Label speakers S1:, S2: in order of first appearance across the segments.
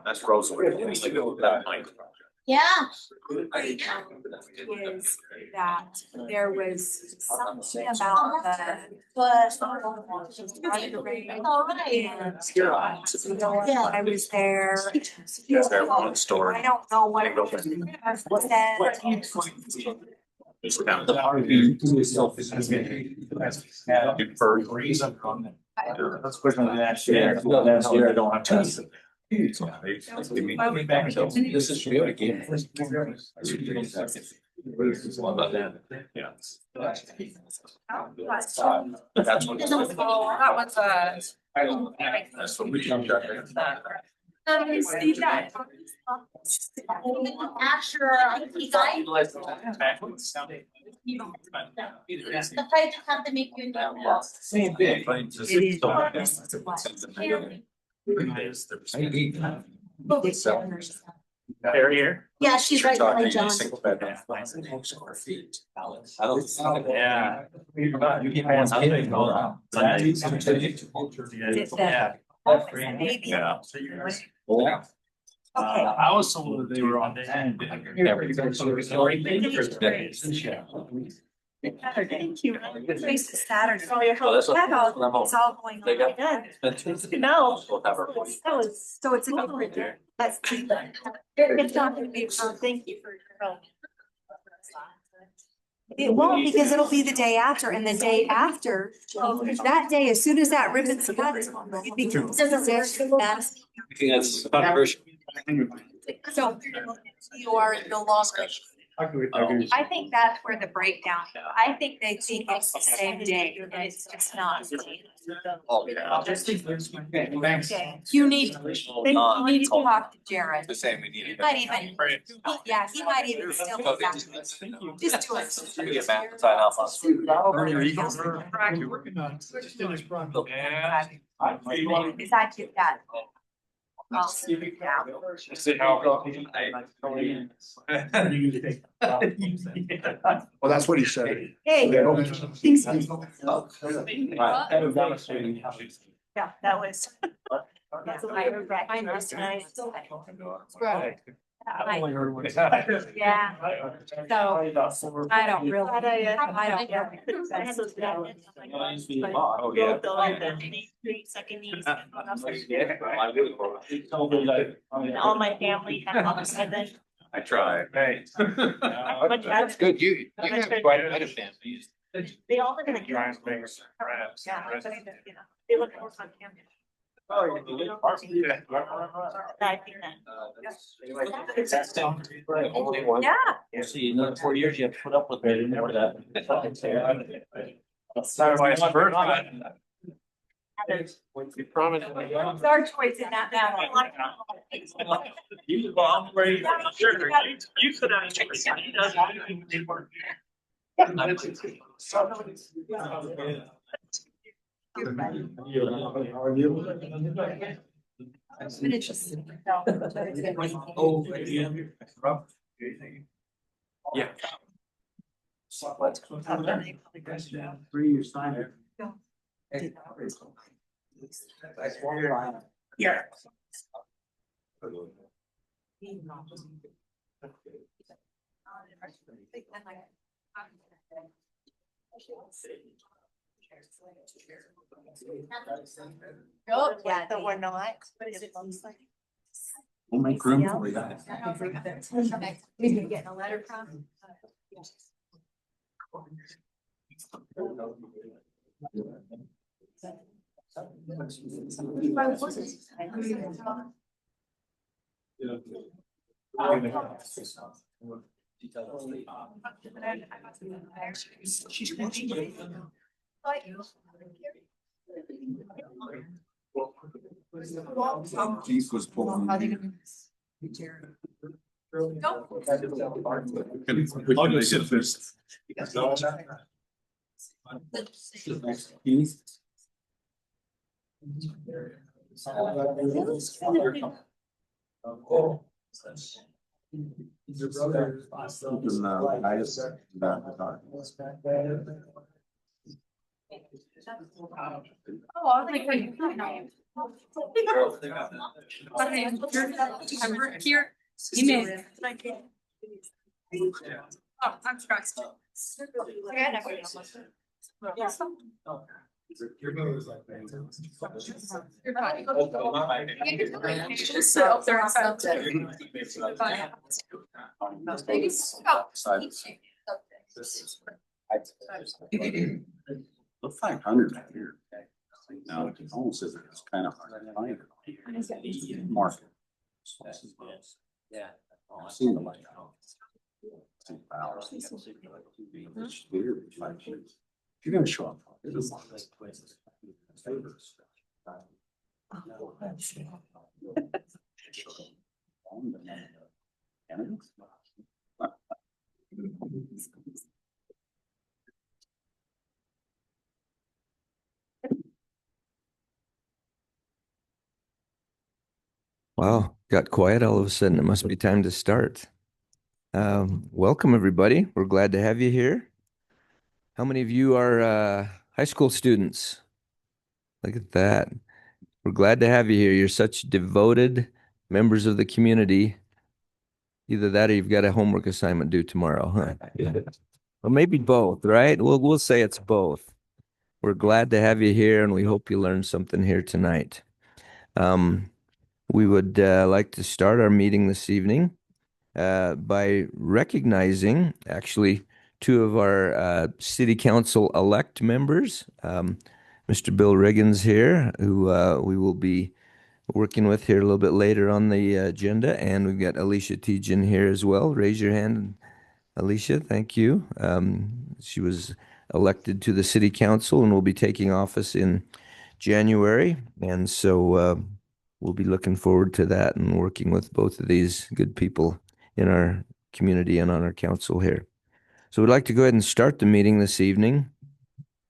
S1: That's Rosewood.
S2: Yeah.
S3: Is that there was something about I was there.
S1: Is there one story?
S3: I don't know what it was.
S1: The RV to itself is. Let's push on that year. Last year I don't have to. This is really game. Yeah. That's what.
S3: That was
S1: That's what we come back.
S2: Asher, the fight just have to make you.
S1: Same thing. They're here.
S2: Yeah, she's right behind John.
S1: Single bed. I don't. Yeah. You keep on saying go around. Yeah. I was told that they were on.
S3: Thank you. It's Saturday.
S1: Oh, that's what-
S3: It's all going
S1: They got-
S3: on.
S1: No.
S3: That was, so it's a good picture. That's. It's not gonna be, thank you for your help. It won't, because it'll be the day after, and the day after, that day, as soon as that ribbon's cut, you'd be.
S1: That's controversial.
S3: So you are no longer. I think that's where the breakdown, I think they think it's the same day, and it's just not.
S1: Oh, yeah.
S3: Okay, you need to talk to Jared.
S1: The same we need.
S3: He might even, yeah, he might even still be back. Just do it.
S1: Get back and sign off on.
S3: Is that you, that? I'll see you now.
S1: See how.
S4: Well, that's what he said.
S3: Hey. Things- Yeah, that was. I missed tonight.
S1: Right.
S3: Yeah. So I don't really. I
S1: Oh, yeah.
S3: All my family had.
S1: I tried. Hey.
S3: That's
S1: good. You have quite a bit of family.
S3: They all live in a. Yeah, they look more fun camera.
S1: Oh,
S3: I think that.
S1: Only one.
S3: Yeah.
S1: See, another 4 years you have to put up with it.
S3: It's our choice in that matter.
S1: You could Yeah.
S4: 3 years time.
S3: Yeah. Oh, yeah, but we're not. What is it?
S4: We'll make room for you.
S3: We've been getting a letter from.
S4: Chief was pulling. Your brother. I just.
S3: Oh, I was like, wait. Okay, I'm here. Email. Oh, I'm stressed. You're fine. You can do it. You just sit up there and sound
S4: The 500 here. Now, it almost says it's kind of hard to find. The market.
S1: Yeah.
S4: I've seen the light. If you're gonna show up. it is-
S5: Wow, got quiet all of a sudden. It must be time to start. Welcome, everybody. We're glad to have you here. How many of you are high school students? Look at that. We're glad to have you here. You're such devoted members of the community. Either that or you've got a homework assignment due tomorrow. Huh? Well, maybe both, right? We'll say it's both. We're glad to have you here, and we hope you learned something here tonight. We would like to start our meeting this evening by recognizing actually two of our city council elect members. Mr. Bill Riggins here, who we will be working with here a little bit later on the agenda, and we've got Alicia Tejan here as well. Raise your hand, Alicia. Thank you. She was elected to the city council and will be taking office in January, and so we'll be looking forward to that and working with both of these good people in our community and on our council here. So we'd like to go ahead and start the meeting this evening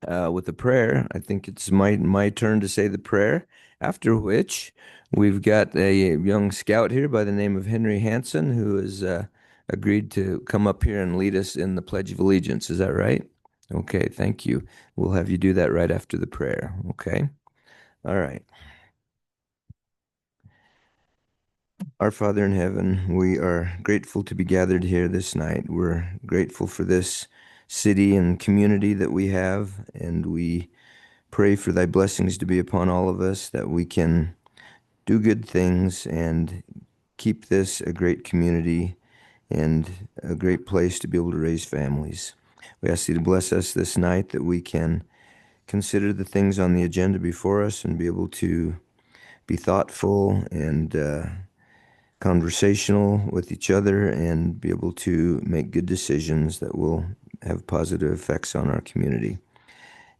S5: with a prayer. I think it's my turn to say the prayer, after which we've got a young scout here by the name of Henry Hansen, who has agreed to come up here and lead us in the Pledge of Allegiance. Is that right? Okay, thank you. We'll have you do that right after the prayer, okay? All right. Our Father in heaven, we are grateful to be gathered here this night. We're grateful for this city and community that we have, and we pray for thy blessings to be upon all of us, that we can do good things and keep this a great community and a great place to be able to raise families. We ask thee to bless us this night, that we can consider the things on the agenda before us and be able to be thoughtful and conversational with each other and be able to make good decisions that will have positive effects on our community.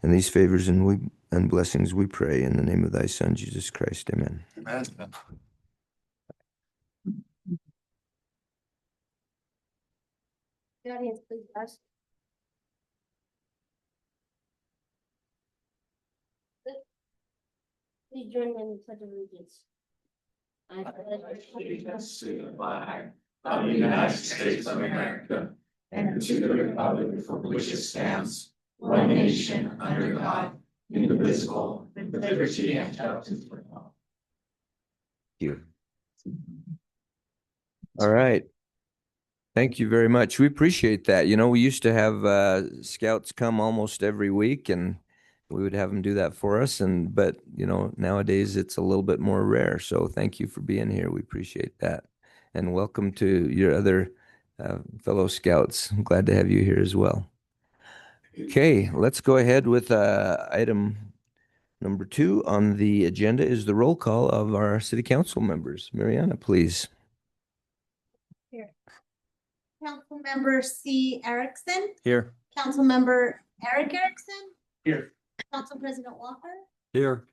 S5: And these favors and blessings we pray in the name of thy Son, Jesus Christ. Amen.
S4: Amen.
S2: The audience, please, guys. Please join me in the pledge of allegiance. I pledge
S6: allegiance to the flag of the United States of America and to the republic for which it stands, one nation under God, indivisible, with liberty and justice for all.
S5: Thank you. All right. Thank you very much. We appreciate that. You know, we used to have scouts come almost every week, and we would have them do that for us. But you know, nowadays it's a little bit more rare. So thank you for being here. We appreciate that. And welcome to your other fellow scouts. I'm glad to have you here as well. Okay, let's go ahead with item number 2 on the agenda is the roll call of our city council members. Mariana, please.
S2: Councilmember C. Erickson,
S1: Here.
S2: Councilmember Eric Erickson,
S1: Here.
S2: Council President Walker,
S1: Here.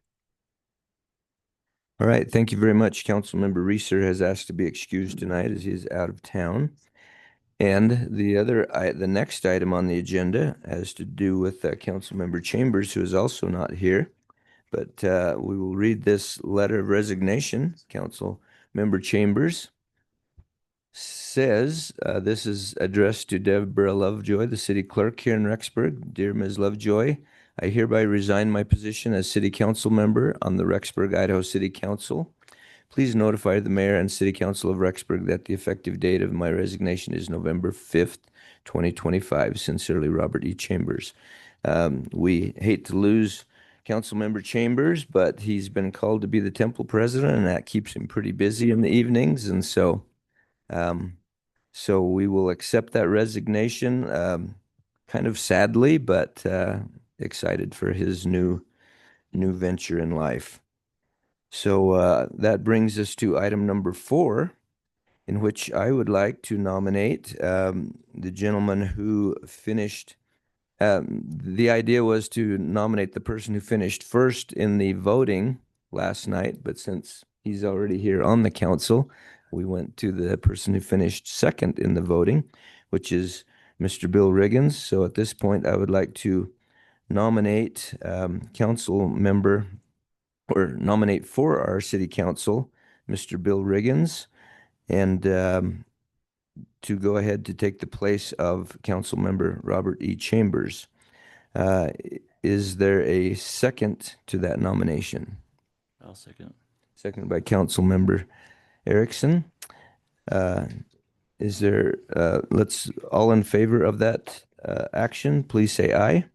S5: All right, thank you very much. Councilmember Reeser has asked to be excused tonight as he is out of town. And the next item on the agenda has to do with Councilmember Chambers, who is also not here. But we will read this letter of resignation. Councilmember Chambers says, this is addressed to Deborah Lovejoy, the city clerk here in Rexburg. Dear Ms. Lovejoy, I hereby resign my position as city council member on the Rexburg, Idaho City Council. Please notify the mayor and city council of Rexburg that the effective date of my resignation is November 5th, 2025. Sincerely, Robert E. Chambers. We hate to lose Councilmember Chambers, but he's been called to be the temple president, and that keeps him pretty busy in the evenings. And so we will accept that resignation, kind of sadly, but excited for his new venture in life. So that brings us to item number 4, in which I would like to nominate the gentleman who finished. The idea was to nominate the person who finished first in the voting last night, but since he's already here on the council, we went to the person who finished second in the voting, which is Mr. Bill Riggins. So at this point, I would like to nominate council member, or nominate for our city council, Mr. Bill Riggins, and to go ahead to take the place of council member Robert E. Chambers. Is there a second to that nomination?
S1: I'll second.
S5: Seconded by council member Erickson. Is there, let's all in favor of that action, please say aye.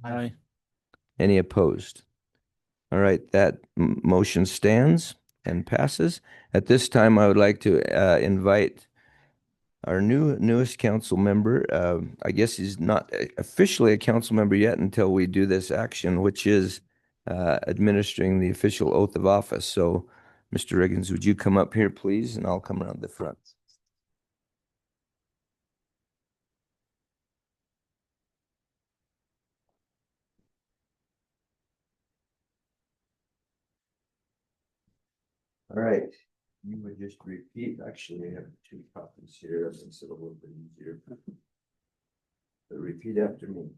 S1: Aye.
S5: Any opposed? All right, that motion stands and passes. At this time, I would like to invite our newest council member. I guess he's not officially a council member yet until we do this action, which is administering the official oath of office. So, Mr. Riggins, would you come up here, please, and I'll come around the front. All right. You would just repeat. Actually, I have 2 copies here. That makes it a little bit easier. But repeat after me.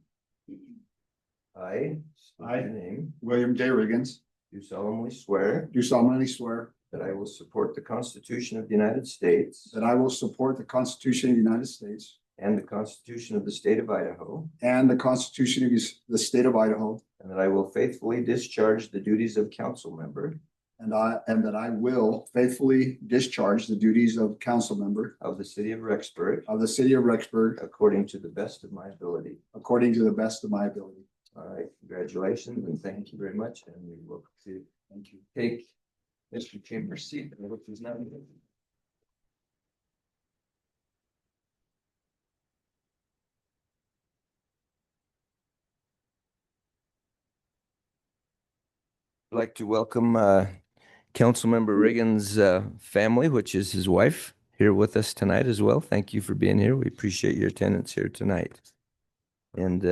S5: I, state your name,
S7: William J. Riggins,
S5: do solemnly swear
S7: do solemnly swear
S5: that I will support the Constitution of the United States
S7: that I will support the Constitution of the United States
S5: and the Constitution of the State of Idaho,
S7: and the Constitution of the State of Idaho,
S5: and that I will faithfully discharge the duties of council member
S7: and that I will faithfully discharge the duties of council member
S5: of the city of Rexburg
S7: of the city of Rexburg
S5: according to the best of my ability.
S7: according to the best of my ability.
S5: All right, congratulations and thank you very much. And we will
S7: Thank you.
S5: take Mr. Chambers' seat, which is now. I'd like to welcome Councilmember Riggins' family, which is his wife, here with us tonight as well. Thank you for being here. We appreciate your attendance here tonight. And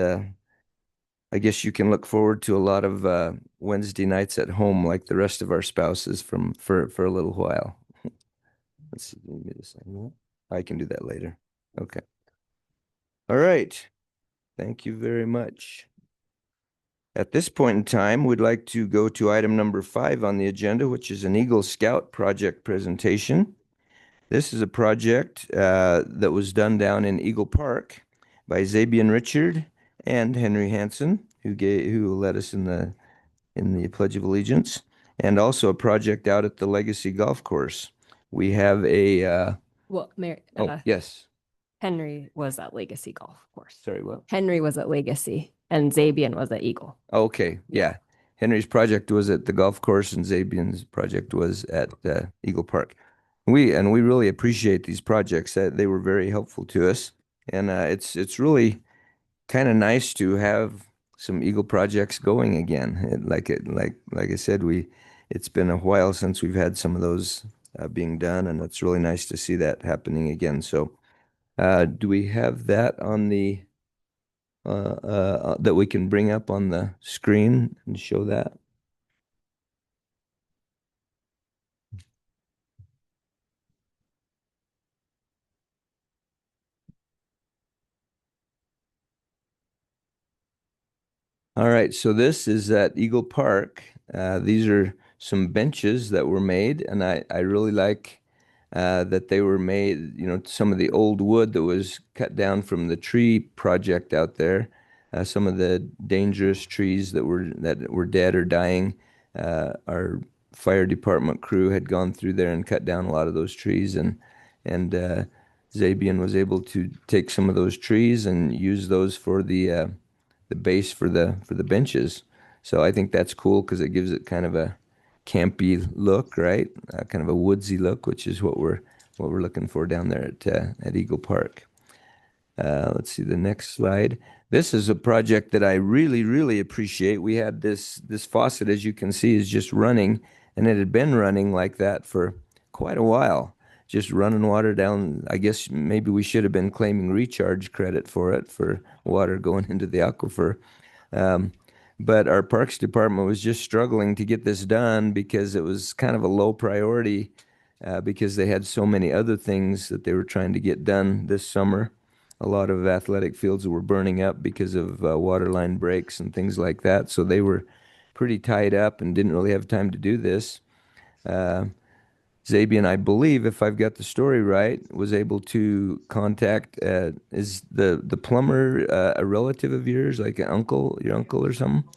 S5: I guess you can look forward to a lot of Wednesday nights at home like the rest of our spouses for a little while. Let's see, give me the sign. I can do that later. Okay. All right. Thank you very much. At this point in time, we'd like to go to item number 5 on the agenda, which is an Eagle Scout project presentation. This is a project that was done down in Eagle Park by Zabian Richard and Henry Hansen, who led us in the Pledge of Allegiance, and also a project out at the Legacy Golf Course. We have a
S8: Well, Mary,
S5: yes.
S8: Henry was at Legacy Golf Course.
S5: Sorry, what?
S8: Henry was at Legacy and Zabian was at Eagle.
S5: Okay, yeah. Henry's project was at the golf course and Zabian's project was at Eagle Park. We really appreciate these projects. They were very helpful to us, and it's really kind of nice to have some Eagle projects going again. Like I said, it's been a while since we've had some of those being done, and it's really nice to see that happening again. So, do we have that on the that we can bring up on the screen and show that? All right, so this is at Eagle Park. These are some benches that were made, and I really like that they were made, some of the old wood that was cut down from the tree project out there. some of the dangerous trees that were dead or dying. Our fire department crew had gone through there and cut down a lot of those trees, and Zabian was able to take some of those trees and use those for the base for the benches. So I think that's cool because it gives it kind of a campy look, right? Kind of a woodsy look, which is what we're looking for down there at Eagle Park. Let's see the next slide. This is a project that I really, really appreciate. We had this faucet, as you can see, is just running, and it had been running like that for quite a while, just running water down. I guess maybe we should have been claiming recharge credit for it, for water going into the aquifer. But our Parks Department was just struggling to get this done because it was kind of a low priority because they had so many other things that they were trying to get done this summer. A lot of athletic fields were burning up because of water line breaks and things like that. So they were pretty tied up and didn't really have time to do this. Zabian, I believe, if I've got the story right, was able to contact, is the plumber a relative of yours, like an uncle, your uncle or something?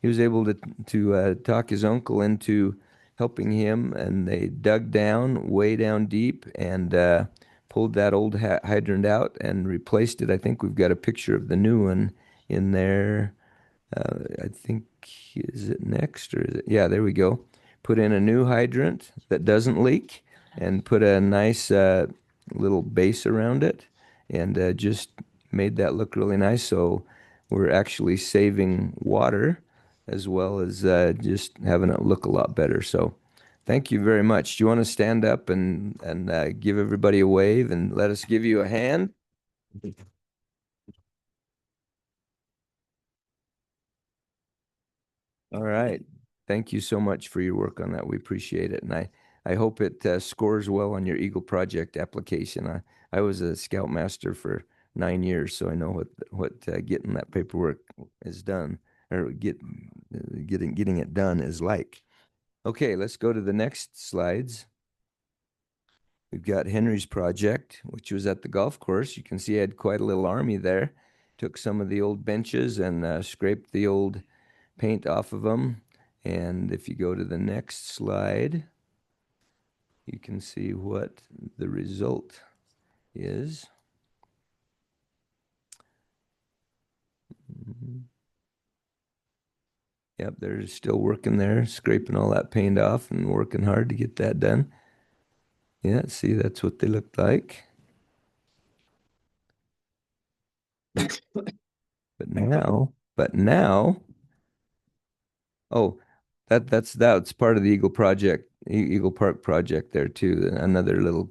S5: He was able to talk his uncle into helping him, and they dug down, way down deep, and pulled that old hydrant out and replaced it. I think we've got a picture of the new one in there. I think, is it next or is it? Yeah, there we go. Put in a new hydrant that doesn't leak and put a nice little base around it and just made that look really nice. So we're actually saving water as well as just having it look a lot better. So thank you very much. Do you want to stand up and give everybody a wave and let us give you a hand? All right. Thank you so much for your work on that. We appreciate it. And I hope it scores well on your Eagle Project application. I was a Scoutmaster for 9 years, so I know what getting that paperwork is done, or getting it done is like. Okay, let's go to the next slides. We've got Henry's project, which was at the golf course. You can see I had quite a little army there. Took some of the old benches and scraped the old paint off of them. And if you go to the next slide, you can see what the result is. Yep, they're still working there, scraping all that paint off and working hard to get that done. Yeah, see, that's what they looked like. But now, oh, that's part of the Eagle project, Eagle Park project there too. Another little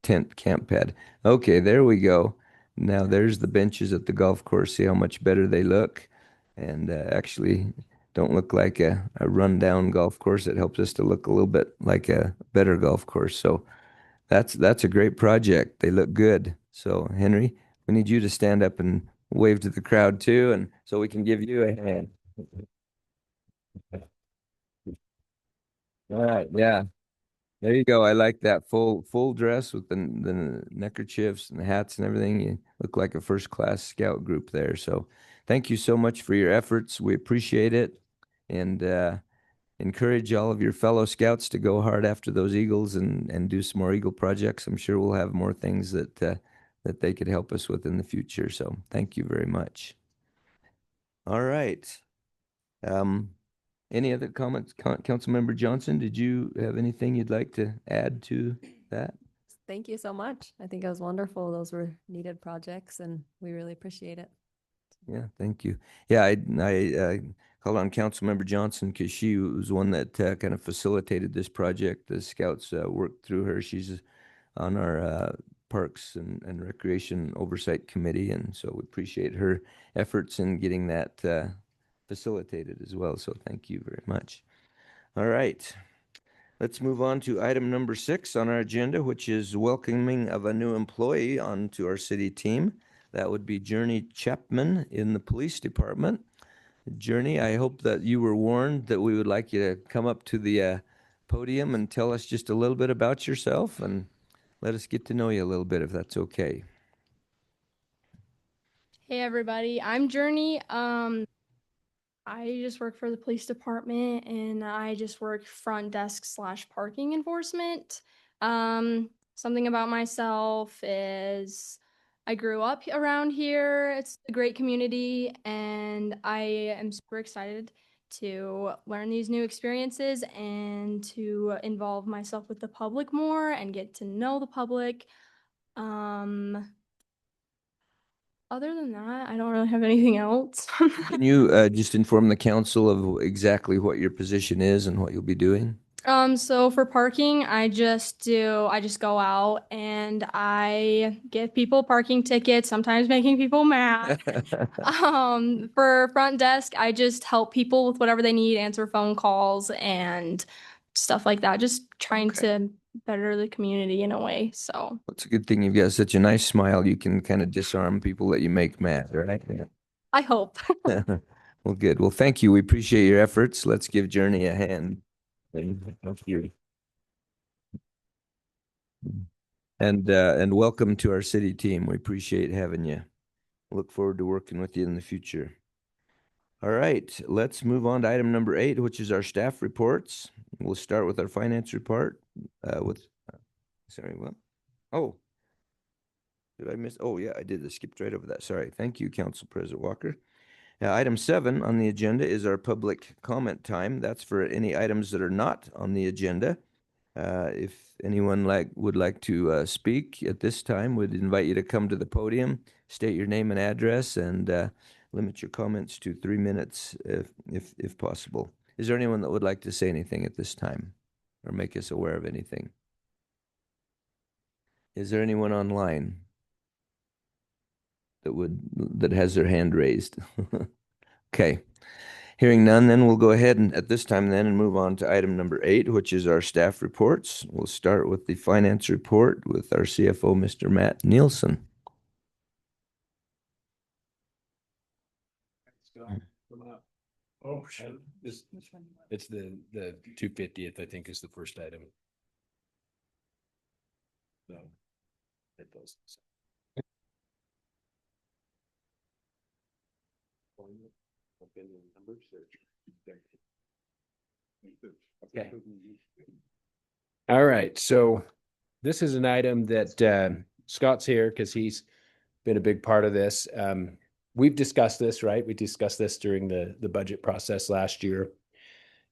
S5: tent camp pad. Okay, there we go. Now there's the benches at the golf course. See how much better they look, and actually don't look like a rundown golf course. It helps us to look a little bit like a better golf course. So that's a great project. They look good. So Henry, we need you to stand up and wave to the crowd too, and so we can give you a hand. All right, yeah. There you go. I like that full dress with the neckerchiefs and the hats and everything. You look like a first class scout group there. So thank you so much for your efforts. We appreciate it, and encourage all of your fellow scouts to go hard after those eagles and do some more eagle projects. I'm sure we'll have more things that that they could help us with in the future. So thank you very much. All right. Any other comments? Councilmember Johnson, did you have anything you'd like to add to that?
S8: Thank you so much. I think it was wonderful. Those were needed projects and we really appreciate it.
S5: Yeah, thank you. Yeah, I called on Councilmember Johnson because she was one that kind of facilitated this project. The scouts worked through her. She's on our Parks and Recreation Oversight Committee, and so we appreciate her efforts in getting that facilitated as well. So thank you very much. All right. Let's move on to item number 6 on our agenda, which is welcoming of a new employee onto our city team. That would be Journey Chapman in the police department. Journey, I hope that you were warned that we would like you to come up to the podium and tell us just a little bit about yourself and let us get to know you a little bit, if that's okay.
S9: Hey everybody, I'm Journey. I just work for the police department and I just work front desk / parking enforcement. Something about myself is I grew up around here. It's a great community and I am super excited to learn these new experiences and to involve myself with the public more and get to know the public. Other than that, I don't really have anything else.
S5: Can you just inform the council of exactly what your position is and what you'll be doing?
S9: So for parking, I just go out and I give people parking tickets, sometimes making people mad. For front desk, I just help people with whatever they need, answer phone calls and stuff like that. Just trying to better the community in a way. So
S5: It's a good thing you've got such a nice smile. You can kind of disarm people that you make mad, right?
S9: I hope.
S5: Well, good. Well, thank you. We appreciate your efforts. Let's give Journey a hand. Thank you. And welcome to our city team. We appreciate having you. Look forward to working with you in the future. All right, let's move on to item number 8, which is our staff reports. We'll start with our finance report sorry, what? Oh, did I miss? Oh, yeah, I did. I skipped right over that. Sorry. Thank you, Council President Walker. Item 7 on the agenda is our public comment time. That's for any items that are not on the agenda. If anyone would like to speak at this time, we'd invite you to come to the podium, state your name and address, and limit your comments to 3 minutes if possible. Is there anyone that would like to say anything at this time or make us aware of anything? Is there anyone online that has their hand raised? Okay. Hearing none, then we'll go ahead and at this time then and move on to item number 8, which is our staff reports. We'll start with the finance report with our CFO, Mr. Matt Nielsen.
S10: Oh, it's the 250th, I think, is the first item. No. It does. Okay. All right. So this is an item that Scott's here because he's been a big part of this. We've discussed this, right? We discussed this during the budget process last year.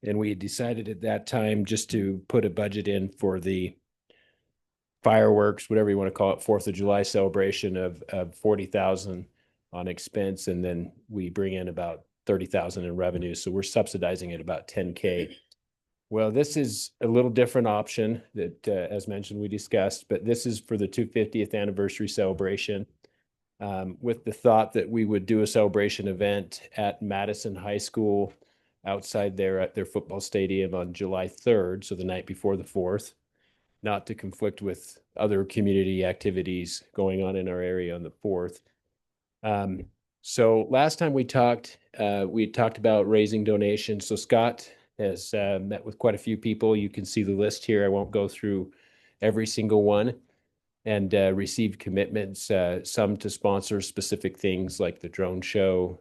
S10: And we decided at that time just to put a budget in for the fireworks, whatever you want to call it, 4th of July celebration of 40,000 on expense. And then we bring in about 30,000 in revenue. So we're subsidizing it about 10K. Well, this is a little different option that, as mentioned, we discussed, but this is for the 250th anniversary celebration with the thought that we would do a celebration event at Madison High School outside there at their football stadium on July 3rd, so the night before the 4th, not to conflict with other community activities going on in our area on the 4th. So last time we talked about raising donations. So Scott has met with quite a few people. You can see the list here. I won't go through every single one, and received commitments, some to sponsor specific things like the drone show.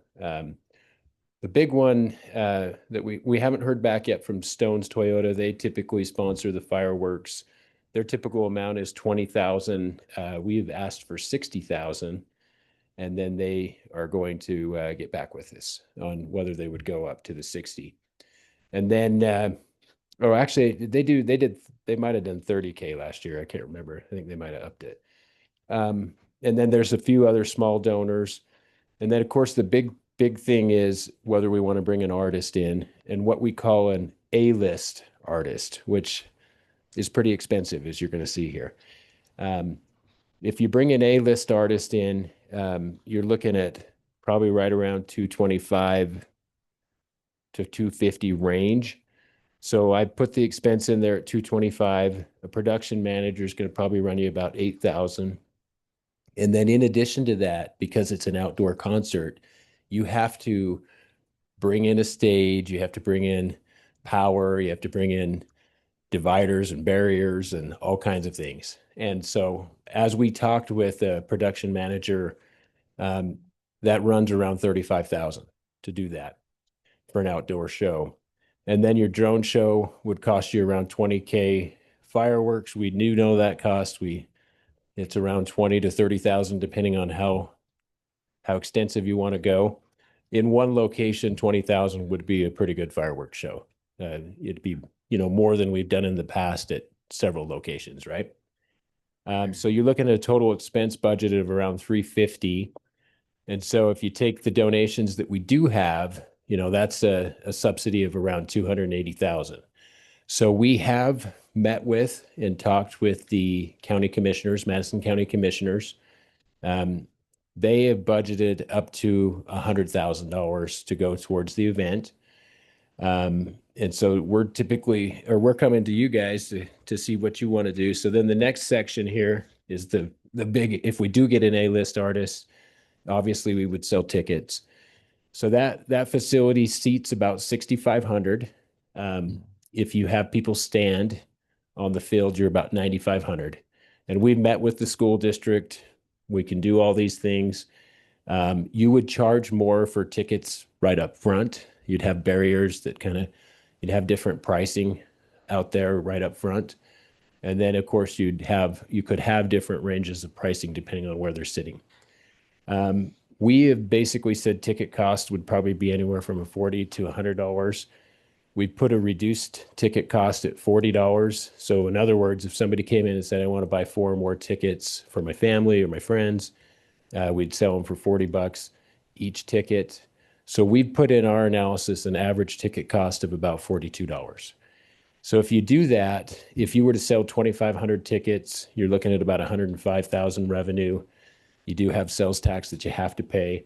S10: The big one that we haven't heard back yet from Stone's Toyota. They typically sponsor the fireworks. Their typical amount is 20,000. We've asked for 60,000. And then they are going to get back with us on whether they would go up to the 60. And then, actually, they might have done 30K last year. I can't remember. I think they might have upped it. And then there's a few other small donors. And then, of course, the big thing is whether we want to bring an artist in, and what we call an A-list artist, which is pretty expensive, as you're going to see here. If you bring an A-list artist in, you're looking at probably right around 225 to 250 range. So I put the expense in there at 225. A production manager is going to probably run you about 8,000. And then in addition to that, because it's an outdoor concert, you have to bring in a stage, you have to bring in power, you have to bring in dividers and barriers and all kinds of things. And so as we talked with a production manager, the that runs around 35,000 to do that for an outdoor show. And then your drone show would cost you around 20K. Fireworks, we do know that cost. It's around 20 to 30,000, depending on how extensive you want to go. In one location, 20,000 would be a pretty good fireworks show. It'd be, more than we've done in the past at several locations, right? So you're looking at a total expense budget of around 350. And so if you take the donations that we do have, that's a subsidy of around 280,000. So we have met with and talked with the county commissioners, Madison County commissioners. They have budgeted up to $100,000 to go towards the event. And so we're coming to you guys to see what you want to do. So then the next section here is the big, if we do get an A-list artist, obviously we would sell tickets. So that facility seats about 6,500. If you have people stand on the field, you're about 9,500. And we've met with the school district. We can do all these things. You would charge more for tickets right up front. You'd have barriers that you'd have different pricing out there right up front. And then of course you could have different ranges of pricing depending on where they're sitting. We have basically said ticket cost would probably be anywhere from $40 to $100. We put a reduced ticket cost at $40. So in other words, if somebody came in and said, I want to buy 4 more tickets for my family or my friends, we'd sell them for $40 each ticket. So we've put in our analysis an average ticket cost of about $42. So if you do that, if you were to sell 2,500 tickets, you're looking at about 105,000 revenue. You do have sales tax that you have to pay.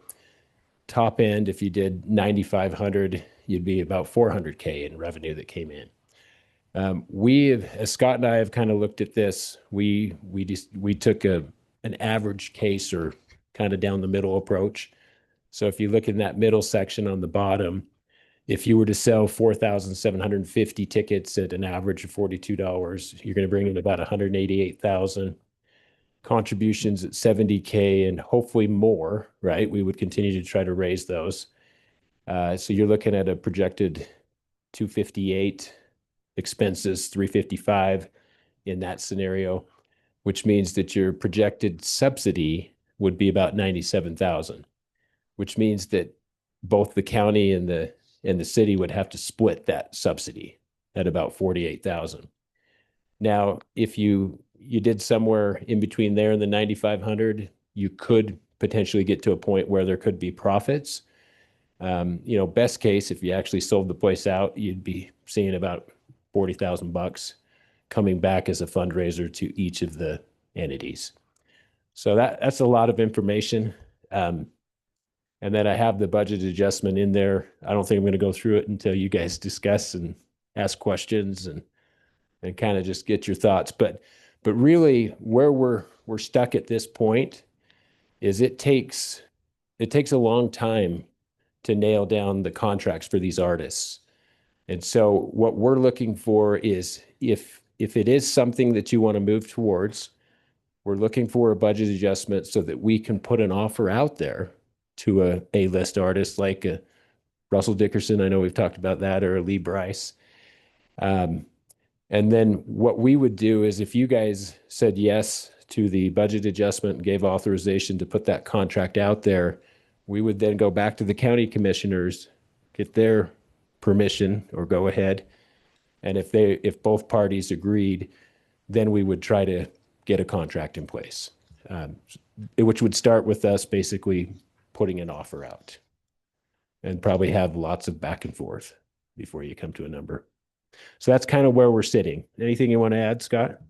S10: Top end, if you did 9,500, you'd be about 400K in revenue that came in. As Scott and I have kind of looked at this, we took an average case or kind of down the middle approach. So if you look in that middle section on the bottom, if you were to sell 4,750 tickets at an average of $42, you're going to bring in about 188,000. Contributions at 70K and hopefully more, right? We would continue to try to raise those. So you're looking at a projected 258, expenses 355 in that scenario, which means that your projected subsidy would be about 97,000, which means that both the county and the city would have to split that subsidy at about 48,000. Now, if you did somewhere in between there and the 9,500, you could potentially get to a point where there could be profits. Best case, if you actually sold the place out, you'd be seeing about $40,000 coming back as a fundraiser to each of the entities. So that's a lot of information. And then I have the budget adjustment in there. I don't think I'm going to go through it until you guys discuss and ask questions and kind of just get your thoughts. But really where we're stuck at this point is it takes a long time to nail down the contracts for these artists. And so what we're looking for is if it is something that you want to move towards, we're looking for a budget adjustment so that we can put an offer out there to a A-list artist like a Russell Dickerson. I know we've talked about that, or a Lee Brice. And then what we would do is if you guys said yes to the budget adjustment and gave authorization to put that contract out there, we would then go back to the county commissioners, get their permission or go ahead. And if both parties agreed, then we would try to get a contract in place, which would start with us basically putting an offer out and probably have lots of back and forth before you come to a number. So that's kind of where we're sitting. Anything you want to add, Scott?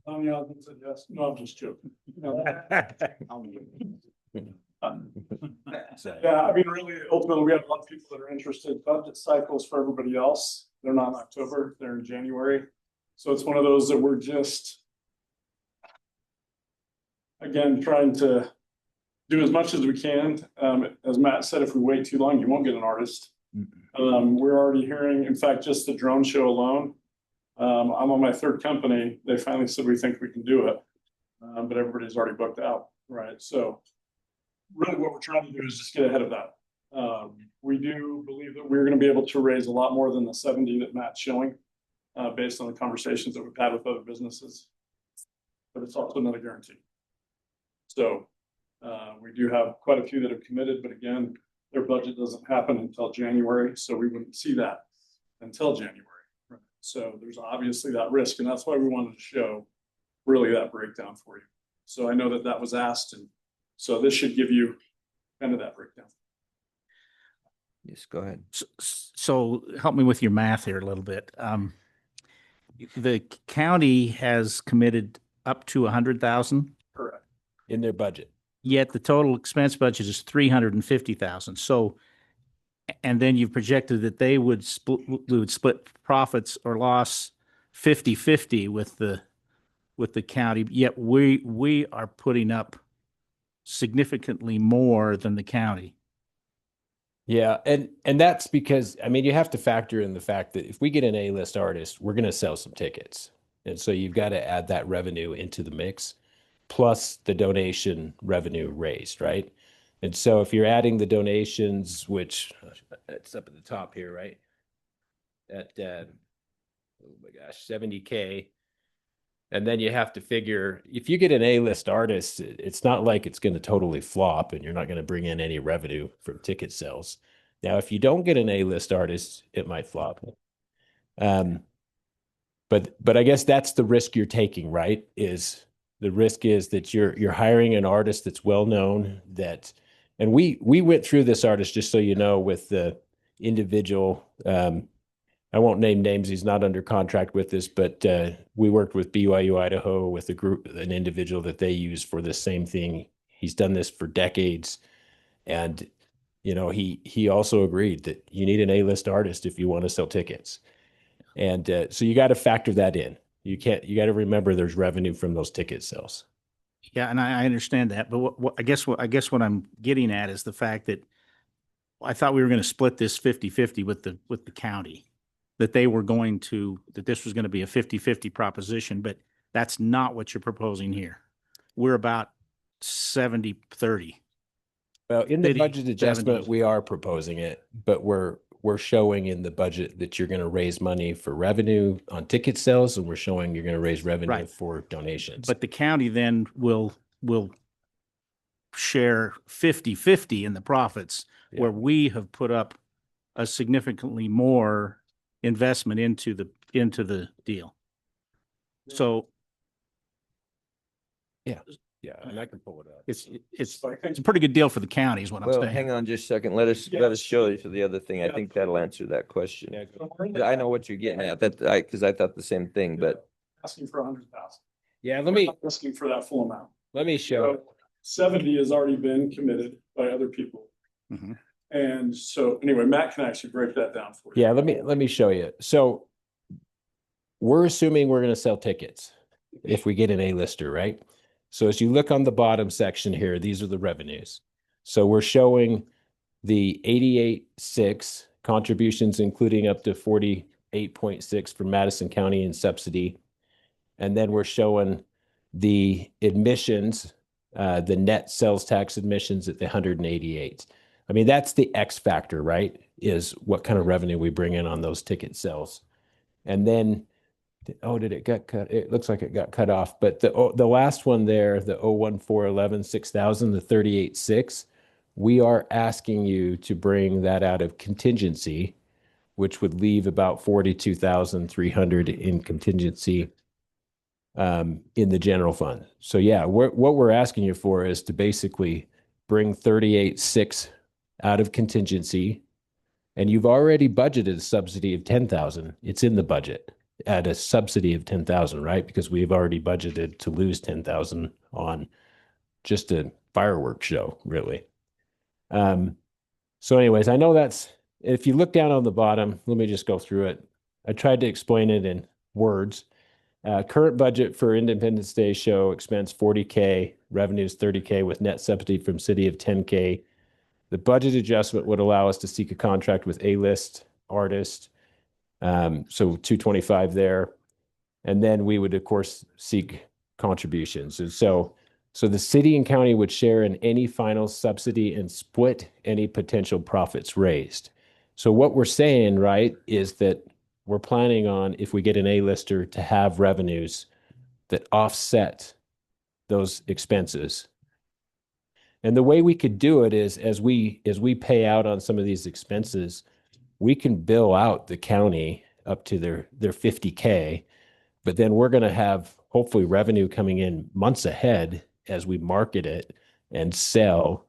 S6: Yeah, I said yes. No, I'm just joking. Yeah, I mean, really, ultimately, we have a lot of people that are interested. Budget cycles for everybody else, they're not in October, they're in January. So it's one of those that we're just, again, trying to do as much as we can. As Matt said, if we wait too long, you won't get an artist. We're already hearing, in fact, just the drone show alone. I'm on my 3rd company. They finally said we think we can do it, but everybody's already booked out, right? So really what we're trying to do is just get ahead of that. We do believe that we're gonna be able to raise a lot more than the 70 that Matt's showing, based on the conversations that we've had with other businesses. But it's also not a guarantee. So, we do have quite a few that have committed, but again, their budget doesn't happen until January, so we wouldn't see that until January. So there's obviously that risk, and that's why we wanted to show really that breakdown for you. So I know that that was asked, and so this should give you kind of that breakdown.
S5: Yes, go ahead.
S11: So help me with your math here a little bit. The county has committed up to 100,000,
S6: Correct.
S10: In their budget.
S11: yet the total expense budget is 350,000. So, and then you've projected that they would split profits or loss 50-50 with the county, yet we are putting up significantly more than the county.
S10: Yeah, and that's because, I mean, you have to factor in the fact that if we get an A-list artist, we're going to sell some tickets. And so you've got to add that revenue into the mix, plus the donation revenue raised, right? And so if you're adding the donations, which it's up at the top here, right? At, oh my gosh, 70K. And then you have to figure, if you get an A-list artist, it's not like it's going to totally flop and you're not going to bring in any revenue from ticket sales. Now, if you don't get an A-list artist, it might flop. But I guess that's the risk you're taking, right? Is the risk is that you're hiring an artist that's well known, that, and we went through this artist, just so you know, with the individual. I won't name names. He's not under contract with us, but we worked with BYU Idaho with a group, an individual that they use for the same thing. He's done this for decades, and you know he also agreed that you need an A-list artist if you want to sell tickets, and so you got to factor that in. You got to remember there's revenue from those ticket sales.
S11: Yeah, and I understand that, but I guess what I'm getting at is the fact that I thought we were going to split this 50-50 with the county. That this was going to be a 50-50 proposition, but that's not what you're proposing here. We're about 70-30.
S10: Well, in the
S11: 50,
S10: budget adjustment,
S11: 70.
S10: we are proposing it, but we're showing in the budget that you're going to raise money for revenue on ticket sales, and we're showing you're going to raise revenue for donations.
S11: But the county then will share 50-50 in the profits, where we have put up a significantly more investment into the deal. So
S10: yeah, and I can pull it up.
S11: It's a pretty good deal for the county is what I'm
S5: Well,
S11: saying.
S5: hang on just a second. Let us show you the other thing. I think that'll answer that question. I know what you're getting at. Because I thought the same thing, but
S6: Asking for 100,000.
S10: Yeah,
S6: Asking for that full amount.
S10: let me show.
S6: So 70 has already been committed by other people.
S11: Mhm.
S6: And so anyway, Matt can actually break that down for you.
S10: Yeah, let me show you. So we're assuming we're going to sell tickets if we get an A-lister, right? So as you look on the bottom section here, these are the revenues. So we're showing the 88.6 contributions, including up to 48.6 from Madison County in subsidy. And then we're showing the admissions, the net sales tax admissions at the 188. I mean, that's the X factor, right? Is what kind of revenue we bring in on those ticket sales. And then, did it get cut? It looks like it got cut off. But the last one there, the 01411 6000, the 38.6, we are asking you to bring that out of contingency, which would leave about 42,300 in contingency in the general fund. So yeah, what we're asking you for is to basically bring 38.6 out of contingency, and you've already budgeted a subsidy of 10,000. It's in the budget at a subsidy of 10,000, right? Because we've already budgeted to lose 10,000 on just a fireworks show, really. So anyways, I know if you look down on the bottom, let me just go through it. I tried to explain it in words. Current budget for Independence Day show expense 40K, revenues 30K with net subsidy from city of 10K. The budget adjustment would allow us to seek a contract with A-list artist. So 225 there. And then we would, of course, seek contributions. And so So the city and county would share in any final subsidy and split any potential profits raised. So what we're saying, right, is that we're planning on, if we get an A-lister, to have revenues that offset those expenses. And the way we could do it is as we pay out on some of these expenses, we can bill out the county up to their 50K, but then we're going to have hopefully revenue coming in months ahead as we market it and sell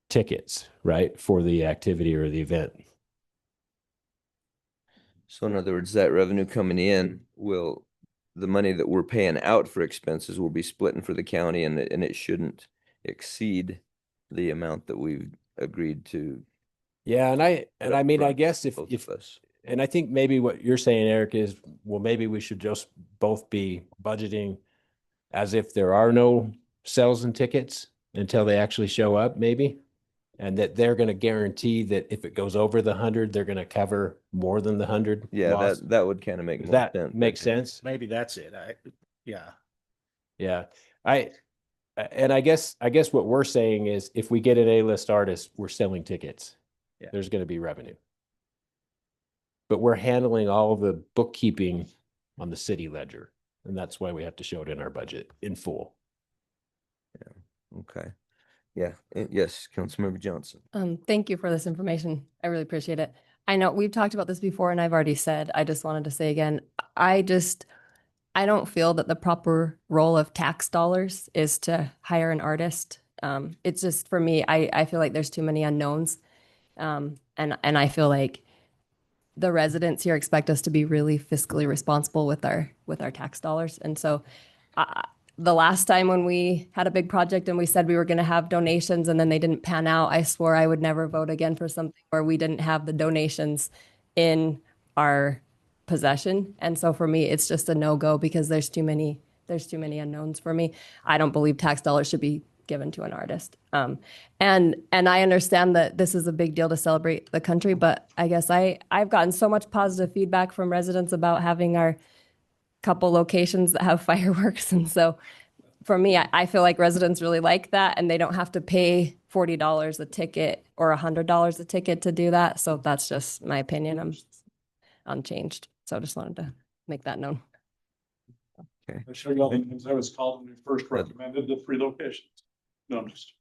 S10: tickets, right, for the activity or the event.
S5: So in other words, that revenue coming in will, the money that we're paying out for expenses will be splitting for the county, and it shouldn't exceed the amount that we've agreed to.
S10: Yeah, and I mean, I guess if
S5: both of us.
S10: and I think maybe what you're saying, Eric, is, well, maybe we should just both be budgeting as if there are no sales and tickets until they actually show up, maybe. And that they're going to guarantee that if it goes over the 100, they're going to cover more than the 100.
S5: Yeah,
S10: loss.
S5: that would kind of make
S10: Does
S5: more
S10: that
S5: sense.
S10: make sense?
S11: Maybe that's it. Yeah.
S10: Yeah. And I guess what we're saying is if we get an A-list artist, we're selling tickets.
S11: Yeah.
S10: There's going to be revenue. But we're handling all of the bookkeeping on the city ledger. And that's why we have to show it in our budget in full.
S5: Okay. Yeah. Yes, Councilmember Johnson.
S8: Thank you for this information. I really appreciate it. I know we've talked about this before and I've already said, I just wanted to say again, I don't feel that the proper role of tax dollars is to hire an artist. It's just for me, I feel like there's too many unknowns. And I feel like the residents here expect us to be really fiscally responsible with our tax dollars. And so the last time when we had a big project and we said we were going to have donations and then they didn't pan out, I swore I would never vote again for something where we didn't have the donations in our possession. And so for me, it's just a no-go because there's too many unknowns for me. I don't believe tax dollars should be given to an artist. And I understand that this is a big deal to celebrate the country, but I guess I've gotten so much positive feedback from residents about having our couple locations that have fireworks. And so for me, I feel like residents really like that and they don't have to pay $40 a ticket or $100 a ticket to do that. So that's just my opinion. I'm unchanged. So I just wanted to make that known.
S6: I show you all the things I was called when we first recommended the 3 locations. No, I'm just.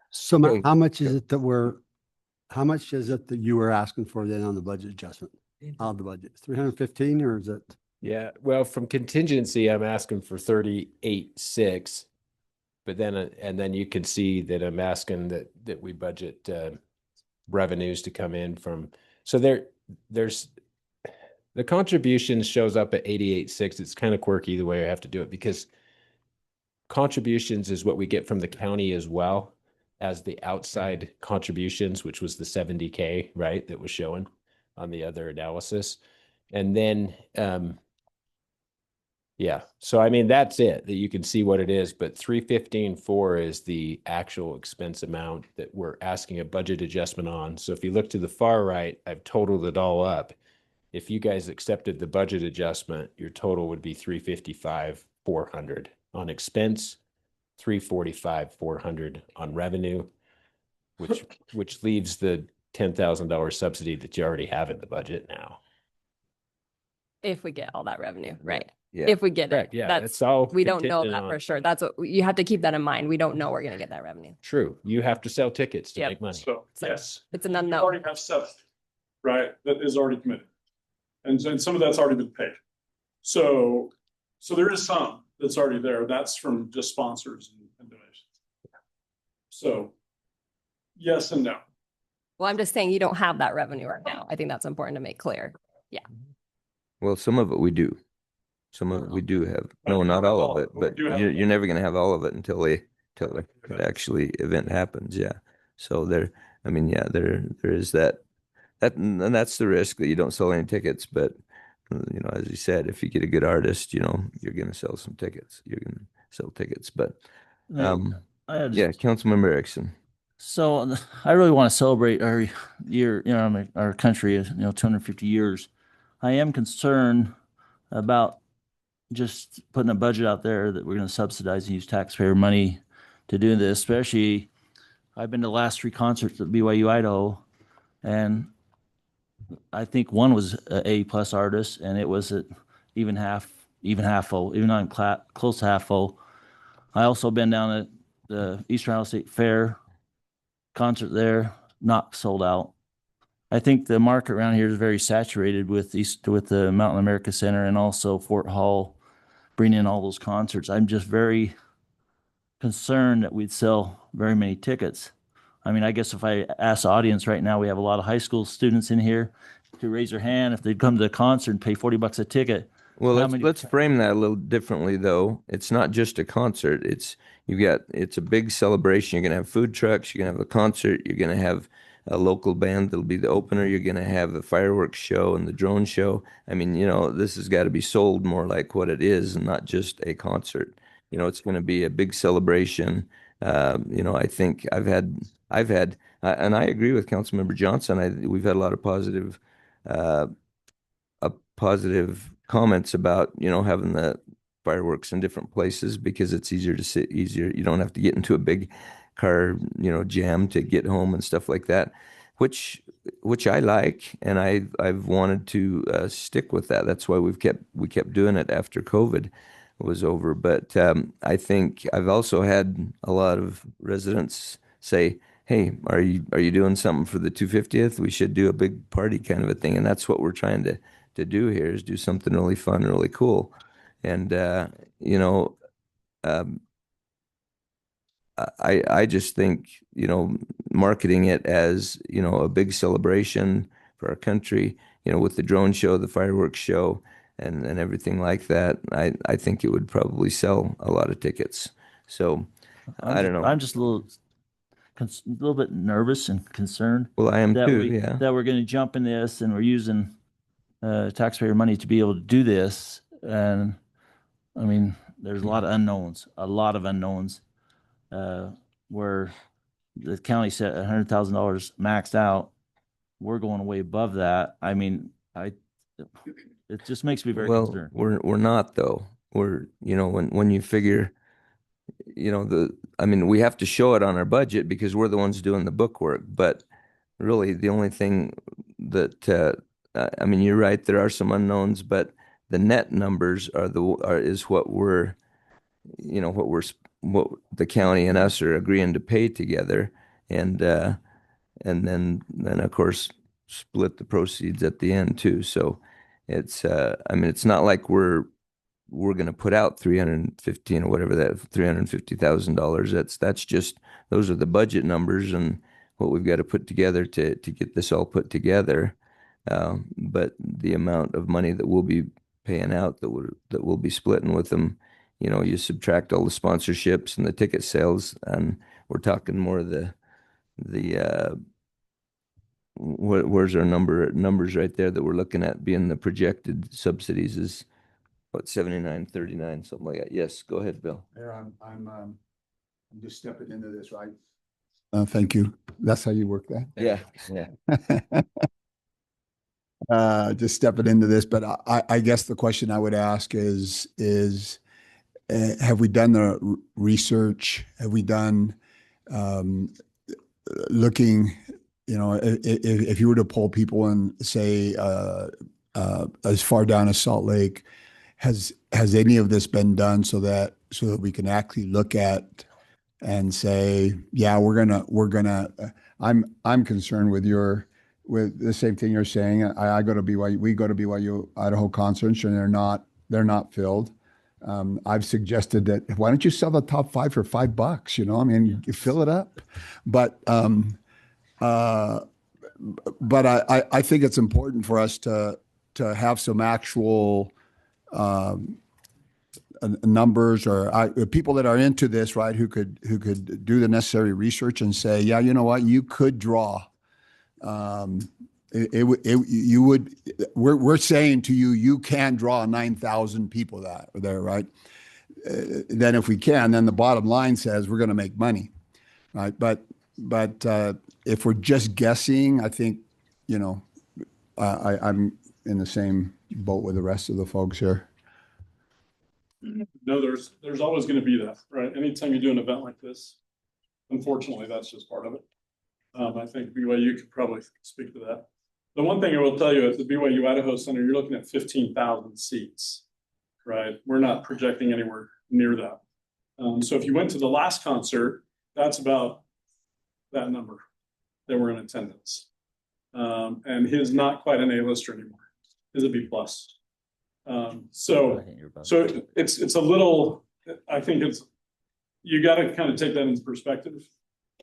S12: So how much is it that you were asking for then on the budget adjustment? On the budget, 315 or is it?
S10: Yeah, well, from contingency, I'm asking for 38.6, but then and then you can see that I'm asking that we budget revenues to come in from. So there's the contributions shows up at 88.6. It's kind of quirky the way I have to do it because contributions is what we get from the county as well as the outside contributions, which was the 70K, right, that was showing on the other analysis. And then, yeah, so I mean, that's it, that you can see what it is, but 315.4 is the actual expense amount that we're asking a budget adjustment on. So if you look to the far right, I've totaled it all up. If you guys accepted the budget adjustment, your total would be 355,400 on expense, 345,400 on revenue, which leaves the $10,000 subsidy that you already have in the budget now.
S8: If we get all that revenue, right?
S5: Yeah.
S8: If we get it,
S10: Yeah,
S8: that's
S10: all.
S8: we don't know
S10: contingent
S8: that
S10: on-
S8: for sure. That's what you have to keep that in mind. We don't know we're going to get that revenue.
S10: True. You have to sell tickets to
S8: Yep.
S10: make money.
S6: So,
S8: So
S6: yes.
S8: it's an
S6: You
S8: unknown.
S6: already have stuff, right, that is already committed. And some of that's already been paid. So there is some that's already there. That's from just sponsors and donations. So yes and no.
S8: Well, I'm just saying you don't have that revenue right now. I think that's important to make clear.
S5: Well, some of it we do. Some of it we do have. No, not all of it, but you're never going to have all of it until the actually event happens. Yeah. So there is that, and that's the risk that you don't sell any tickets. But, as you said, if you get a good artist, you're going to sell some tickets. You're going to sell tickets. But, Councilmember Erickson.
S13: So I really want to celebrate our year, our country is, 250 years. I am concerned about, just putting a budget out there that we're going to subsidize and use taxpayer money to do this, especially I've been to the last 3 concerts at BYU Idaho, and I think one was a A+ artist, and it was at even half full, even not close to half full. I also been down at the Eastern Iowa State Fair concert there, not sold out. I think the market around here is very saturated with the Mountain America Center and also Fort Hall bringing in all those concerts. I'm just very concerned that we'd sell very many tickets. I mean, I guess if I ask the audience right now, we have a lot of high school students in here to raise their hand if they'd come to the concert and pay $40 a ticket.
S5: Well, let's frame that a little differently, though. It's not just a concert. It's a big celebration. You're gonna have food trucks. You're gonna have a concert. You're gonna have a local band that'll be the opener. You're gonna have the fireworks show and the drone show. I mean, this has got to be sold more like what it is, and not just a concert. It's gonna be a big celebration. I think I've had, and I agree with Councilmember Johnson. We've had a lot of positive comments about having the fireworks in different places because it's easier. You don't have to get into a big car jam to get home and stuff like that, which I like, and I've wanted to stick with that. That's why we kept doing it after COVID was over. But I think I've also had a lot of residents say, hey, are you doing something for the 250th? We should do a big party kind of a thing. And that's what we're trying to do here, is do something really fun, really cool. And, I just think, marketing it as, a big celebration for our country, with the drone show, the fireworks show, and everything like that, I think it would probably sell a lot of tickets. So I don't know.
S13: I'm just a little bit nervous and concerned.
S5: Well, I am
S13: that
S5: too, yeah.
S13: That we're going to jump in this and we're using taxpayer money to be able to do this. And I mean, there's a lot of unknowns, where the county set $100,000 maxed out. We're going way above that. I mean, it just makes me very concerned.
S5: We're not, though. We're, when you figure, we have to show it on our budget because we're the ones doing the book work. But really, the only thing that, you're right, there are some unknowns, but the net numbers is what what the county and us are agreeing to pay together, and then of course split the proceeds at the end too. So it's it's not like we're going to put out $315 or whatever, that $350,000. That's just, those are the budget numbers and what we've got to put together to get this all put together. But the amount of money that we'll be paying out, that we'll be splitting with them, you subtract all the sponsorships and the ticket sales, and we're talking more where's our numbers right there that we're looking at being the projected subsidies is what, 79-39, something like that. Yes, go ahead, Bill.
S7: I'm just stepping into this, right? Thank you. That's how you work that?
S5: Yeah.
S7: Just stepping into this, but I guess the question I would ask is have we done the research? Have we done looking, if you were to poll people and say as far down as Salt Lake, has any of this been done so that we can actually look at and say, yeah, I'm concerned with the same thing you're saying. I go to BYU, we go to BYU Idaho concerts, and they're not filled. I've suggested that, why don't you sell the top 5 for $5? You fill it up. But I think it's important for us to have some actual numbers, or people that are into this, right, who could do the necessary research and say, yeah, you know what, you could draw. We're saying to you, you can draw 9,000 people that are there, right? Then if we can, then the bottom line says we're going to make money, right? But if we're just guessing, I think, I'm in the same boat with the rest of the folks here.
S6: No, there's always gonna be that, right? Anytime you do an event like this, unfortunately, that's just part of it. I think BYU could probably speak to that. The one thing I will tell you at the BYU Idaho Center, you're looking at 15,000 seats, right? We're not projecting anywhere near that. So if you went to the last concert, that's about that number that were in attendance. And his not quite an A-lister anymore. His a B plus. So it's a little, I think you got to kind of take that into perspective.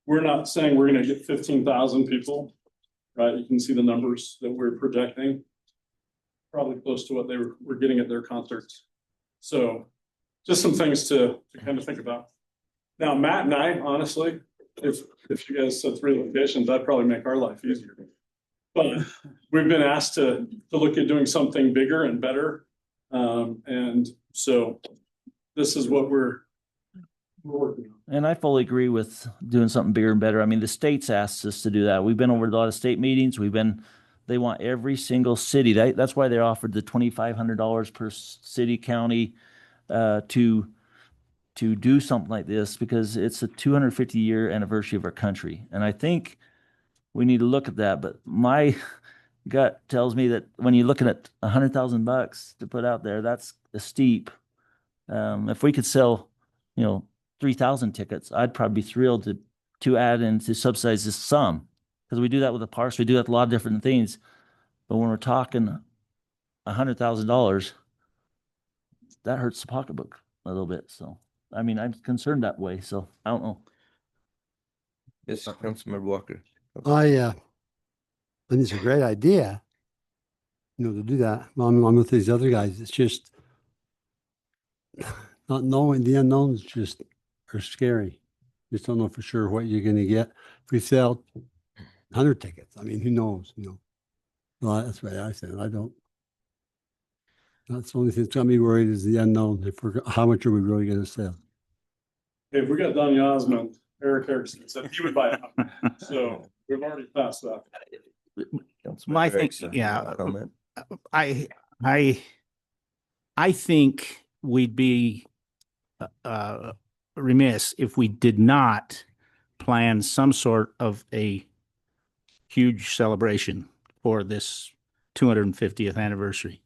S6: We're not saying we're going to get 15,000 people, right? You can see the numbers that we're projecting, probably close to what they were getting at their concerts. So just some things to kind of think about. Now, Matt and I, honestly, if you guys said 3 locations, that'd probably make our life easier. But we've been asked to look at doing something bigger and better. And so this is what we're working on.
S13: And I fully agree with doing something bigger and better. I mean, the state's asked us to do that. We've been over to a lot of state meetings. They want every single city. That's why they offered the $2,500 per city, county, to do something like this, because it's a 250-year anniversary of our country. And I think we need to look at that. But my gut tells me that when you're looking at $100,000 to put out there, that's steep. If we could sell, 3,000 tickets, I'd probably be thrilled to add and to subsidize this sum, because we do that with the parks. We do that with a lot of different things. But when we're talking $100,000, that hurts the pocketbook a little bit. So, I mean, I'm concerned that way. So I don't know.
S5: Yes, Councilmember Walker.
S12: I think it's a great idea, to do that. I'm with these other guys. It's just not knowing the unknowns just are scary. Just don't know for sure what you're going to get. If we sell 100 tickets, I mean, who knows? Well, that's what I said. I don't. That's the only thing that's got me worried is the unknown. How much are we really going to sell?
S6: If we got Donny Osmond, Eric Erickson said he would buy it. So we've already passed that.
S11: My thing, yeah, I think we'd be remiss if we did not plan some sort of a huge celebration for this 250th anniversary.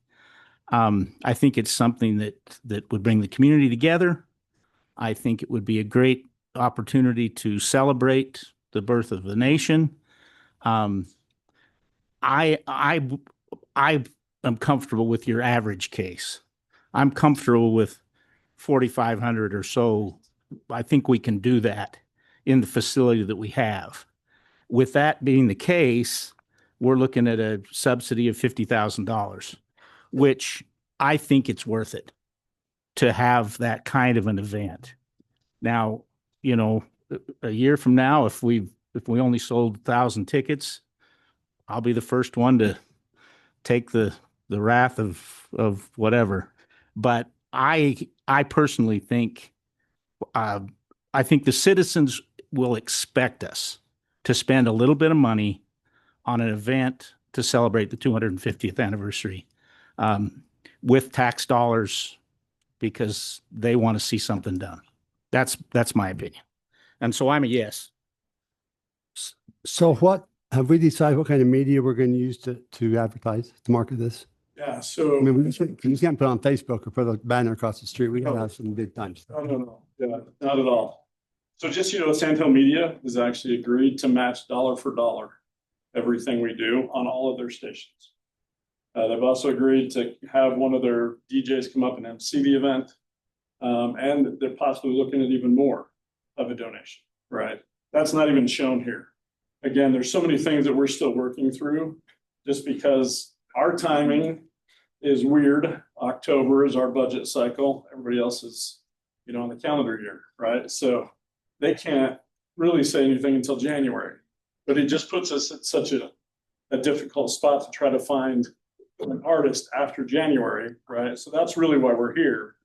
S11: I think it's something that would bring the community together. I think it would be a great opportunity to celebrate the birth of the nation. I am comfortable with your average case. I'm comfortable with 4,500 or so. I think we can do that in the facility that we have. With that being the case, we're looking at a subsidy of $50,000, which I think it's worth it to have that kind of an event. Now, a year from now, if we only sold 1,000 tickets, I'll be the first one to take the wrath of whatever. But I personally think, I think the citizens will expect us to spend a little bit of money on an event to celebrate the 250th anniversary with tax dollars, because they want to see something done. That's my opinion. And so I'm a yes.
S12: So what have we decided what kind of media we're going to use to advertise, to market this?
S6: Yeah, so.
S12: I mean, we just can't put it on Facebook or put a banner across the street. We got to have some big time stuff.
S6: No. Yeah, not at all. So just, Sandhill Media has actually agreed to match dollar for dollar everything we do on all of their stations. They've also agreed to have one of their DJs come up and MC the event. And they're possibly looking at even more of a donation, right? That's not even shown here. Again, there's so many things that we're still working through, just because our timing is weird. October is our budget cycle. Everybody else is, on the calendar year, right? So they can't really say anything until January, but it just puts us at such a difficult spot to try to find an artist after January, right? So that's really why we're here.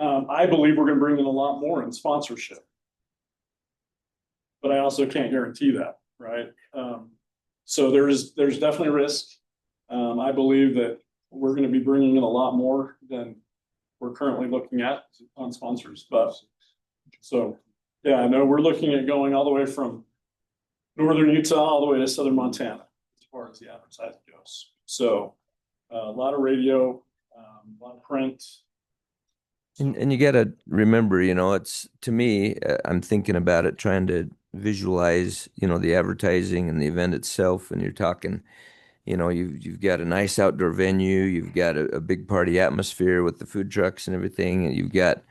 S6: I believe we're going to bring in a lot more in sponsorship, but I also can't guarantee that, right? So there's definitely risk. I believe that we're going to be bringing in a lot more than we're currently looking at on sponsors, but so, yeah, I know we're looking at going all the way from northern Utah all the way to southern Montana as far as the advertising goes. So a lot of radio, a lot of print.
S5: And you got to remember, you know, it's to me, I'm thinking about it, trying to visualize, you know, the advertising and the event itself. And you're talking, you know, you've got a nice outdoor venue, you've got a big party atmosphere with the food trucks and everything, and you've got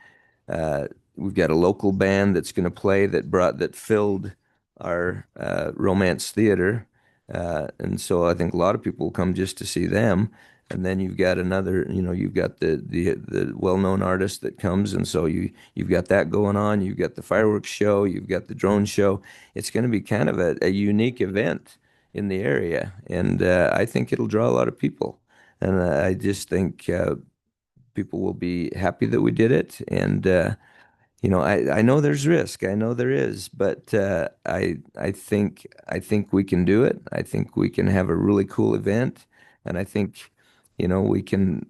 S5: we've got a local band that's going to play that filled our Romance Theater, and so I think a lot of people will come just to see them. And then you've got another, you know, you've got the well-known artist that comes, and so you've got that going on. You've got the fireworks show, you've got the drone show. It's going to be kind of a unique event in the area, and I think it'll draw a lot of people. And I just think people will be happy that we did it. And you know, I know there's risk. I know there is, but I think we can do it. I think we can have a really cool event, and I think, you know, we can.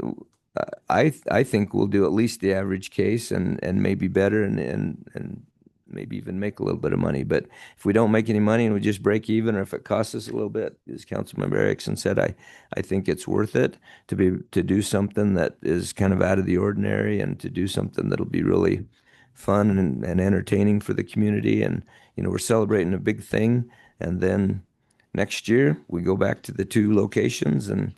S5: I think we'll do at least the average case, and maybe better, and maybe even make a little bit of money. But if we don't make any money and we just break even, or if it costs us a little bit, as Councilmember Erickson said, I think it's worth it to do something that is kind of out of the ordinary, and to do something that'll be really fun and entertaining for the community. And, you know, we're celebrating a big thing, and then next year we go back to the 2 locations, and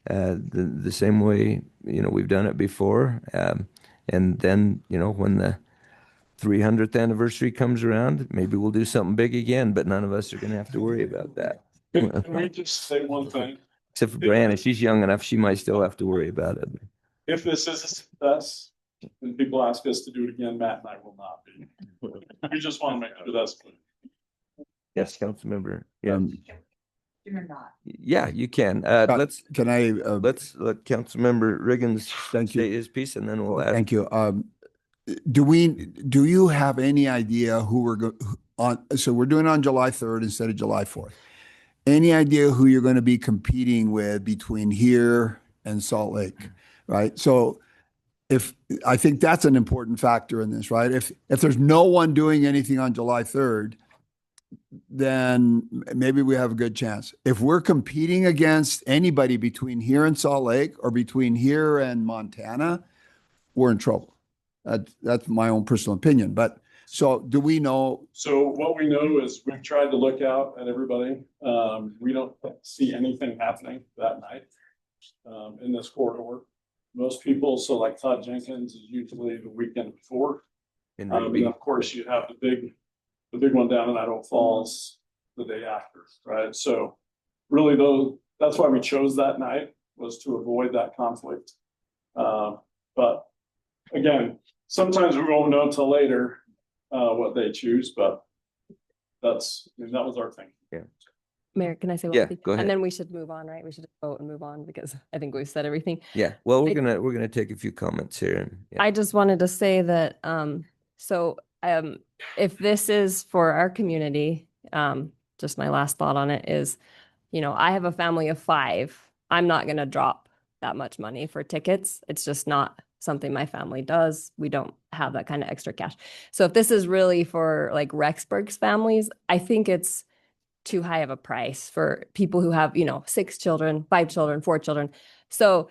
S5: the same way, you know, we've done it before. And then, you know, when the 300th anniversary comes around, maybe we'll do something big again, but none of us are going to have to worry about that.
S6: Can we just say one thing?
S5: Except for Brianna, she's young enough, she might still have to worry about it.
S6: If this is a success, and people ask us to do it again, Matt and I will not be. We just want to make sure that's clear.
S5: Yes, Councilmember. Yeah.
S3: You're not.
S5: Yeah, you can. Let's let Councilmember Riggins say his piece, and then we'll ask.
S7: Thank you. Do you have any idea who we're on? So we're doing it on July 3rd instead of July 4th. Any idea who you're going to be competing with between here and Salt Lake, right? So I think that's an important factor in this, right? If there's no one doing anything on July 3rd, then maybe we have a good chance. If we're competing against anybody between here and Salt Lake, or between here and Montana, we're in trouble. That's my own personal opinion. But so do we know?
S6: So what we know is we've tried to look out at everybody. We don't see anything happening that night in this corridor. Most people, so like Todd Jenkins is usually the weekend before. And of course you have the big one down in Idaho Falls the day after, right? So really that's why we chose that night, was to avoid that conflict. But again, sometimes we won't know until later what they choose, but that was our thing.
S5: Yeah.
S8: Mayor, can I say one
S5: Yeah,
S8: thing?
S5: go ahead.
S8: And then we should move on, right? We should vote and move on, because I think we've said everything.
S5: Yeah. Well, we're gonna take a few comments here. And yeah.
S8: I just wanted to say that, if this is for our community, just my last thought on it is, you know, I have a family of 5. I'm not going to drop that much money for tickets. It's just not something my family does. We don't have that kind of extra cash. So if this is really for like Rexburg's families, I think it's too high of a price for people who have, you know, 6 children, 5 children, 4 children. So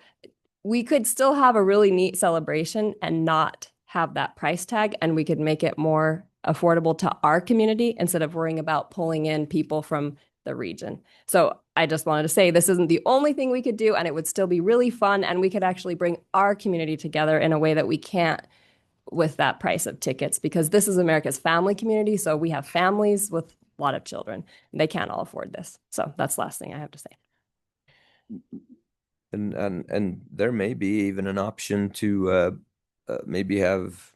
S8: we could still have a really neat celebration and not have that price tag, and we could make it more affordable to our community instead of worrying about pulling in people from the region. So I just wanted to say this isn't the only thing we could do, and it would still be really fun, and we could actually bring our community together in a way that we can't with that price of tickets, because this is America's family community. So we have families with a lot of children, and they can't all afford this. So that's the last thing I have to say.
S5: And there may be even an option to maybe have,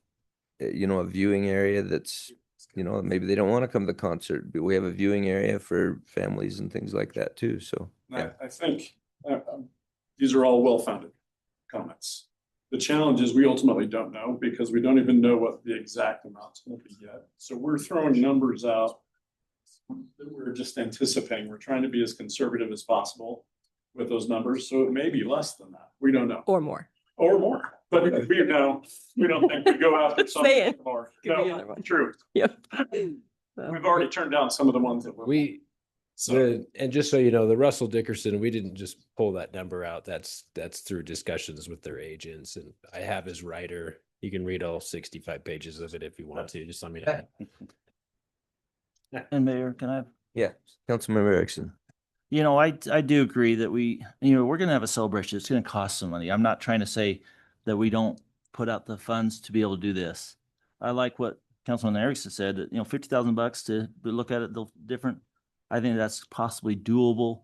S5: you know, a viewing area that's, you know, maybe they don't want to come to the concert, but we have a viewing area for families and things like that too. So yeah.
S6: I think these are all well-founded comments. The challenge is we ultimately don't know, because we don't even know what the exact amount's going to be yet. So we're throwing numbers out that we're just anticipating. We're trying to be as conservative as possible with those numbers. So it may be less than that. We don't know.
S8: Or more.
S6: Or more. But we know, we don't think we go after
S8: Saying.
S6: something more.
S8: Could be
S6: No,
S8: another one.
S6: true.
S8: Yep.
S6: We've already turned down some of the ones that
S10: We, and just so you know, the Russell Dickerson, we didn't just pull that number out. That's through discussions with their agents, and I have his writer. You can read all 65 pages of it if you want to. Just let me know.
S13: And Mayor, can I?
S5: Yeah, Councilmember Erickson.
S13: You know, I do agree that we're going to have a celebration. It's going to cost some money. I'm not trying to say that we don't put out the funds to be able to do this. I like what Councilman Erickson said, that, $50,000 to look at it different. I think that's possibly doable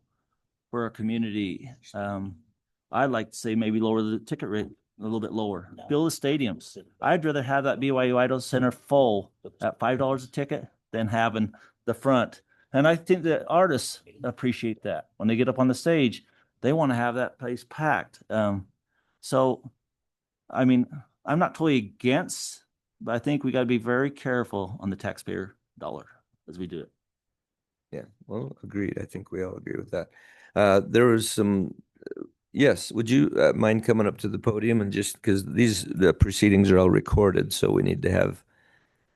S13: for our community. I'd like to say maybe lower the ticket rate a little bit lower. Build the stadiums. I'd rather have that BYU Idaho Center full at $5 a ticket than having the front. And I think that artists appreciate that. When they get up on the stage, they want to have that place packed. So, I mean, I'm not totally against, but I think we got to be very careful on the taxpayer dollar as we do it.
S5: Yeah, well, agreed. I think we all agree with that. There was some, yes, would you mind coming up to the podium and just, because the proceedings are all recorded, so we need to have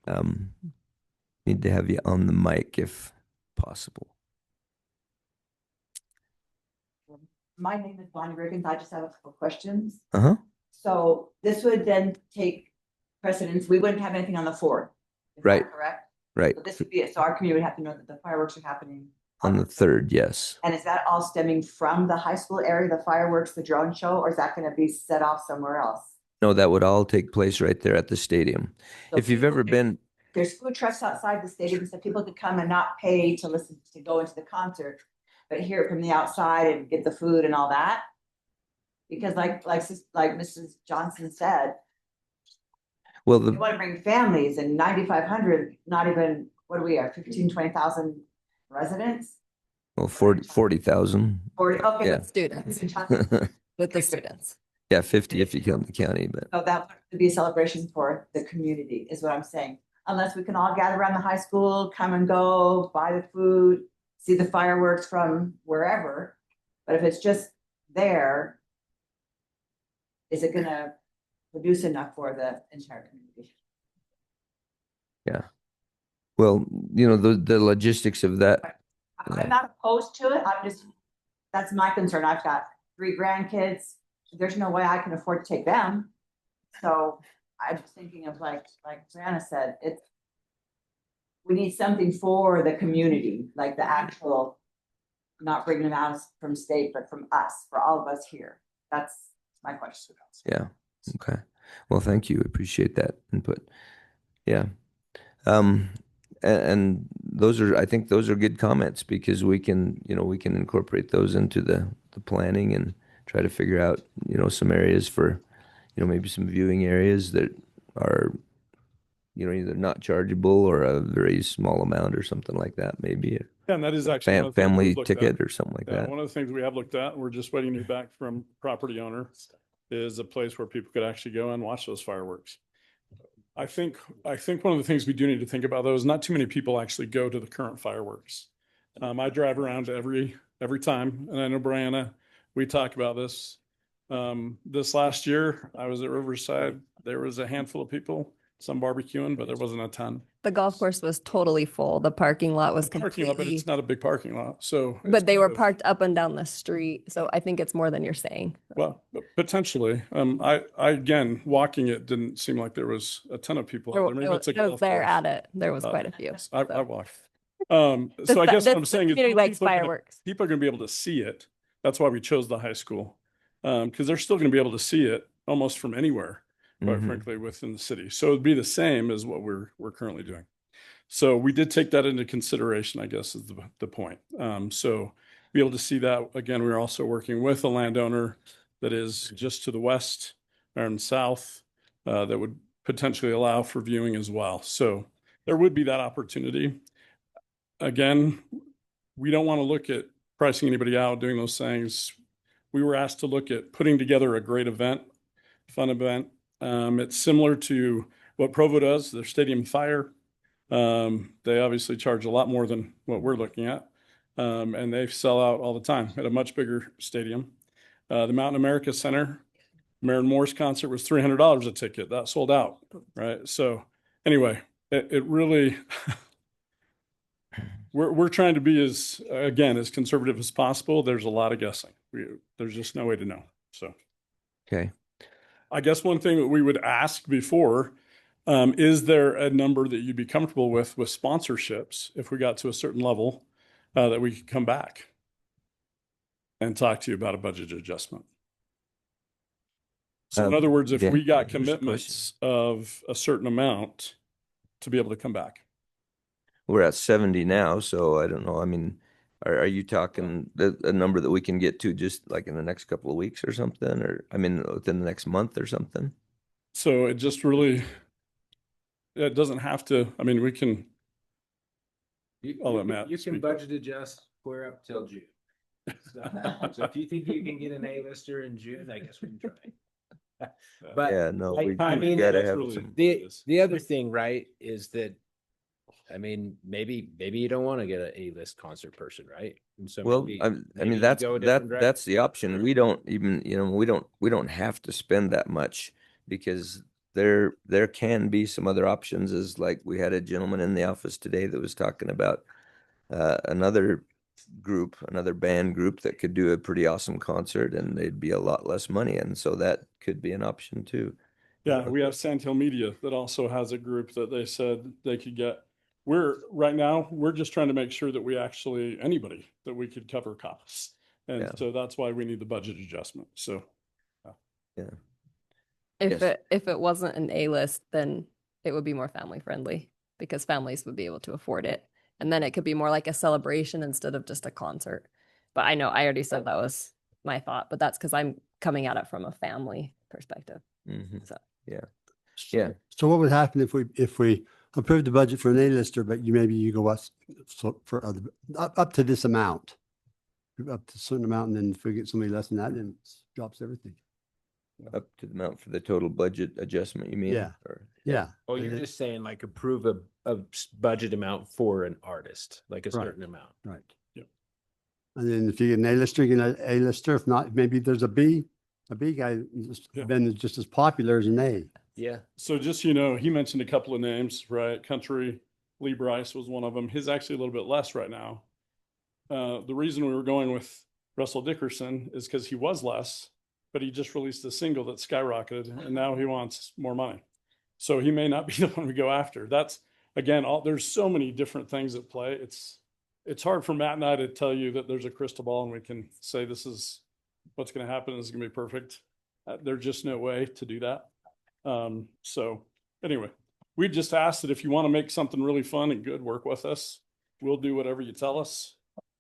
S5: you on the mic if possible.
S14: My name is Bonnie Riggins. I just have a couple questions.
S5: Uh-huh.
S14: So this would then take precedence. We wouldn't have anything on the 4th. Is that
S5: Right.
S14: correct?
S5: Right.
S14: So this would be it. So our community would have to know that the fireworks are happening.
S5: On the 3rd, yes.
S14: And is that all stemming from the high school area, the fireworks, the drone show, or is that going to be set off somewhere else?
S5: No, that would all take place right there at the stadium.
S14: So
S5: If you've ever been,
S14: There's food trucks outside the stadium so people could come and not pay to go into the concert, but hear it from the outside and get the food and all that. Because like Mrs. Johnson said,
S5: well,
S14: we want to bring families and 9,500, not even, what do we have, 20,000 residents?
S5: well, 40,000.
S14: 40, okay.
S5: Yeah.
S8: Students, with the students.
S5: Yeah, 50 if you count the county, but
S14: So that would be a celebration for the community, is what I'm saying. Unless we can all gather around the high school, come and go, buy the food, see the fireworks from wherever. But if it's just there, is it gonna produce enough for the entire community?
S5: yeah. Well, the logistics of that.
S14: I'm not opposed to it. That's my concern. I've got 3 grandkids. There's no way I can afford to take them. So I'm just thinking of like Brianna said, we need something for the community, like the actual, not bringing them out from state, but from us, for all of us here. That's my question.
S5: Yeah. Okay. Well, thank you. Appreciate that input. Yeah. And I think those are good comments, because we can incorporate those into the planning and try to figure out, some areas for, maybe some viewing areas that are, either not chargeable or a very small amount or something like that, maybe.
S6: Yeah, and that is actually one of the things
S5: Family
S6: we've looked
S5: ticket
S6: at.
S5: or something like that.
S6: One of the things we have looked at, we're just waiting to hear back from property owner, is a place where people could actually go and watch those fireworks. I think one of the things we do need to think about, though, is not too many people actually go to the current fireworks. I drive around every time, and I know Brianna, we talk about this. This last year, I was at Riverside. There was a handful of people, some barbecuing, but there wasn't a ton.
S8: The golf course was totally full. The parking lot was
S6: Parking lot, but
S8: completely,
S6: it's not a big parking lot, so.
S8: but they
S6: it's
S8: were
S6: kind of-
S8: parked up and down the street. So I think it's more than you're saying.
S6: Well, potentially. I again, walking it didn't seem like there was a ton of people out there. Maybe it's a
S8: I was
S6: golf
S8: there
S6: course.
S8: at it. There was quite a few.
S6: I walked. So I guess what I'm saying is
S8: community likes
S6: people are gonna-
S8: fireworks.
S6: People are going to be able to see it. That's why we chose the high school. Because they're still going to be able to see it almost from anywhere, quite
S5: Mhm.
S6: frankly, within the city. So it'd be the same as what we're currently doing. So we did take that into consideration, I guess, is the point. So be able to see that. Again, we're also working with a landowner that is just to the west and south that would potentially allow for viewing as well. So there would be that opportunity. Again, we don't want to look at pricing anybody out, doing those things. We were asked to look at putting together a great event, fun event. It's similar to what Provo does, their Stadium Fire. They obviously charge a lot more than what we're looking at. And they sell out all the time at a much bigger stadium. The Mountain America Center Maren Moore's concert was $300 a ticket. That sold out, right? So anyway, it really, we're trying to be as, again, as conservative as possible. There's a lot of guessing. There's just no way to know. So.
S5: Okay.
S6: I guess one thing that we would ask before, is there a number that you'd be comfortable with sponsorships if we got to a certain level, that we could come back and talk to you about a budget adjustment? So in other words, if
S5: yeah,
S6: we got
S5: there's a
S6: commitments of a certain amount to be able to come back.
S5: We're at 70 now, so I don't know. I mean, are you talking a number that we can get to just like in the next couple of weeks or something? Or I mean, within the next month or something?
S6: So it just really, it doesn't have to, I mean, we can, I'll let Matt
S10: You can
S6: speak.
S10: budget adjust square up till June. So if you think you can get an A-lister in June, I guess we can try. But
S5: Yeah, no,
S10: I-
S5: we
S10: I mean,
S5: gotta
S6: that's
S5: have
S6: really-
S5: some.
S10: the other thing, right, is that, I mean, maybe you don't want to get an A-list concert person, right? And so
S5: Well,
S10: maybe-
S5: I
S10: maybe
S5: mean,
S10: you
S5: that's
S10: go a different
S5: that's the option. We don't even, we don't have to spend that much because there can be some other options. As like we had a gentleman in the office today that was talking about another band group that could do a pretty awesome concert and they'd be a lot less money, and so that could be an option too.
S6: Yeah, we have Sandhill Media that also has a group that they said they could get. Right now, we're just trying to make sure that we actually, anybody that we could cover costs. And
S5: Yeah.
S6: so that's why we need the budget adjustment. So.
S5: Yeah.
S8: If
S5: Yes.
S8: it wasn't an A-list, then it would be more family friendly because families would be able to afford it. And then it could be more like a celebration instead of just a concert. But I know I already said that was my thought, but that's because I'm coming at it from a family perspective.
S5: Mhm.
S8: So
S5: Yeah. Yeah.
S12: So what would happen if we approve the budget for an A-lister, but you go us so for other, up to this amount, up to a certain amount, and then if we get somebody less than that, then it drops everything.
S5: Up to the amount for the total budget adjustment, you mean?
S12: Yeah.
S5: Or-
S12: Yeah.
S10: Oh, you're just saying like approve a budget amount for an artist, like a
S12: Right.
S10: certain amount.
S12: Right.
S6: Yep.
S12: And then if you get an A-lister, you get an A-lister. If not, maybe there's a B guy,
S6: Yeah.
S12: then it's just as popular as an A.
S10: Yeah.
S6: So just, he mentioned a couple of names, right? Country, Lee Bryce was one of them. His actually a little bit less right now. The reason we were going with Russell Dickerson is because he was less, but he just released a single that skyrocketed and now he wants more money. So he may not be the one we go after. That's, again, there's so many different things at play. It's hard for Matt and I to tell you that there's a crystal ball and we can say this is what's going to happen. This is going to be perfect. There's just no way to do that. So anyway, we just asked that if you want to make something really fun and good, work with us. We'll do whatever you tell us.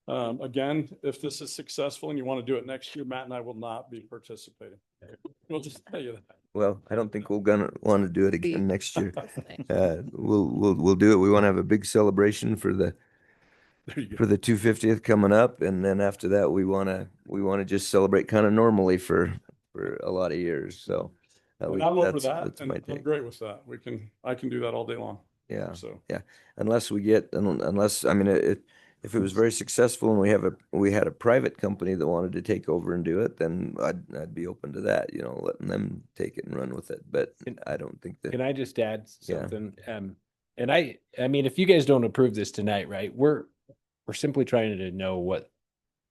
S6: Again, if this is successful and you want to do it next year, Matt and I will not be participating. We'll just tell you that.
S5: Well, I don't think we're gonna want to do it again next year. We'll do it. We want to have a big celebration for the
S6: There you go.
S5: for the 250th coming up, and then after that, we want to just celebrate kind of normally for a lot of years. So
S6: And I'm over that
S5: that's
S6: and
S5: my
S6: I'm
S5: take.
S6: great with that. I can do that all day long.
S5: Yeah.
S6: So.
S5: Unless I mean, if it was very successful and we had a private company that wanted to take over and do it, then I'd be open to that, letting them take it and run with it. But I don't think that.
S10: Can I just add
S5: Yeah.
S10: something? And I mean, if you guys don't approve this tonight, right, we're simply trying to know what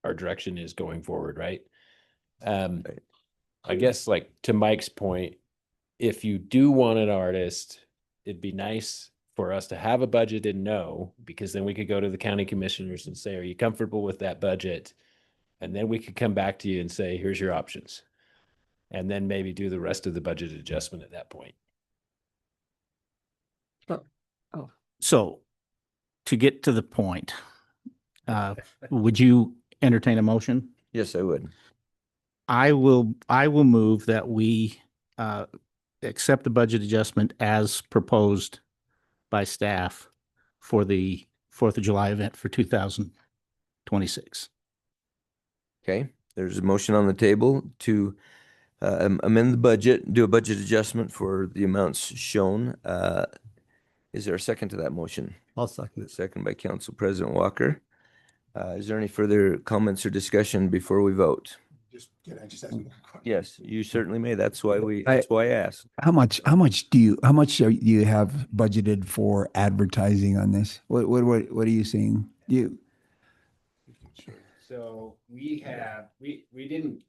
S10: our direction is going forward, right?
S5: Right.
S10: I guess like to Mike's point, if you do want an artist, it'd be nice for us to have a budget and know, because then we could go to the county commissioners and say, are you comfortable with that budget? And then we could come back to you and say, here's your options. And then maybe do the rest of the budget adjustment at that point.
S11: So to get to the point, would you entertain a motion?
S5: Yes, I would.
S11: I will move that we accept the budget adjustment as proposed by staff for the 4th of July event for 2026.
S5: Okay, there's a motion on the table to amend the budget, do a budget adjustment for the amounts shown. Is there a second to that motion?
S12: I'll second it.
S5: Second by Council President Walker. Is there any further comments or discussion before we vote?
S7: Can I just ask one question?
S5: Yes, you certainly may. That's why
S7: I-
S5: that's why I asked.
S7: How much do you have budgeted for advertising on this? What are you seeing?
S10: So we didn't.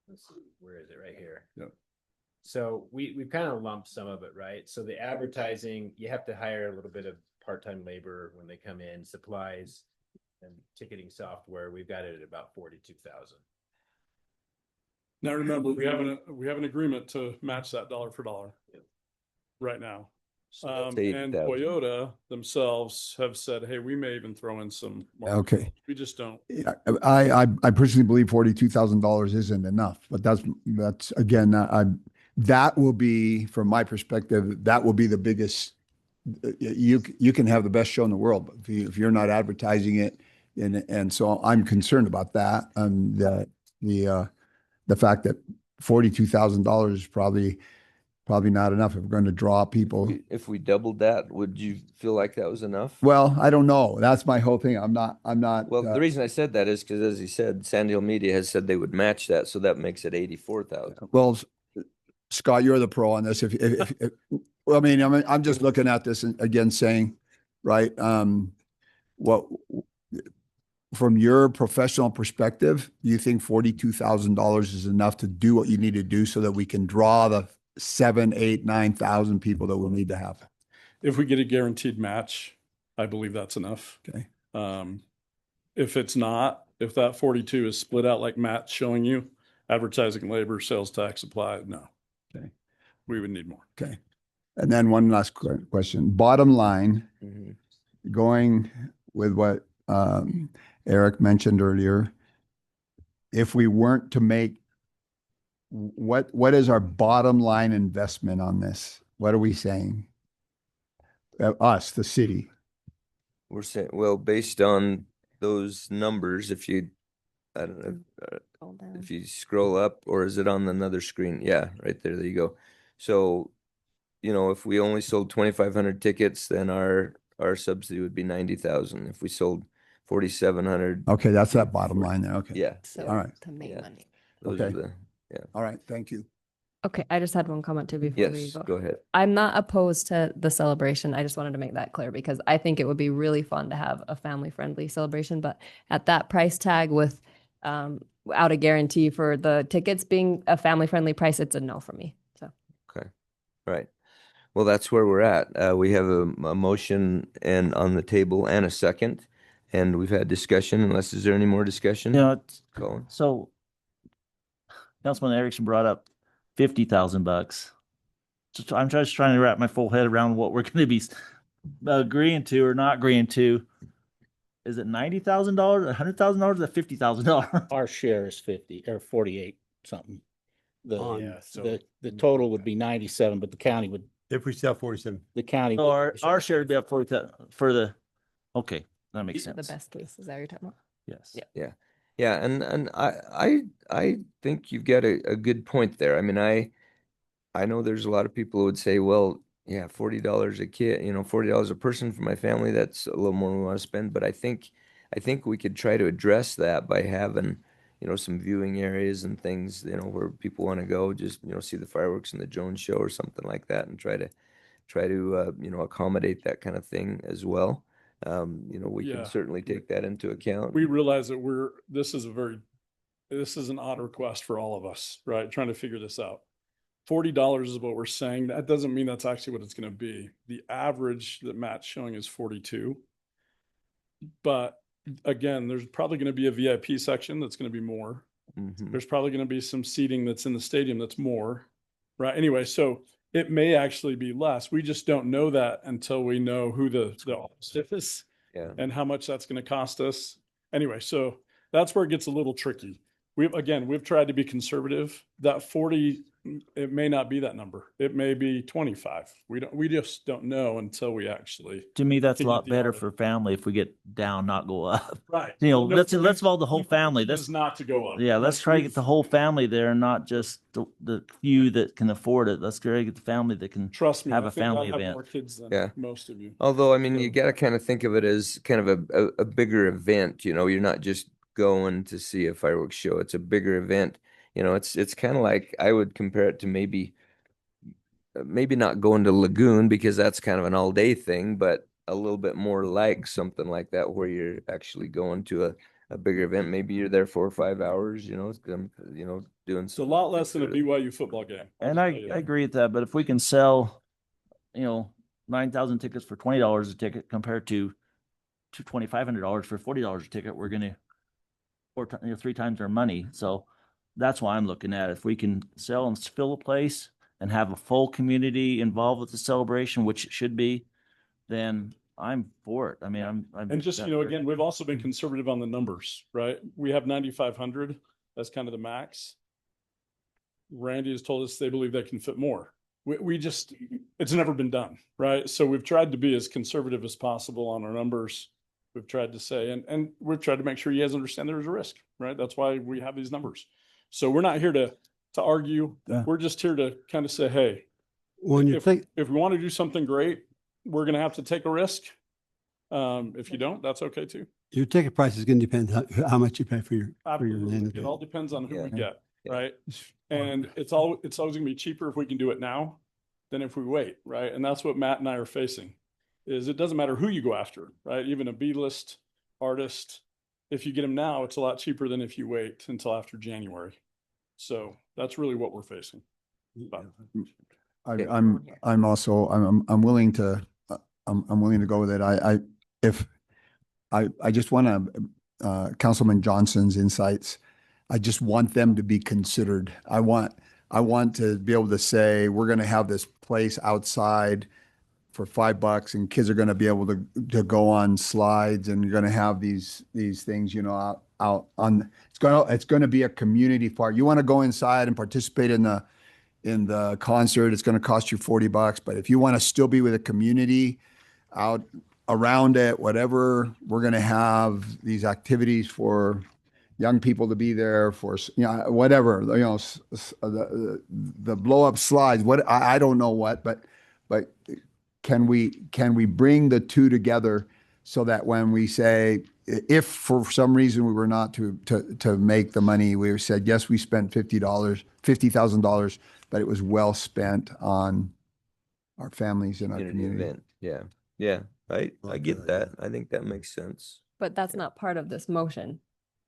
S10: Let's see, where is it? Right here.
S7: Yep.
S10: So we kind of lumped some of it, right? So the advertising, you have to hire a little bit of part-time labor when they come in, supplies and ticketing software. We've got it at about 42,000.
S6: Now, remember, we have an agreement to match that dollar for dollar right now.
S5: So that's
S6: And
S5: 80,000.
S6: Toyota themselves have said, hey, we may even throw in some.
S7: Okay.
S6: marketing. We just don't.
S7: Yeah, I personally believe $42,000 isn't enough, but that's again, that will be, from my perspective, that will be the biggest. You can have the best show in the world, but if you're not advertising it, and so I'm concerned about that. The fact that $42,000 is probably not enough if we're going to draw people.
S5: If we doubled that, would you feel like that was enough?
S7: Well, I don't know. That's my whole thing. I'm not.
S5: Well, the reason I said that is because, as he said, Sandhill Media has said they would match that, so that makes it 84,000.
S7: Well, Scott, you're the pro on this. Well, I mean, I'm just looking at this and again saying, right? What from your professional perspective, do you think $42,000 is enough to do what you need to do so that we can draw the 7, 8, 9,000 people that we'll need to have?
S6: If we get a guaranteed match, I believe that's enough.
S7: Okay.
S6: If it's not, if that 42 is split out like Matt's showing you, advertising, labor, sales tax, supply, no.
S7: Okay.
S6: We would need more.
S7: Okay. And then one last question. Bottom line, going with what Eric mentioned earlier, if we weren't to make, what is our bottom line investment on this? What are we saying? Us, the city.
S5: We're saying, well, based on those numbers, if you, I don't know, if you scroll up, or is it on another screen? Yeah, right there. There you go. So, if we only sold 2,500 tickets, then our subsidy would be 90,000. If we sold 4,700.
S7: Okay, that's that bottom line there. Okay.
S5: Yeah.
S7: All right.
S8: To make money.
S5: Those
S7: Okay.
S5: are yeah.
S7: All right. Thank you.
S8: Okay, I just had one comment too before we
S5: Yes,
S8: go.
S5: go ahead.
S8: I'm not opposed to the celebration. I just wanted to make that clear because I think it would be really fun to have a family-friendly celebration. But at that price tag with without a guarantee for the tickets being a family-friendly price, it's a no for me. So
S5: Okay. Right. Well, that's where we're at. We have a motion and on the table and a second, and we've had discussion. Unless, is there any more discussion? Colin?
S13: So Councilman Erickson brought up $50,000. I'm just trying to wrap my full head around what we're going to be agreeing to or not agreeing to. Is it $90,000, $100,000, or $50,000?
S11: Our share is 50 or 48 something.
S12: On-
S11: The total would be 97, but the county would,
S12: If we sell 47.
S11: the county.
S13: So our share would be up for the, okay, that makes
S8: the
S13: sense.
S8: best case is that you're talking about.
S13: Yes.
S5: Yeah, and I think you've got a good point there. I mean, I know there's a lot of people who would say, well, yeah, $40 a kid, $40 a person for my family, that's a little more than we want to spend. But I think we could try to address that by having, some viewing areas and things, where people want to go, just, see the fireworks and the Jones show or something like that, and try to accommodate that kind of thing as well. We
S6: Yeah.
S5: can certainly take that into account.
S6: We realize that this is an odd request for all of us, right? Trying to figure this out. $40 is what we're saying. That doesn't mean that's actually what it's going to be. The average that Matt's showing is 42. But again, there's probably going to be a VIP section that's going to be more.
S5: Mhm.
S6: There's probably going to be some seating that's in the stadium that's more, right? Anyway, so it may actually be less. We just don't know that until we know who the office is
S5: Yeah.
S6: and how much that's going to cost us. Anyway, so that's where it gets a little tricky. We've tried to be conservative. That 40, it may not be that number. It may be 25. We just don't know until we actually.
S13: To me, that's a
S6: figure
S13: lot
S6: the
S13: better
S6: hourly.
S13: for family if we get down, not go up.
S6: Right.
S13: Let's involve the whole family.
S6: That's not to go up.
S13: Yeah, let's try to get the whole family there and not just the few that can afford it. Let's try to get the family that can
S6: Trust me.
S13: have
S6: I
S13: a
S6: think I'll
S13: family
S6: have
S13: event.
S6: more kids than
S5: Yeah.
S6: most of you.
S5: Although, I mean, you got to kind of think of it as kind of a bigger event. You're not just going to see a fireworks show. It's a bigger event. You know, it's kind of like, I would compare it to maybe not going to Lagoon because that's kind of an all day thing, but a little bit more like something like that where you're actually going to a bigger event. Maybe you're there 4 or 5 hours, doing
S6: It's a lot less than a BYU football game.
S13: And I agree with that, but if we can sell, 9,000 tickets for $20 a ticket compared to $2,500 for $40 a ticket, we're gonna 3 times our money. So that's why I'm looking at it. If we can sell and fill a place and have a full community involved with the celebration, which it should be, then I'm for it. I mean, I'm
S6: And just, again, we've also been conservative on the numbers, right? We have 9,500. That's kind of the max. Randy has told us they believe they can fit more. We just, it's never been done, right? So we've tried to be as conservative as possible on our numbers. We've tried to say, and we've tried to make sure you guys understand there's a risk, right? That's why we have these numbers. So we're not here to argue.
S12: Yeah.
S6: We're just here to kind of say, hey,
S12: When you think,
S6: if we want to do something great, we're going to have to take a risk. If you don't, that's okay too.
S12: your ticket price is going to depend how much you pay for your
S6: Absolutely. It all depends on who we get, right? And it's always going to be cheaper if we can do it now than if we wait, right? And that's what Matt and I are facing, is it doesn't matter who you go after, right? Even a B-list artist, if you get them now, it's a lot cheaper than if you wait until after January. So that's really what we're facing. But
S7: I'm also, I'm willing to, I'm willing to go with it. I just want to, Councilman Johnson's insights. I just want them to be considered. I want to be able to say, we're going to have this place outside for $5 and kids are going to be able to go on slides and you're going to have these things, out on, it's going to be a community part. You want to go inside and participate in the concert, it's going to cost you $40. But if you want to still be with a community out around it, whatever, we're going to have these activities for young people to be there for, whatever, the blow up slides, what, I don't know what, but can we bring the two together so that when we say, if for some reason we were not to make the money, we said, yes, we spent $50,000, but it was well spent on our families and our community.
S5: Event. Yeah. Yeah. I get that. I think that makes sense.
S8: But that's not part of this motion,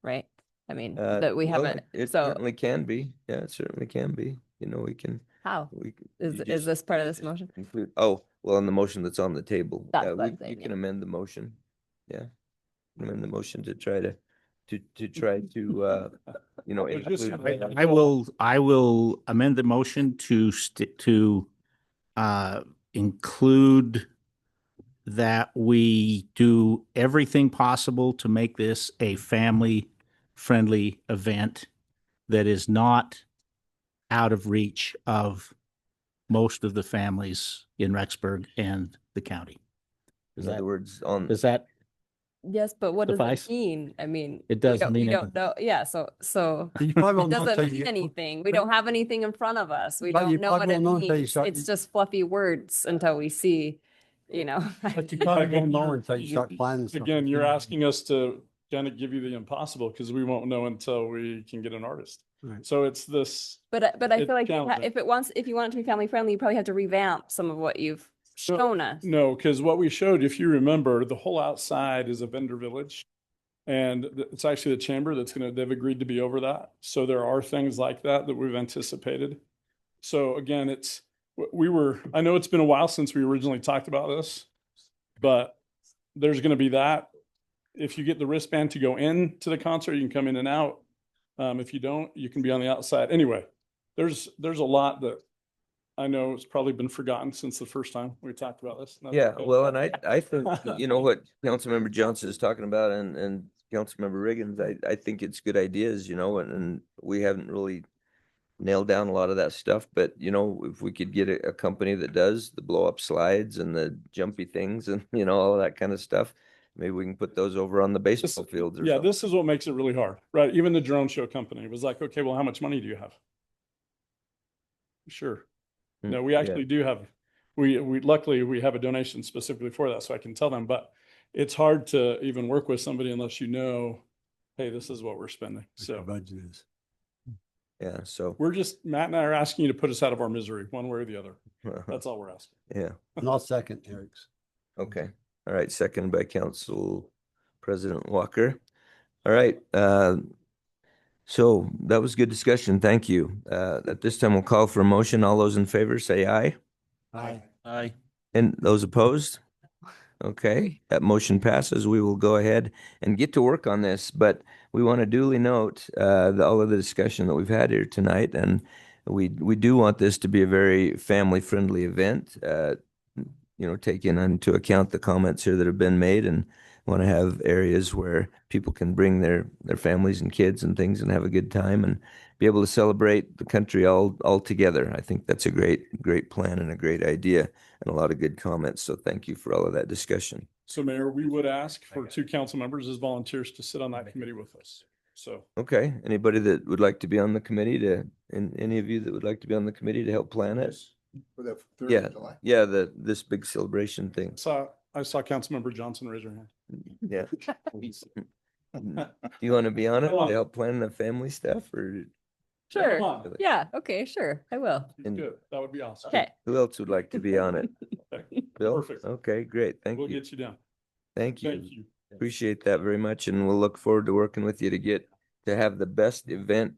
S8: right? I mean, that we haven't,
S5: It
S8: so
S5: certainly can be. Yeah, it certainly can be. We can.
S8: how?
S5: We can-
S8: Is
S5: you
S8: is
S5: just-
S8: this part of this motion?
S5: Include, on the motion that's on the table.
S8: That's
S5: Yeah,
S8: what I'm saying,
S5: you can
S8: yeah.
S5: amend the motion. Yeah. Amend the motion to try to include.
S11: I will amend the motion to include that we do everything possible to make this a family-friendly event that is not out of reach of most of the families in Rexburg and the county.
S5: In other words,
S11: Does that
S8: Yes, but what does
S11: Suffice?
S8: it mean? I mean,
S11: It doesn't
S8: we
S11: mean
S8: don't know. Yeah, so
S12: You probably
S8: it
S12: won't know
S8: doesn't
S12: until
S8: mean
S12: you get-
S8: anything. We don't have anything in front of us. We
S12: But you
S8: don't know what
S12: probably
S8: it
S12: won't know until you
S8: means.
S12: start-
S8: It's just fluffy words until we see,
S12: But you probably won't know until you start planning. stuff.
S6: again, you're asking us to kind of give you the impossible because we won't know until we can get an artist.
S12: Right.
S6: So it's this.
S8: But I
S6: It's
S8: feel like
S6: challenging.
S8: if you want it to be family friendly, you probably have to revamp some of what you've shown us.
S6: No, because what we showed, if you remember, the whole outside is a vendor village. And it's actually the chamber they've agreed to be over that. So there are things like that we've anticipated. So again, I know it's been a while since we originally talked about this, but there's going to be that. If you get the wristband to go into the concert, you can come in and out. If you don't, you can be on the outside. Anyway, there's a lot that I know it's probably been forgotten since the first time we talked about this. That's
S5: Yeah,
S6: okay.
S5: well, and I think, what Councilmember Johnson is talking about and Councilmember Riggins, I think it's good ideas, and we haven't really nailed down a lot of that stuff, but if we could get a company that does the blow up slides and the jumpy things and, all of that kind of stuff, maybe we can put those over on the baseball fields or
S6: Yeah,
S5: something.
S6: this is what makes it really hard, right? Even the drone show company was like, okay, well, how much money do you have? Sure. No, we actually do have, we luckily we have a donation specifically for that, so I can tell them, but it's hard to even work with somebody unless hey, this is what we're spending.
S12: What your
S6: So,
S12: budget is.
S5: Yeah, so,
S6: We're just, Matt and I are asking you to put us out of our misery, one way or the other. That's all we're asking.
S5: yeah,
S12: And I'll second Eric's.
S5: okay. All right, second by Council President Walker. All right, so that was good discussion. Thank you. At this time, we'll call for a motion. All those in favor, say aye.
S12: Aye.
S13: Aye.
S5: And those opposed? Okay, that motion passes. We will go ahead and get to work on this, but we want to duly note all of the discussion that we've had here tonight, and we do want this to be a very family-friendly event. Taking into account the comments here that have been made, and want to have areas where people can bring their families and kids and things and have a good time and be able to celebrate the country all together. I think that's a great plan and a great idea, and a lot of good comments. So thank you for all of that discussion.
S6: So Mayor, we would ask for 2 council members as volunteers to sit on that committee with us. So
S5: Okay, anybody that would like to be on the committee and any of you that would like to be on the committee to help plan it?
S7: For the 3rd
S5: Yeah,
S7: of July.
S5: yeah, this big celebration thing.
S6: I saw Councilmember Johnson raise her hand.
S5: Yeah. Do you want to be on it to help plan the family stuff, or
S8: Sure.
S6: Come on.
S8: Yeah, okay, sure, I will.
S5: and
S6: Good. That would be awesome.
S8: Okay.
S5: who else would like to be on it?
S6: Okay.
S5: Bill?
S6: Perfect.
S5: Okay, great. Thank
S6: We'll
S5: you.
S6: get you down.
S5: Thank you.
S6: Thank you.
S5: Appreciate that very much, and we'll look forward to working with you to have the best event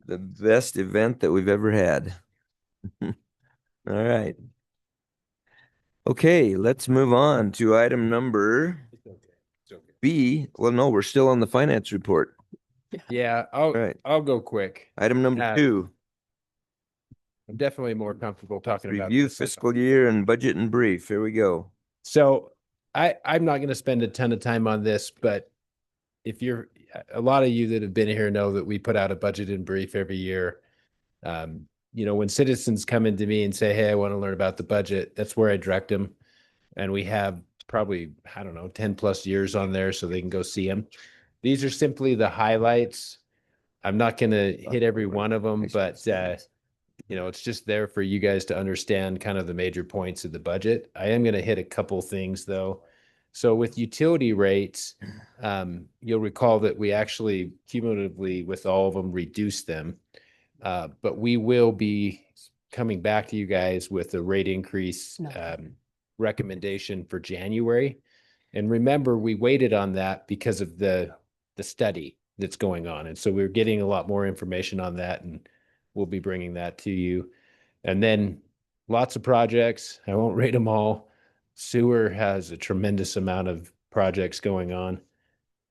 S5: that we've ever had. All right. Okay, let's move on to item number B. Well, no, we're still on the finance report.
S10: Yeah,
S5: All right.
S10: I'll go quick.
S5: Item number 2,
S10: I'm definitely more comfortable talking about
S5: review
S10: this.
S5: fiscal year and budget and brief. Here we go.
S10: So I'm not going to spend a ton of time on this, but if a lot of you that have been here know that we put out a budget and brief every year. When citizens come into me and say, hey, I want to learn about the budget, that's where I direct them. And we have probably, 10 plus years on there so they can go see them. These are simply the highlights. I'm not going to hit every one of them, but it's just there for you guys to understand kind of the major points of the budget. I am going to hit a couple things though. So with utility rates, you'll recall that we actually cumulatively with all of them reduced them. But we will be coming back to you guys with a rate increase recommendation for January. And remember, we waited on that because of the study that's going on. And so we're getting a lot more information on that, and we'll be bringing that to you. And then lots of projects. I won't rate them all. Sewer has a tremendous amount of projects going on.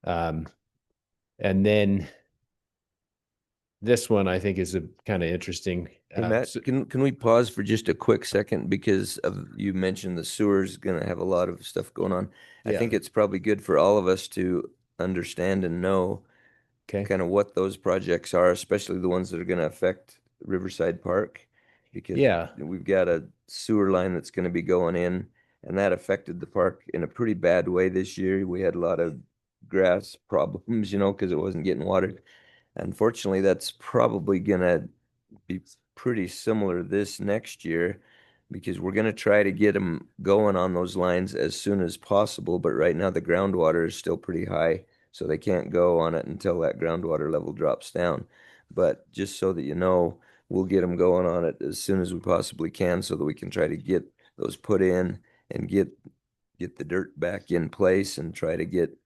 S10: And then this one I think is a kind of interesting.
S5: Hey, Matt, can we pause for just a quick second, because you mentioned the sewer's going to have a lot of stuff going on. I
S10: Yeah.
S5: think it's probably good for all of us to understand and know kind of what those projects are, especially the ones that are going to affect Riverside Park, because we've got a sewer line that's going to be going in, and that affected the park in a pretty bad way this year. We had a lot of grass problems, because it wasn't getting watered. Unfortunately, that's probably going to be pretty similar this next year, because we're going to try to get them going on those lines as soon as possible. But right now the groundwater is still pretty high, so they can't go on it until that groundwater level drops down. But just so that you know, we'll get them going on it as soon as we possibly can, so that we can try to get those put in and get the dirt back in place and try to get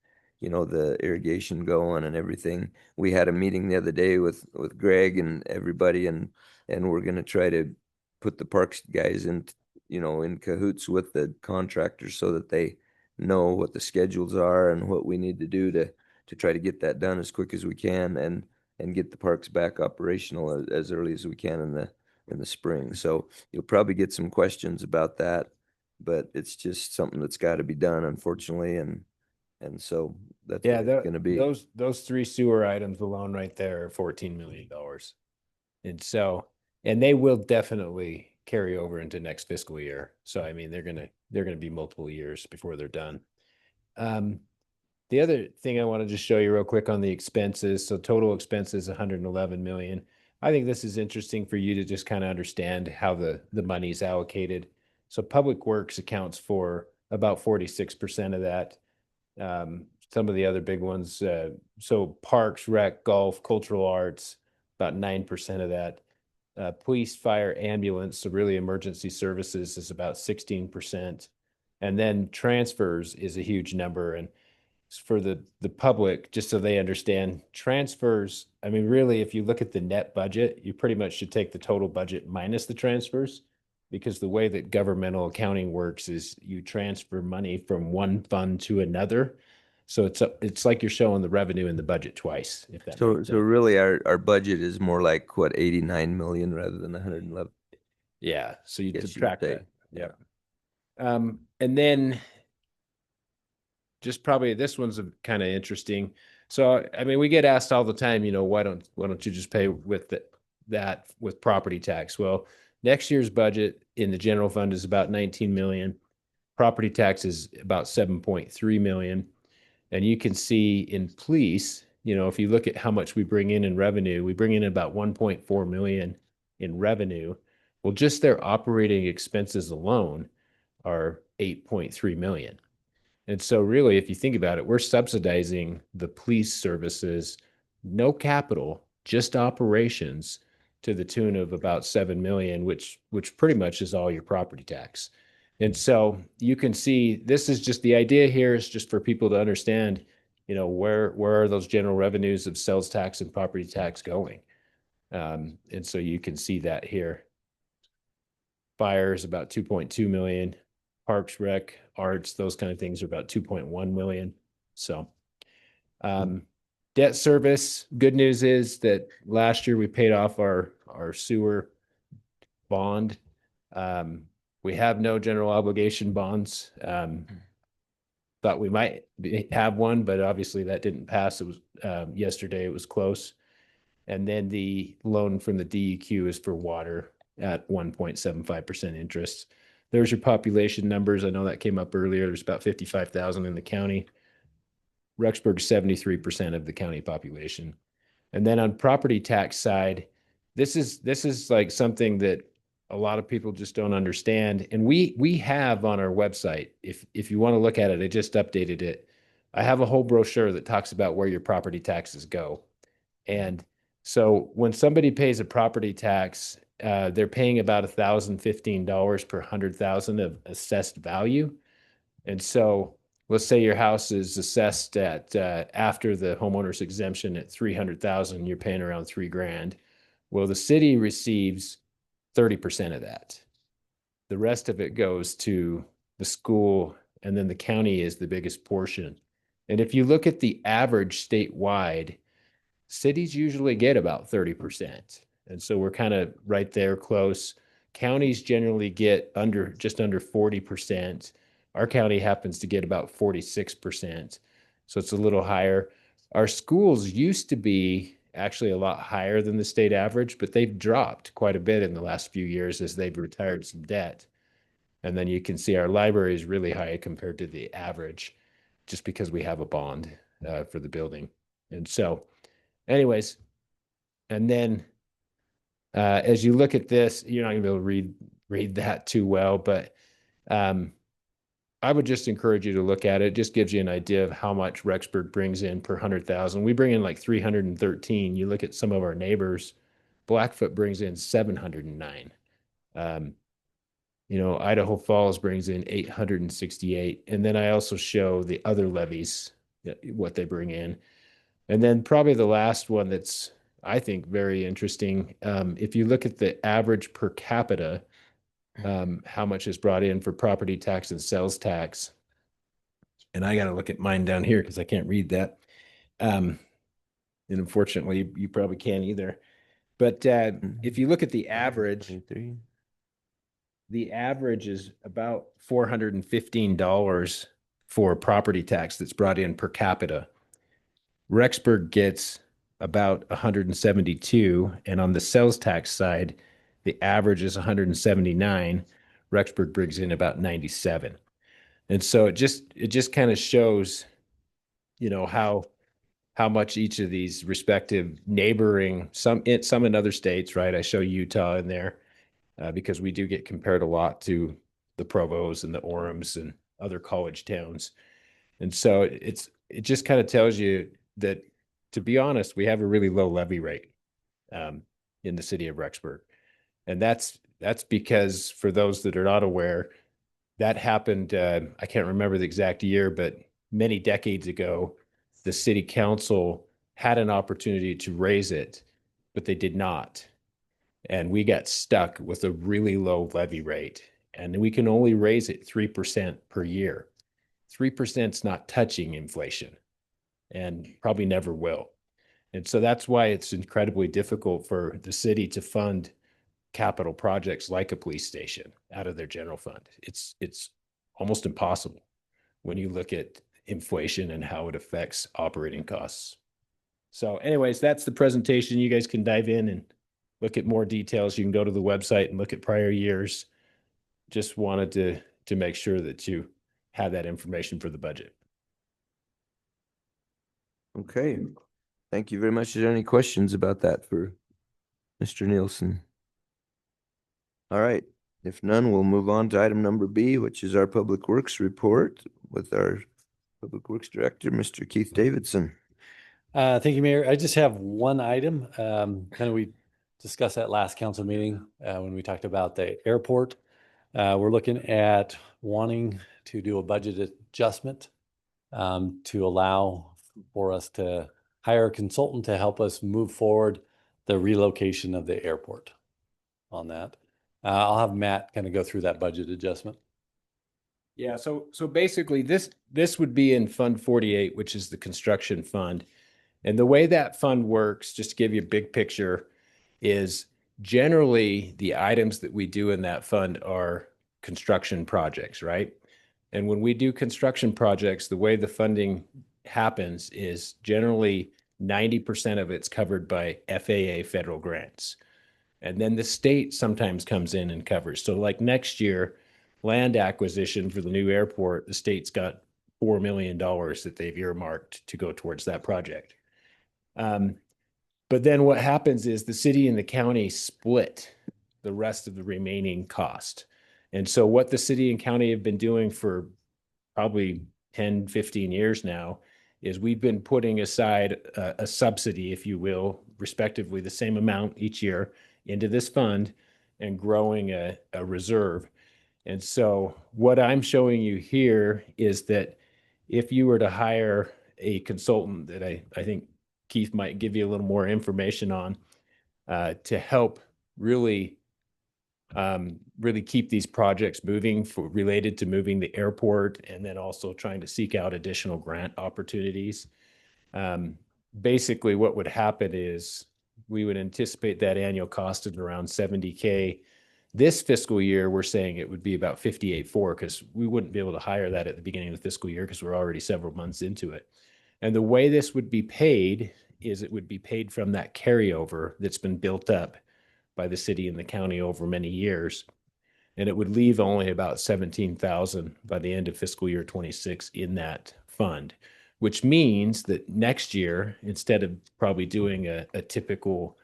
S5: the irrigation going and everything. We had a meeting the other day with Greg and everybody, and we're going to try to put the parks guys in cahoots with the contractors so that they know what the schedules are and what we need to do to try to get that done as quick as we can and get the parks back operational as early as we can in the spring. So you'll probably get some questions about that, but it's just something that's got to be done, unfortunately, and so that's what it's going to be.
S10: Those 3 sewer items alone right there are $14 million. And they will definitely carry over into next fiscal year. So, I mean, they're going to be multiple years before they're done. The other thing I want to just show you real quick on the expenses. So total expenses, 111 million. I think this is interesting for you to just kind of understand how the money is allocated. So Public Works accounts for about 46% of that. Some of the other big ones, so parks, rec, golf, cultural arts, about 9% of that. Police, fire, ambulance, so really emergency services is about 16%. And then transfers is a huge number. And for the public, just so they understand, transfers, I mean, really, if you look at the net budget, you pretty much should take the total budget minus the transfers, because the way that governmental accounting works is you transfer money from one fund to another. So it's like you're showing the revenue in the budget twice, if that
S5: So
S10: makes
S5: so
S10: sense.
S5: really our budget is more like what, 89 million rather than 111.
S10: Yeah, so you
S5: Guess you would
S10: subtract
S5: say.
S10: that. Yeah. And then just probably this one's kind of interesting. So, I mean, we get asked all the time, you know, why don't you just pay with that with property tax? Well, next year's budget in the general fund is about 19 million. Property tax is about 7.3 million. And you can see in police, you know, if you look at how much we bring in revenue, we bring in about 1.4 million in revenue. Well, just their operating expenses alone are 8.3 million. And so really, if you think about it, we're subsidizing the police services, no capital, just operations, to the tune of about 7 million, which pretty much is all your property tax. And so you can see, this is just the idea here is just for people to understand, you know, where are those general revenues of sales tax and property tax going? And so you can see that here. Fire is about 2.2 million. Parks, Rec, Arts, those kind of things are about 2.1 million. So debt service, good news is that last year we paid off our sewer bond. We have no general obligation bonds. Thought we might have one, but obviously that didn't pass. It was yesterday, it was close. And then the loan from the DEQ is for water at 1.75% interest. There's your population numbers. I know that came up earlier. There's about 55,000 in the county. Rexburg, 73% of the county population. And then on property tax side, this is like something that a lot of people just don't understand. And we have on our website, if you want to look at it, I just updated it. I have a whole brochure that talks about where your property taxes go. And so when somebody pays a property tax, they're paying about $1,015 per 100,000 of assessed value. And so let's say your house is assessed at after the homeowner's exemption at 300,000, you're paying around $3,000. Well, the city receives 30% of that. The rest of it goes to the school, and then the county is the biggest portion. And if you look at the average statewide, cities usually get about 30%. And so we're kind of right there close. Counties generally get just under 40%. Our county happens to get about 46%. So it's a little higher. Our schools used to be actually a lot higher than the state average, but they've dropped quite a bit in the last few years as they've retired some debt. And then you can see our library is really high compared to the average, just because we have a bond for the building. And so anyways, and then as you look at this, you're not gonna be able to read that too well, but I would just encourage you to look at it. It just gives you an idea of how much Rexburg brings in per 100,000. We bring in like 313. You look at some of our neighbors, Blackfoot brings in 709. You know, Idaho Falls brings in 868. And then I also show the other levies, what they bring in. And then probably the last one that's, I think, very interesting. If you look at the average per capita, how much is brought in for property tax and sales tax. And I got to look at mine down here because I can't read that. And unfortunately, you probably can't either. But if you look at the average is about $415 for property tax that's brought in per capita. Rexburg gets about 172, and on the sales tax side, the average is 179. Rexburg brings in about 97. And so it just kind of shows, you know, how much each of these respective neighboring, some in other states, right? I show Utah in there because we do get compared a lot to the Provos and the Orums and other college towns. And so it just kind of tells you that, to be honest, we have a really low levy rate. in the city of Rexburg. And that's because, for those that are not aware, that happened, I can't remember the exact year, but many decades ago, the city council had an opportunity to raise it, but they did not. And we got stuck with a really low levy rate, and we can only raise it 3% per year. 3% is not touching inflation, and probably never will. And so that's why it's incredibly difficult for the city to fund capital projects like a police station out of their general fund. It's almost impossible when you look at inflation and how it affects operating costs. So anyways, that's the presentation. You guys can dive in and look at more details. You can go to the website and look at prior years. Just wanted to make sure that you have that information for the budget.
S5: Okay. Thank you very much. Is there any questions about that for Mr. Nielsen? All right. If none, we'll move on to item number B, which is our Public Works report with our Public Works Director, Mr. Keith Davidson.
S15: Thank you, Mayor. I just have one item. Kind of we discussed that last council meeting when we talked about the airport. We're looking at wanting to do a budget adjustment to allow for us to hire a consultant to help us move forward the relocation of the airport on that. I'll have Matt kind of go through that budget adjustment.
S10: Yeah, so basically this would be in Fund 48, which is the construction fund. And the way that fund works, just to give you a big picture, is generally the items that we do in that fund are construction projects, right? And when we do construction projects, the way the funding happens is generally 90% of it's covered by FAA federal grants. And then the state sometimes comes in and covers. So like next year, land acquisition for the new airport, the state's got $4 million that they've earmarked to go towards that project. But then what happens is the city and the county split the rest of the remaining cost. And so what the city and county have been doing for probably 10, 15 years now is we've been putting aside a subsidy, if you will, respectively the same amount each year into this fund and growing a reserve. And so what I'm showing you here is that if you were to hire a consultant that I think Keith might give you a little more information on to help really keep these projects moving related to moving the airport and then also trying to seek out additional grant opportunities. Basically what would happen is we would anticipate that annual cost of around $70K. This fiscal year, we're saying it would be about $58,400 because we wouldn't be able to hire that at the beginning of the fiscal year because we're already several months into it. And the way this would be paid is it would be paid from that carryover that's been built up by the city and the county over many years. And it would leave only about $17,000 by the end of fiscal year 26 in that fund, which means that next year, instead of probably doing a typical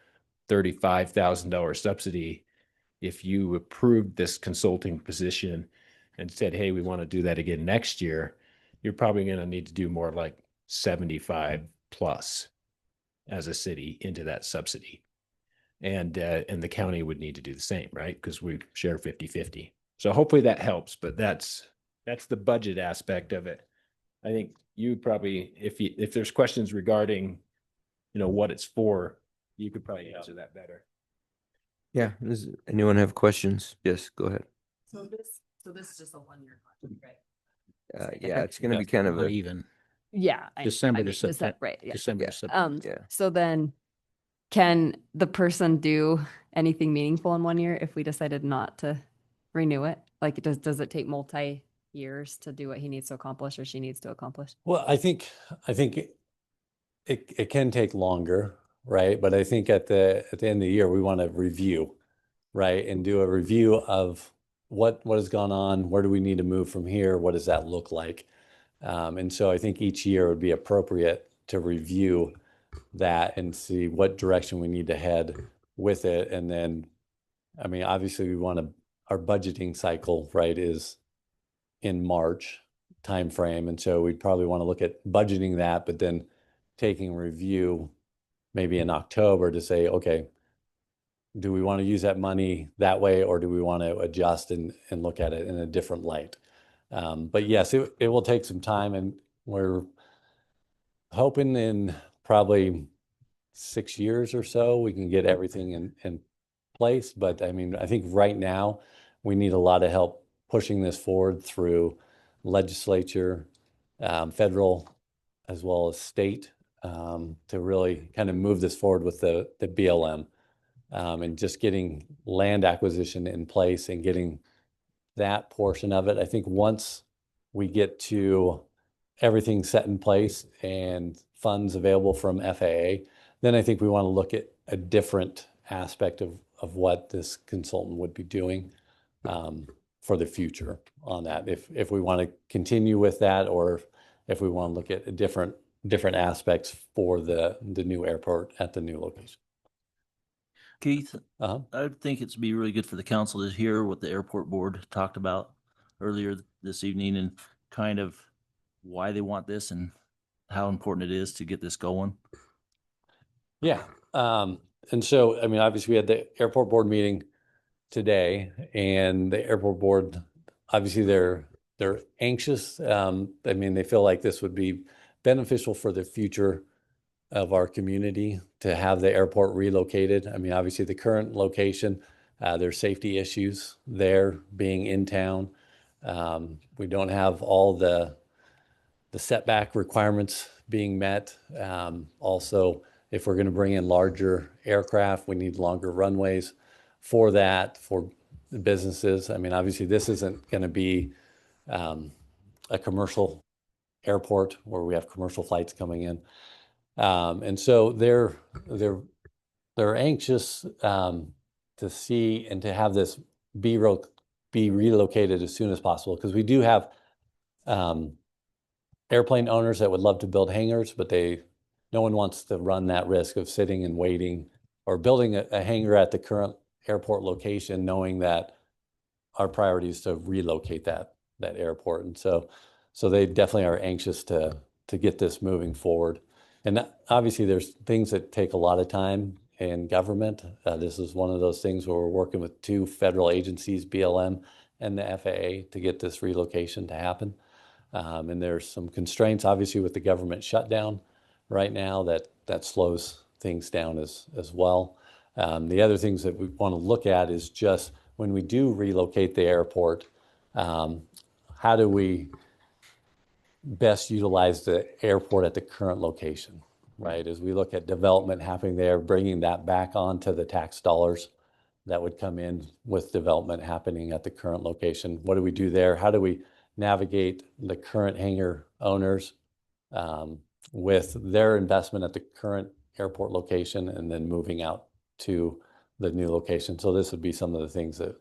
S10: $35,000 subsidy, if you approved this consulting position and said, hey, we want to do that again next year, you're probably going to need to do more like 75 plus as a city into that subsidy. And the county would need to do the same, right? Because we share 50-50. So hopefully that helps, but that's the budget aspect of it. I think you probably, if there's questions regarding, what it's for, you could probably answer that better.
S5: Yeah. Does anyone have questions? Yes, go ahead.
S14: So this is just a 1-year contract, right?
S5: Yeah, it's going to be kind of a
S11: even.
S8: Yeah.
S11: December to
S8: is that
S11: September.
S8: right? Yeah.
S11: December to September.
S5: yeah.
S8: So then can the person do anything meaningful in 1 year if we decided not to renew it? Like does it take multi-years to do what he needs to accomplish or she needs to accomplish?
S15: Well, I think it can take longer, right? But I think at the end of the year, we want to review, right? And do a review of what has gone on, where do we need to move from here? What does that look like? And so I think each year would be appropriate to review that and see what direction we need to head with it. And then, I mean, obviously our budgeting cycle, right, is in March timeframe. And so we'd probably want to look at budgeting that, but then taking a review maybe in October to say, okay, do we want to use that money that way, or do we want to adjust and look at it in a different light? But yes, it will take some time, and we're hoping in probably 6 years or so, we can get everything in place. But I mean, I think right now we need a lot of help pushing this forward through legislature, federal, as well as state, to really kind of move this forward with the BLM, and just getting land acquisition in place and getting that portion of it. I think once we get to everything set in place and funds available from FAA, then I think we want to look at a different aspect of what this consultant would be doing, for the future on that. If we want to continue with that, or if we want to look at a different aspects for the new airport at the new location.
S13: Keith, I think it's be really good for the council to hear what the airport board talked about earlier this evening, and kind of why they want this and how important it is to get this going.
S15: Yeah. And so, I mean, obviously we had the airport board meeting today, and the airport board, obviously they're anxious. I mean, they feel like this would be beneficial for the future of our community to have the airport relocated. I mean, obviously the current location, there's safety issues there being in town. We don't have all the setback requirements being met. Also, if we're going to bring in larger aircraft, we need longer runways for that, for the businesses. I mean, obviously this isn't going to be a commercial airport where we have commercial flights coming in. And so they're anxious to see and to have this be relocated as soon as possible, because we do have airplane owners that would love to build hangars, but no one wants to run that risk of sitting and waiting, or building a hangar at the current airport location, knowing that our priority is to relocate that airport. And so they definitely are anxious to get this moving forward. And obviously there's things that take a lot of time in government. This is one of those things where we're working with 2 federal agencies, BLM and the FAA, to get this relocation to happen. And there's some constraints, obviously, with the government shutdown right now that slows things down as well. The other things that we want to look at is just when we do relocate the airport, how do we best utilize the airport at the current location, right? As we look at development happening there, bringing that back onto the tax dollars that would come in with development happening at the current location. What do we do there? How do we navigate the current hangar owners with their investment at the current airport location, and then moving out to the new location? So this would be some of the things that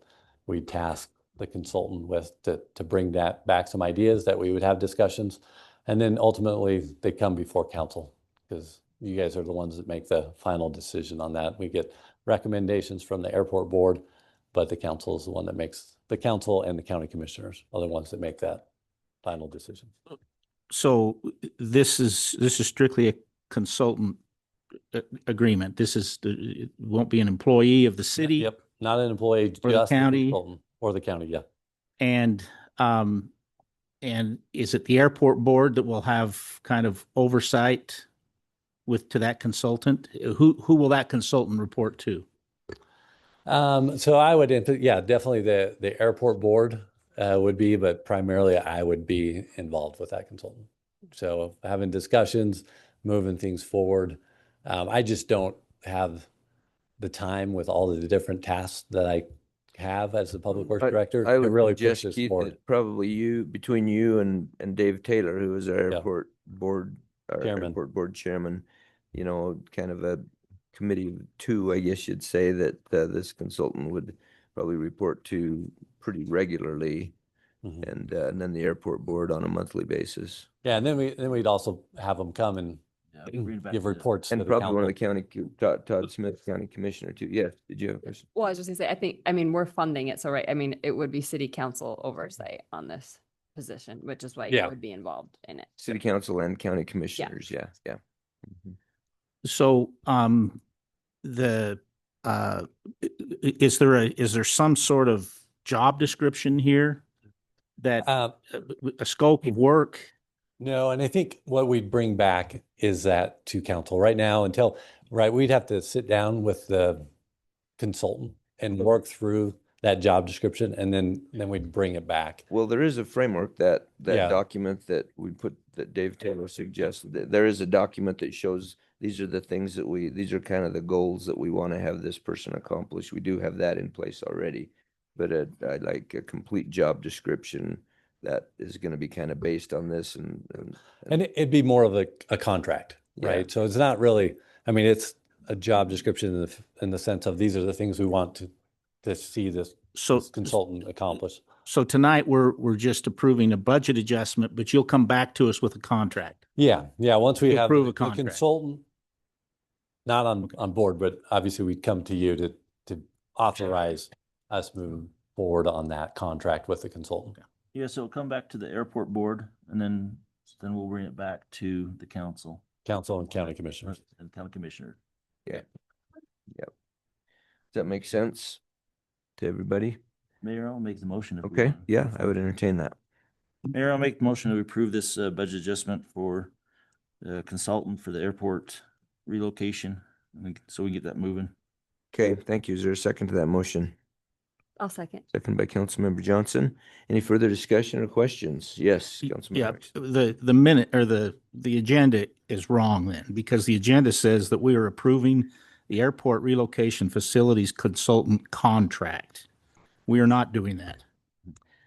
S15: we task the consultant with, to bring that back, some ideas that we would have discussions, and then ultimately they come before council, because you guys are the ones that make the final decision on that. We get recommendations from the airport board, but the council is the one that makes, the council and the county commissioners are the ones that make that final decision.
S11: So this is strictly a consultant agreement. It won't be an employee of the city.
S15: Yep, not an employee,
S11: or the
S15: just a
S11: county.
S15: consultant. Or the county, yeah.
S11: And is it the airport board that will have kind of oversight to that consultant? Who will that consultant report to?
S15: So I would, definitely the airport board would be, but primarily I would be involved with that consultant. So having discussions, moving things forward. I just don't have the time with all of the different tasks that I have as the public works director.
S5: I would
S15: really
S5: suggest,
S15: push this
S5: Keith,
S15: forward.
S5: that probably between you and Dave Taylor, who is our airport board, our
S15: Chairman.
S5: airport board chairman, kind of a committee of 2, I guess you'd say, that this consultant would probably report to pretty regularly, and then the airport board on a monthly basis.
S15: Yeah, and then we'd also have them come and give reports
S5: And
S15: to the
S5: probably one of the
S15: council.
S5: county, Todd Smith, county commissioner too. Yes, did you have a question?
S8: Well, I was just gonna say, I mean, we're funding it, so right, I mean, it would be city council oversight on this position, which is why you
S5: Yeah.
S8: would be involved in it.
S5: City council and county commissioners, yeah.
S11: So the is there some sort of job description here that a scope of work?
S15: No, and I think what we'd bring back is that to council right now we'd have to sit down with the consultant and work through that job description, and then we'd bring it back.
S5: Well, there is a framework that
S15: Yeah.
S5: document that we put, that Dave Taylor suggested. There is a document that shows these are the things that these are kind of the goals that we want to have this person accomplish. We do have that in place already. But I'd like a complete job description that is going to be kind of based on this and
S15: It'd be more of a contract, right? So it's not really, I mean, it's a job description in the sense of these are the things we want to see this consultant accomplish.
S11: So tonight we're just approving a budget adjustment, but you'll come back to us with a contract.
S15: Yeah. Once we
S11: To
S15: have
S11: approve a
S15: the
S11: contract.
S15: consultant, not on board, but obviously we'd come to you to authorize us moving forward on that contract with the consultant.
S13: Yeah, so it'll come back to the airport board and then we'll bring it back to the council.
S15: Council and county commissioners.
S13: And county commissioner.
S5: yeah. Yep. Does that make sense to everybody?
S13: Mayor, I'll make the motion. if we
S5: Okay,
S13: want.
S5: yeah, I would entertain that.
S13: Mayor, I'll make the motion to approve this budget adjustment for consultant for the airport relocation, so we can get that moving.
S5: Okay, thank you. Is there a second to that motion?
S8: I'll second.
S5: Second by Councilmember Johnson. Any further discussion or questions? Yes, Councilmember.
S11: Yeah,
S5: Marks.
S11: the minute or the agenda is wrong then, because the agenda says that we are approving the airport relocation facilities consultant contract. We are not doing that.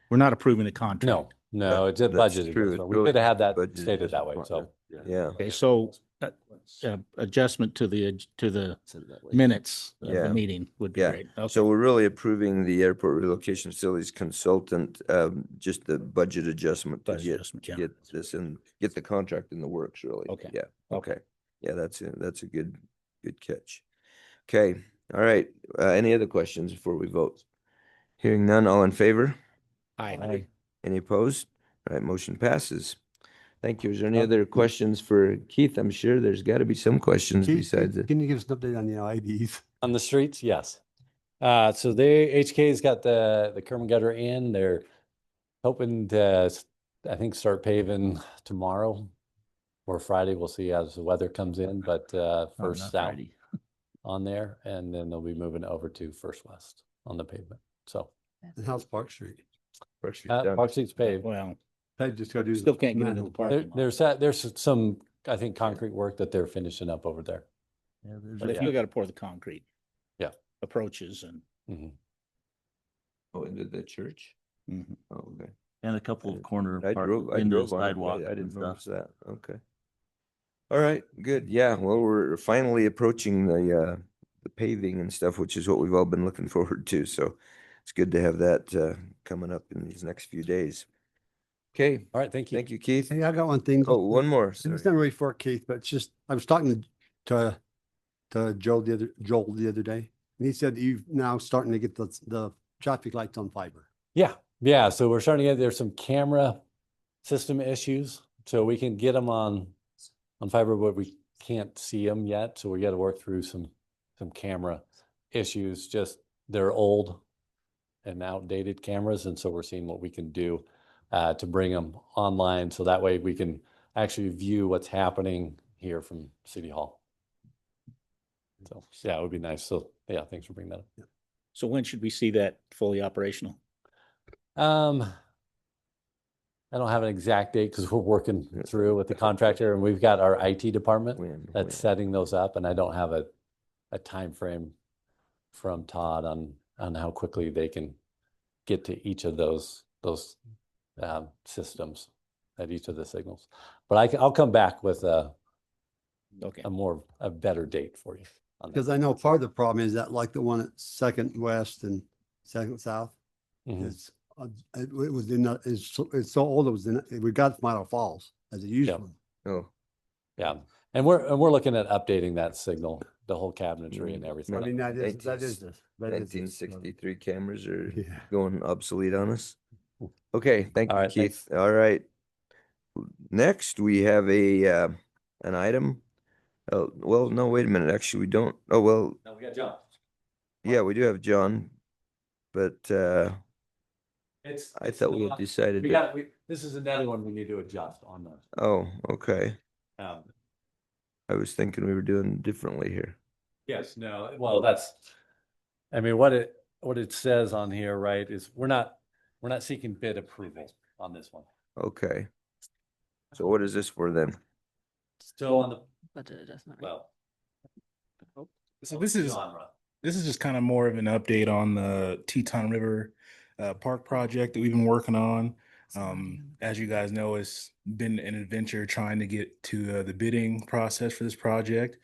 S11: We're not approving the contract.
S15: No, it's a
S5: That's
S15: budget.
S5: true.
S15: adjustment. We could have that
S5: Budget
S15: stated that way, so.
S5: Yeah.
S11: Okay, so adjustment to the minutes of
S5: Yeah.
S11: the meeting would be
S5: Yeah.
S11: great. Okay.
S5: So we're really approving the airport relocation facilities consultant, just the budget adjustment to
S11: Budget adjustment, yeah.
S5: get this and get the contract in the works, really.
S11: Okay.
S5: Yeah, okay. Yeah, that's a good catch. Okay, all right. Any other questions before we vote? Hearing none, all in favor?
S11: Aye.
S5: Any opposed? All right, motion passes. Thank you. Is there any other questions for Keith? I'm sure there's got to be some questions besides it.
S12: Can you give us an update on the IDs?
S15: On the streets, yes. So HK's got the curb and gutter in. They're hoping to, I think, start paving tomorrow or Friday. We'll see as the weather comes in, but first
S13: not
S15: out
S13: Friday.
S15: on there, and then they'll be moving over to First West on the pavement. So
S12: And how's Park Street?
S5: Park Street's done.
S15: Park Street's paved.
S11: Well,
S12: I just gotta do.
S11: still can't get into the parking lot.
S15: There's some, I think, concrete work that they're finishing up over there.
S13: Yeah, there's
S11: But
S13: a
S11: if you got to pour the concrete.
S15: Yeah.
S11: Approaches and.
S15: Mhm.
S5: Oh, into the church?
S11: Mhm.
S5: Oh, okay.
S13: and a couple of corner
S5: I
S13: park
S5: drove
S13: into the
S5: on it,
S13: sidewalk
S5: I
S13: and
S5: didn't
S13: stuff.
S5: notice that. Okay. All right, good. Yeah, well, we're finally approaching the paving and stuff, which is what we've all been looking forward to. So it's good to have that coming up in these next few days. Okay,
S15: All right, thank you.
S5: thank you, Keith.
S12: Hey, I got one thing.
S5: Oh, one more.
S12: It's
S5: Sorry.
S12: not really for Keith, but it's just, I was talking to Joel the other day, and he said you've now starting to get the traffic lights on fiber.
S15: Yeah. So we're starting to get, there's some camera system issues. So we can get them on fiber, but we can't see them yet. So we got to work through some camera issues. Just they're old and outdated cameras. And so we're seeing what we can do to bring them online. So that way we can actually view what's happening here from City Hall. So yeah, it would be nice. So yeah, thanks for bringing that up.
S11: So when should we see that fully operational?
S15: I don't have an exact date because we're working through with the contractor, and we've got our IT department that's setting those up, and I don't have a time frame from Todd on how quickly they can get to each of those systems at each of the signals. But I'll come back with a better date for you on that.
S12: Because I know part of the problem is that like the one at Second West and Second South,
S15: Mhm.
S12: it was it's so old, it was we got it from Idaho Falls as a used
S15: Yeah.
S12: one.
S5: Oh,
S15: Yeah, and we're looking at updating that signal, the whole cabinetry and everything.
S12: I mean, that is
S5: 1963 cameras are
S12: Yeah.
S5: going obsolete on us. Okay, thank
S15: All
S5: you,
S15: right, thanks.
S5: Keith. All right. Next, we have an item. Oh, well, no, wait a minute. Actually, we don't. Oh, well,
S15: No, we got John.
S5: Yeah, we do have John, but I thought we had
S15: not-
S5: decided
S15: We
S5: that.
S15: got, this is another one we need to adjust on those.
S5: Oh, okay.
S15: Um,
S5: I was thinking we were doing differently here.
S15: yes, no, well, I mean, what it says on here, right, is we're not seeking bid approval on this one.
S5: Okay. So what is this for then?
S15: Still on the,
S8: Budget adjustment.
S15: well.
S1: So this is
S15: genre.
S1: just kind of more of an update on the Teton River Park project that we've been working on. As you guys know, it's been an adventure trying to get to the bidding process for this project,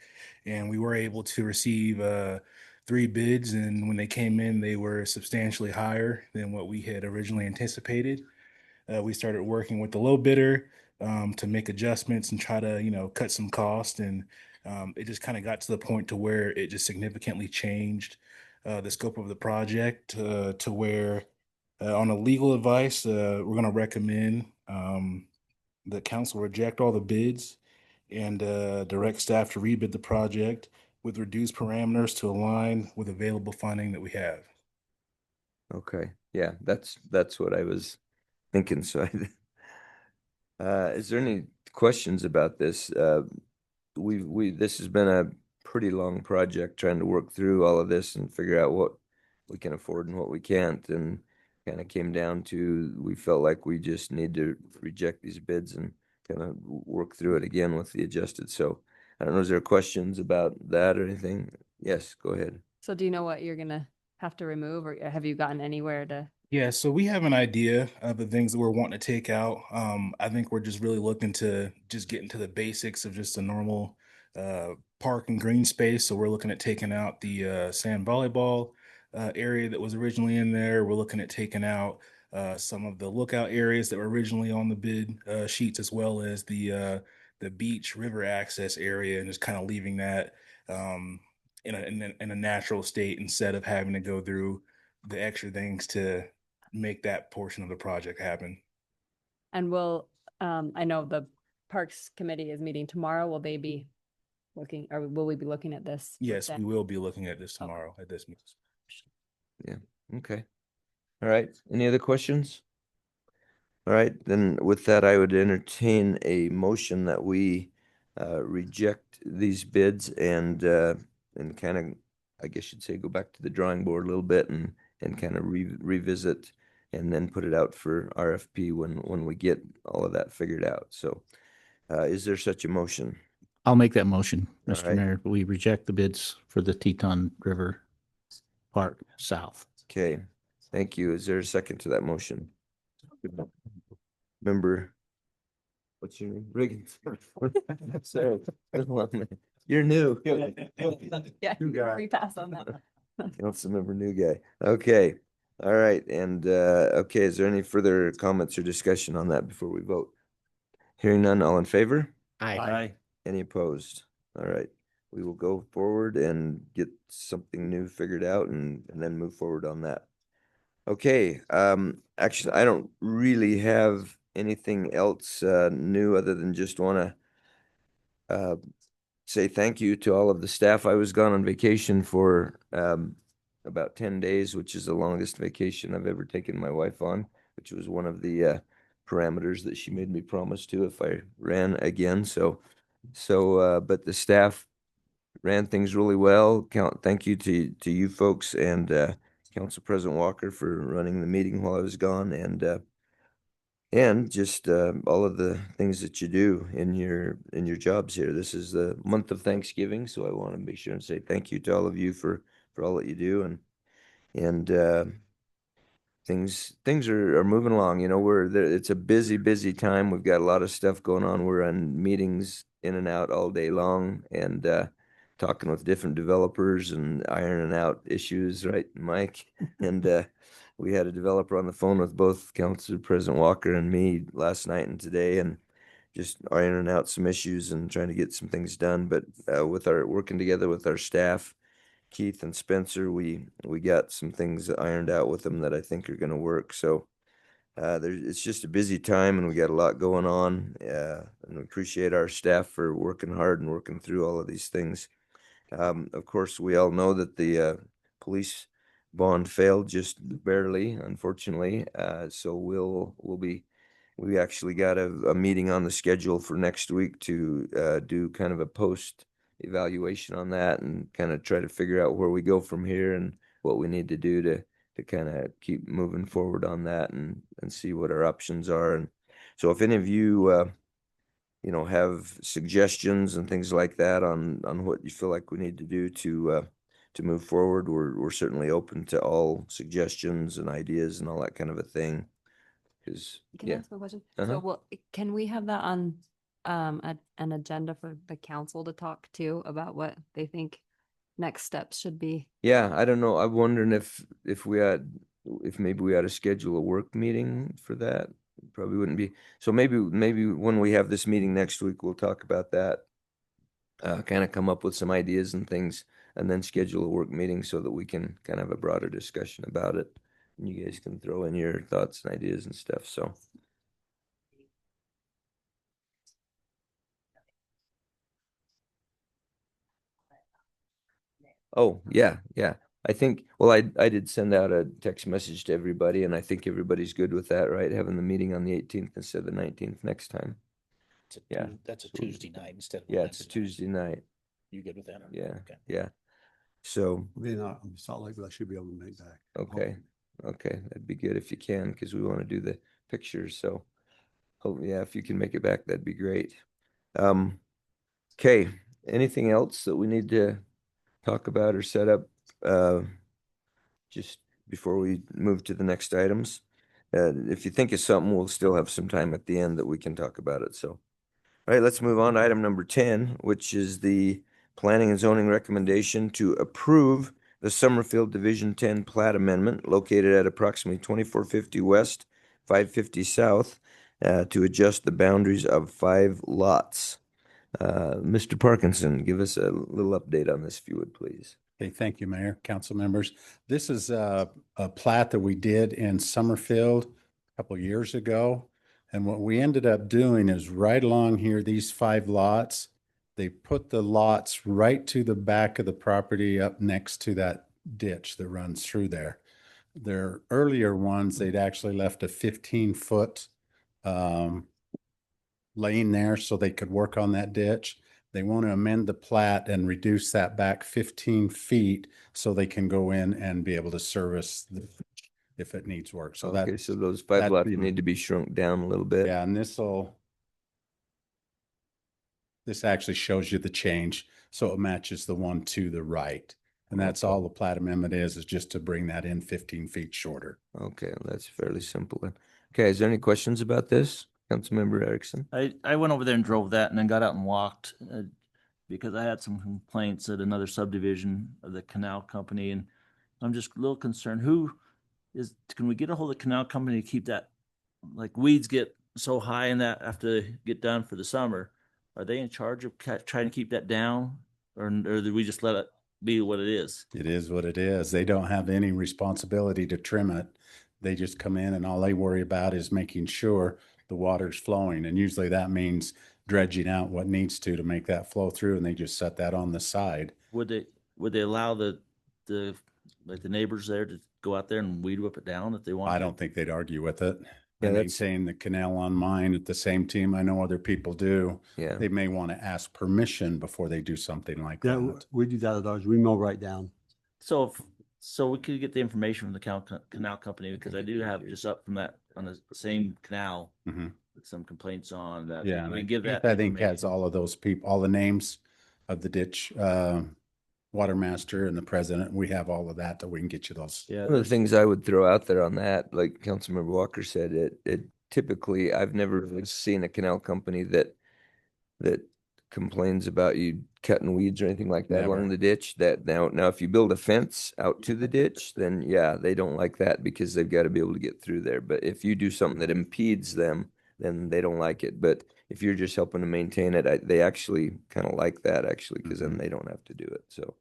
S1: and we were able to receive 3 bids, and when they came in, they were substantially higher than what we had originally anticipated. We started working with the low bidder to make adjustments and try to, cut some cost. And it just kind of got to the point to where it just significantly changed the scope of the project to where on a legal advice, we're going to recommend the council reject all the bids and direct staff to rebid the project with reduced parameters to align with available funding that we have.
S5: Okay. Yeah, that's what I was thinking. So is there any questions about this? This has been a pretty long project trying to work through all of this and figure out what we can afford and what we can't, and kind of came down to, we felt like we just need to reject these bids and kind of work through it again with the adjusted. So I don't know, is there questions about that or anything? Yes, go ahead.
S8: So do you know what you're gonna have to remove, or have you gotten anywhere to?
S1: Yeah, so we have an idea of the things that we're wanting to take out. I think we're just really looking to just get into the basics of just a normal park and green space. So we're looking at taking out the sand volleyball area that was originally in there. We're looking at taking out some of the lookout areas that were originally on the bid sheets, as well as the beach river access area, and just kind of leaving that in a natural state instead of having to go through the extra things to make that portion of the project happen.
S8: And will, I know the Parks Committee is meeting tomorrow. Will they be looking, or will we be looking at this? with
S1: Yes,
S8: them?
S1: we will be looking at this tomorrow at this meeting.
S5: Yeah, okay. All right, any other questions? All right, then with that, I would entertain a motion that we reject these bids and kind of, I guess you'd say, go back to the drawing board a little bit and kind of revisit and then put it out for RFP when we get all of that figured out. So is there such a motion?
S11: I'll make that motion,
S5: All
S11: Mr.
S5: right.
S11: Mayor. We reject the bids for the Teton River Park South.
S5: Okay, thank you. Is there a second to that motion? Member, what's your name? Riggins. Sorry. You're new.
S8: Yeah,
S5: New guy.
S8: free pass on that one.
S5: Councilmember new guy. Okay, all right, and okay, is there any further comments or discussion on that before we vote? Hearing none, all in favor?
S11: Aye.
S5: Any opposed? All right, we will go forward and get something new figured out and then move forward on that. Okay, actually, I don't really have anything else new other than just want to say thank you to all of the staff. I was gone on vacation for about 10 days, which is the longest vacation I've ever taken my wife on, which was one of the parameters that she made me promise to if I ran again. So but the staff ran things really well. Thank you to you folks and Council President Walker for running the meeting while I was gone, and just all of the things that you do in your jobs here. This is the month of Thanksgiving, so I want to make sure and say thank you to all of you for all that you do, and things are moving along. You know, we're there. It's a busy time. We've got a lot of stuff going on. We're on meetings in and out all day long, and talking with different developers and ironing out issues, right, Mike? And we had a developer on the phone with both Council President Walker and me last night and today, and just ironing out some issues and trying to get some things done. But with our working together with our staff, Keith and Spencer, we got some things ironed out with them that I think are going to work. So it's just a busy time, and we got a lot going on. And we appreciate our staff for working hard and working through all of these things. Of course, we all know that the police bond failed just barely, unfortunately. So we actually got a meeting on the schedule for next week to do kind of a post evaluation on that and kind of try to figure out where we go from here and what we need to do to kind of keep moving forward on that and see what our options are. And so if any of you have suggestions and things like that on what you feel like we need to do to move forward, we're certainly open to all suggestions and ideas and all that kind of a thing. Because
S8: Can I ask a question? So can we have that on an agenda for the council to talk to about what they think next steps should be?
S5: Yeah, I don't know. I'm wondering if maybe we ought to schedule a work meeting for that. Probably wouldn't be. So maybe when we have this meeting next week, we'll talk about that. Kind of come up with some ideas and things, and then schedule a work meeting so that we can kind of have a broader discussion about it. And you guys can throw in your thoughts and ideas and stuff. So. Oh, yeah. I think, well, I did send out a text message to everybody, and I think everybody's good with that, right? Having the meeting on the 18th instead of the 19th next time. Yeah.
S11: That's a Tuesday night instead of.
S5: Yeah, it's a Tuesday night.
S11: You good with that?
S5: Yeah,
S11: Okay.
S5: yeah. So,
S12: Salt Lake, but I should be able to make that.
S5: okay, that'd be good if you can, because we want to do the pictures, so. Oh, yeah, if you can make it back, that'd be great. Okay, anything else that we need to talk about or set up just before we move to the next items? If you think of something, we'll still have some time at the end that we can talk about it. So, all right, let's move on to item number 10, which is the planning and zoning recommendation to approve the Summerfield Division 10 plat amendment located at approximately 2450 West, 550 South, to adjust the boundaries of 5 lots. Mr. Parkinson, give us a little update on this, if you would, please.
S4: Okay, thank you, Mayor, council members. This is a plat that we did in Summerfield a couple of years ago. And what we ended up doing is right along here, these 5 lots, they put the lots right to the back of the property up next to that ditch that runs through there. Their earlier ones, they'd actually left a 15-foot lane there so they could work on that ditch. They want to amend the plat and reduce that back 15 feet so they can go in and be able to service if it needs work. So
S5: okay, so those 5 lots need to be shrunk down a little bit.
S4: Yeah, and this actually shows you the change, so it matches the one to the right. And that's all the plat amendment is just to bring that in 15 feet shorter.
S5: Okay, that's fairly simple then. Okay, is there any questions about this, Councilmember Erickson?
S13: I went over there and drove that and then got out and walked because I had some complaints at another subdivision of the canal company, and I'm just a little concerned. Can we get a hold of the canal company to keep that, like weeds get so high in that after they get done for the summer? Are they in charge of trying to keep that down, or do we just let it be what it is?
S4: It is what it is. They don't have any responsibility to trim it. They just come in and all they worry about is making sure the water's flowing. And usually that means dredging out what needs to make that flow through, and they just set that on the side.
S13: Would they allow the neighbors there to go out there and weed whip it down if they want?
S4: I don't think they'd argue with it.
S5: Yeah,
S4: I maintain the canal on mine at the same team. I know other people do.
S5: Yeah.
S4: They may want to ask permission before they do something like that.
S12: We do that at ours. We mow right down.
S13: So we could get the information from the canal company, because I do have just up from that on the same canal with some complaints on that.
S4: Yeah,
S13: we can give that.
S4: I think has all of those people, all the names of the ditch water master and the president. We have all of that we can get you those.
S13: Yeah.
S5: One of the things I would throw out there on that, like Councilmember Walker said, it typically, I've never really seen a canal company that complains about you cutting weeds or anything like that along the ditch. That now if you build a fence out to the ditch, then yeah, they don't like that because they've got to be able to get through there. But if you do something that impedes them, then they don't like it. But if you're just helping to maintain it, they actually kind of like that actually, because then they don't have to do it. So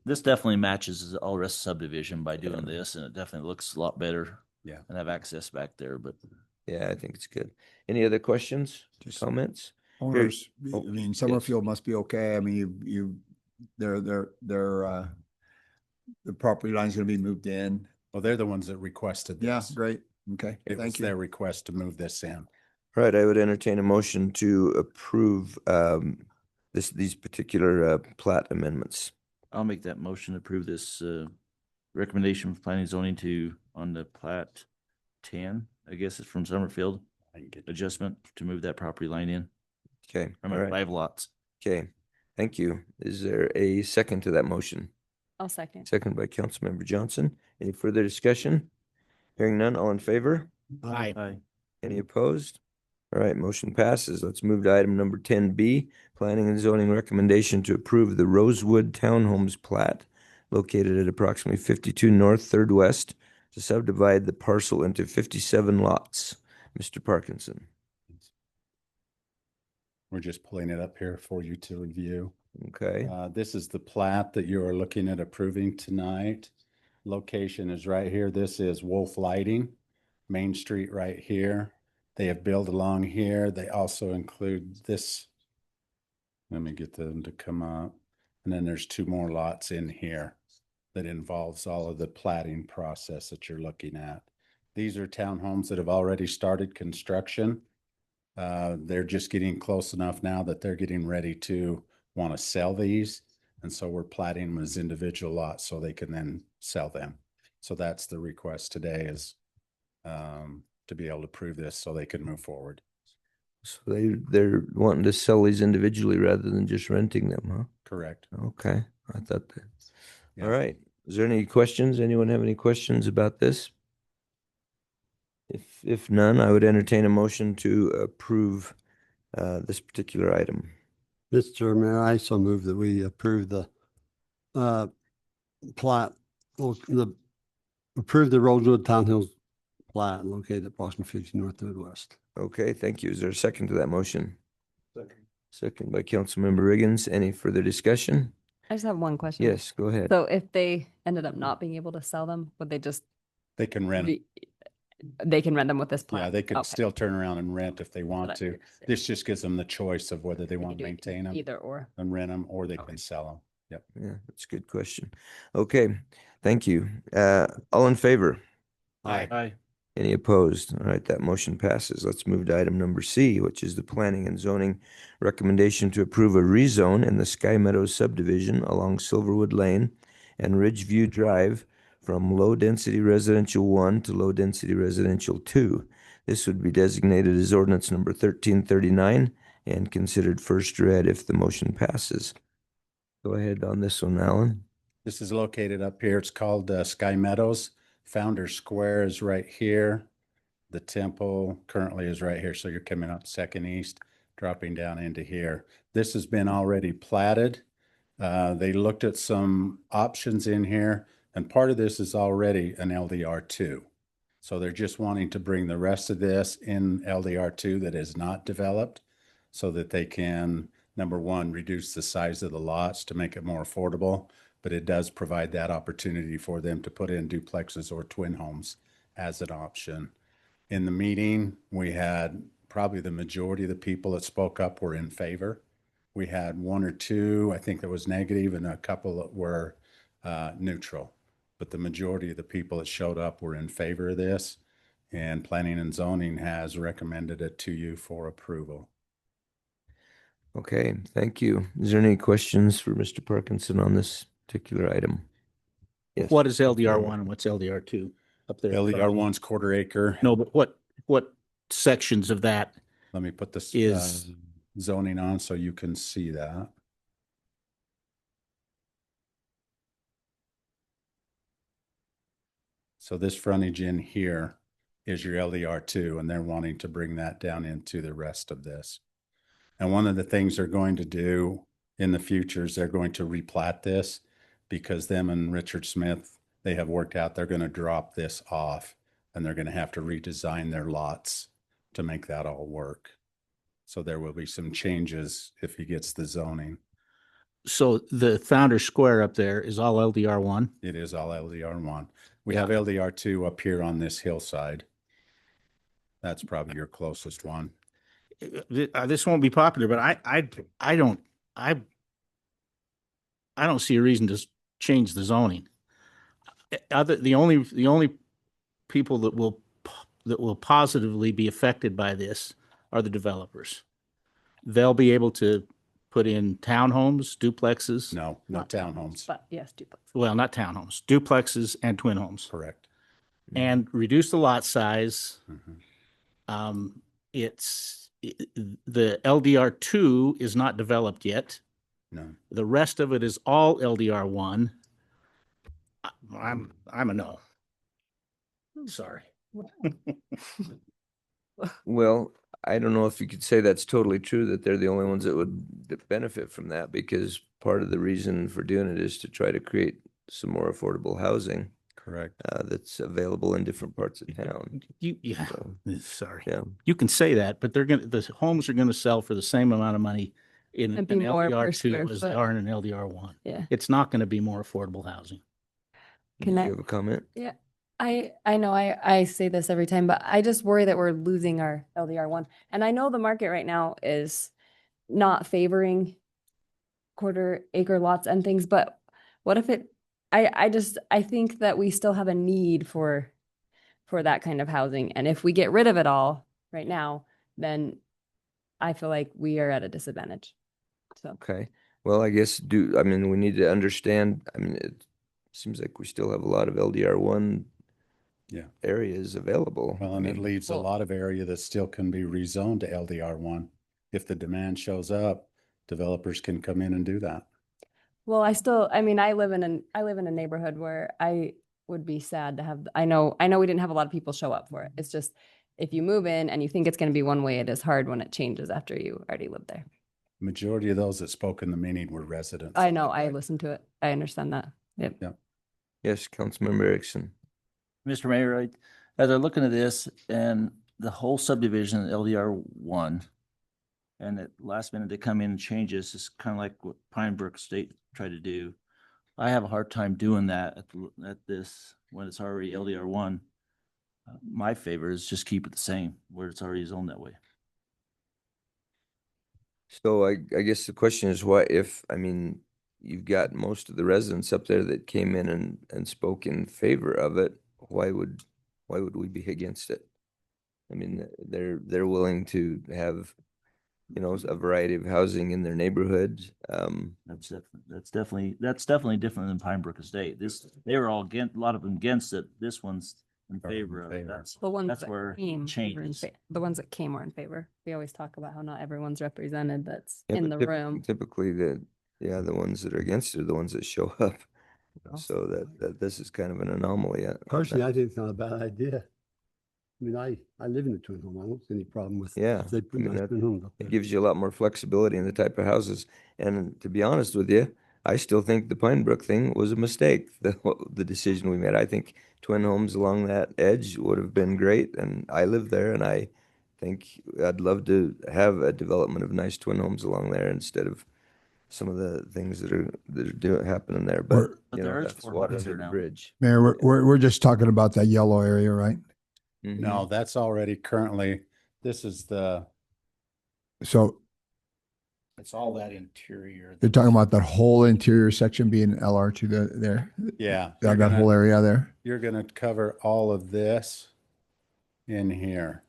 S13: this definitely matches all the rest of subdivision by doing this, and it definitely looks a lot better.
S4: Yeah,
S13: and have access back there. But
S5: yeah, I think it's good. Any other questions, comments?
S7: Owners, I mean, Summerfield must be okay. I mean, they're the property line's gonna be moved in.
S4: Well, they're the ones that requested
S7: Yeah,
S4: this.
S7: great. Okay,
S4: It was
S7: thank
S4: their
S7: you.
S4: request to move this in.
S5: All right, I would entertain a motion to approve these particular plat amendments.
S13: I'll make that motion to approve this recommendation for planning and zoning on the plat 10, I guess it's from Summerfield,
S4: I can get
S13: adjustment to move that property line in.
S5: Okay, all
S13: Remember,
S5: right.
S13: 5 lots.
S5: Okay, thank you. Is there a second to that motion?
S8: I'll second.
S5: Second by Councilmember Johnson. Any further discussion? Hearing none, all in favor?
S11: Aye.
S13: Aye.
S5: Any opposed? All right, motion passes. Let's move to item number 10B, planning and zoning recommendation to approve the Rosewood Townhomes plat located at approximately 52 North, 3rd West to subdivide the parcel into 57 lots. Mr. Parkinson.
S4: We're just pulling it up here for you to review.
S5: Okay,
S4: This is the plat that you are looking at approving tonight. Location is right here. This is Wolf Lighting, Main Street right here. They have built along here. They also include this. Let me get them to come up. And then there's 2 more lots in here that involves all of the platting process that you're looking at. These are townhomes that have already started construction. They're just getting close enough now that they're getting ready to want to sell these. And so we're platting them as individual lots so they can then sell them. So that's the request today is to be able to prove this so they can move forward.
S5: so they're wanting to sell these individually rather than just renting them, huh?
S4: Correct.
S5: Okay, I thought that.
S4: Yeah.
S5: All right, is there any questions? Anyone have any questions about this? If none, I would entertain a motion to approve this particular item.
S12: Mr. Mayor, I so move that we approve the plat, approve the Rosewood Townhills plat located at approximately 50 North 3rd West.
S5: Okay, thank you. Is there a second to that motion? Second by Councilmember Riggins. Any further discussion?
S8: I just have one question.
S5: Yes, go ahead.
S8: So if they ended up not being able to sell them, would they just,
S4: They can rent.
S8: they can rent them with this plan?
S4: Yeah, they could
S8: Okay.
S4: still turn around and rent if they want
S8: I
S4: to.
S8: figured.
S4: This just gives them the choice of whether they
S8: They
S4: want
S8: could
S4: to
S8: do it
S4: maintain them
S8: Either or.
S4: and rent them, or they can sell them. Yep.
S5: Yeah, that's a good question. Okay, thank you. All in favor?
S13: Aye.
S5: Any opposed? All right, that motion passes. Let's move to item number C, which is the planning and zoning recommendation to approve a rezone in the Sky Meadows subdivision along Silverwood Lane and Ridgeview Drive from low-density residential 1 to low-density residential 2. This would be designated as ordinance number 1339 and considered first read if the motion passes. Go ahead on this one, Alan.
S4: This is located up here. It's called Sky Meadows. Founder Square is right here. The temple currently is right here. So you're coming up Second East, dropping down into here. This has been already platted. They looked at some options in here, and part of this is already an LDR2. So they're just wanting to bring the rest of this in LDR2 that is not developed so that they can, number one, reduce the size of the lots to make it more affordable. But it does provide that opportunity for them to put in duplexes or twin homes as an option. In the meeting, we had probably the majority of the people that spoke up were in favor. We had 1 or 2, I think that was negative, and a couple that were neutral. But the majority of the people that showed up were in favor of this, and Planning and Zoning has recommended it to you for approval.
S5: Okay, thank you. Is there any questions for Mr. Parkinson on this particular item? Yes.
S11: What is LDR1 and what's LDR2 up there?
S4: LDR1's quarter acre.
S11: No, but what sections of that?
S4: Let me put this
S11: Is-
S4: zoning on so you can see that. So this frontage in here is your LDR2, and they're wanting to bring that down into the rest of this. And one of the things they're going to do in the future is they're going to replat this, because them and Richard Smith, they have worked out they're going to drop this off, and they're going to have to redesign their lots to make that all work. So there will be some changes if he gets the zoning.
S11: So the Founder Square up there is all LDR1?
S4: It is all LDR1. We have LDR2 up here on this hillside. That's probably your closest one.
S11: This won't be popular, but I don't see a reason to change the zoning. the only people that will positively be affected by this are the developers. They'll be able to put in townhomes, duplexes.
S4: No, no townhomes.
S8: But yes, duplex.
S11: Well, not townhomes, duplexes and twin homes,
S4: Correct.
S11: and reduce the lot size.
S4: Mhm.
S11: The LDR2 is not developed yet.
S4: No.
S11: The rest of it is all LDR1. I'm a no. Sorry.
S5: Well, I don't know if you could say that's totally true, that they're the only ones that would benefit from that, because part of the reason for doing it is to try to create some more affordable housing
S4: Correct.
S5: that's available in different parts of town.
S11: Yeah.
S5: So,
S11: Sorry.
S5: yeah.
S11: You can say that, but the homes are gonna sell for the same amount of money in an
S8: It'd be more per
S11: LDR2
S8: square
S11: as they
S8: foot.
S11: are in an LDR1.
S8: Yeah.
S11: It's not gonna be more affordable housing.
S8: Can
S5: Do
S8: I-
S5: you have a comment?
S8: Yeah, I know I say this every time, but I just worry that we're losing our LDR1. And I know the market right now is not favoring quarter acre lots and things, but what if I think that we still have a need for that kind of housing. And if we get rid of it all right now, then I feel like we are at a disadvantage. So.
S5: Okay. Well, I guess I mean, we need to understand, I mean, it seems like we still have a lot of LDR1 areas available.
S4: Well, and it leaves a lot of area that still can be rezoned to LDR1. If the demand shows up, developers can come in and do that.
S8: Well, I live in a neighborhood where I would be sad to have, I know we didn't have a lot of people show up for it. It's just, if you move in and you think it's going to be one way, it is hard when it changes after you already lived there.
S4: Majority of those that spoke in the meeting were residents.
S8: I know, I listened to it. I understand that. Yep.
S4: Yeah.
S5: Yes, Councilmember Erickson.
S13: Mr. Mayor, as I'm looking at this and the whole subdivision, LDR1, and at last minute they come in and change this, it's kind of like what Pine Brook State tried to do. I have a hard time doing that at this when it's already LDR1. My favor is just keep it the same where it's already zoned that way.
S5: So I guess the question is, what if, I mean, you've got most of the residents up there that came in and spoke in favor of it. Why would we be against it? I mean, they're willing to have, you know, a variety of housing in their neighborhood.
S13: That's definitely different than Pine Brook Estate. They were all against, a lot of them against it. This one's in favor of it.
S8: The ones
S13: That's
S8: that
S13: where
S8: came,
S13: changes.
S8: the ones that came were in favor. We always talk about how not everyone's represented that's
S5: Yeah,
S8: in
S5: but
S8: the room.
S5: Typically the ones that are against it are the ones that show up. So that this is kind of an anomaly.
S12: Personally, I think it's not a bad idea. I mean, I live in a twin home. I don't see any problem with.
S5: Yeah,
S12: if they put
S5: I mean,
S12: nice twin homes up
S5: it
S12: there.
S5: gives you a lot more flexibility in the type of houses. And to be honest with you, I still think the Pine Brook thing was a mistake. The decision we made. I think twin homes along that edge would have been great. And I live there, and I think I'd love to have a development of nice twin homes along there instead of some of the things that are happening there. But you know, that's water under the bridge.
S7: Mayor, we're just talking about that yellow area, right?
S5: Mhm.
S4: No, that's already currently, this is
S7: So
S11: It's all that interior.
S7: you're talking about that whole interior section being LR2 there?
S4: yeah.
S7: That whole area there?
S4: You're gonna cover all of this in here.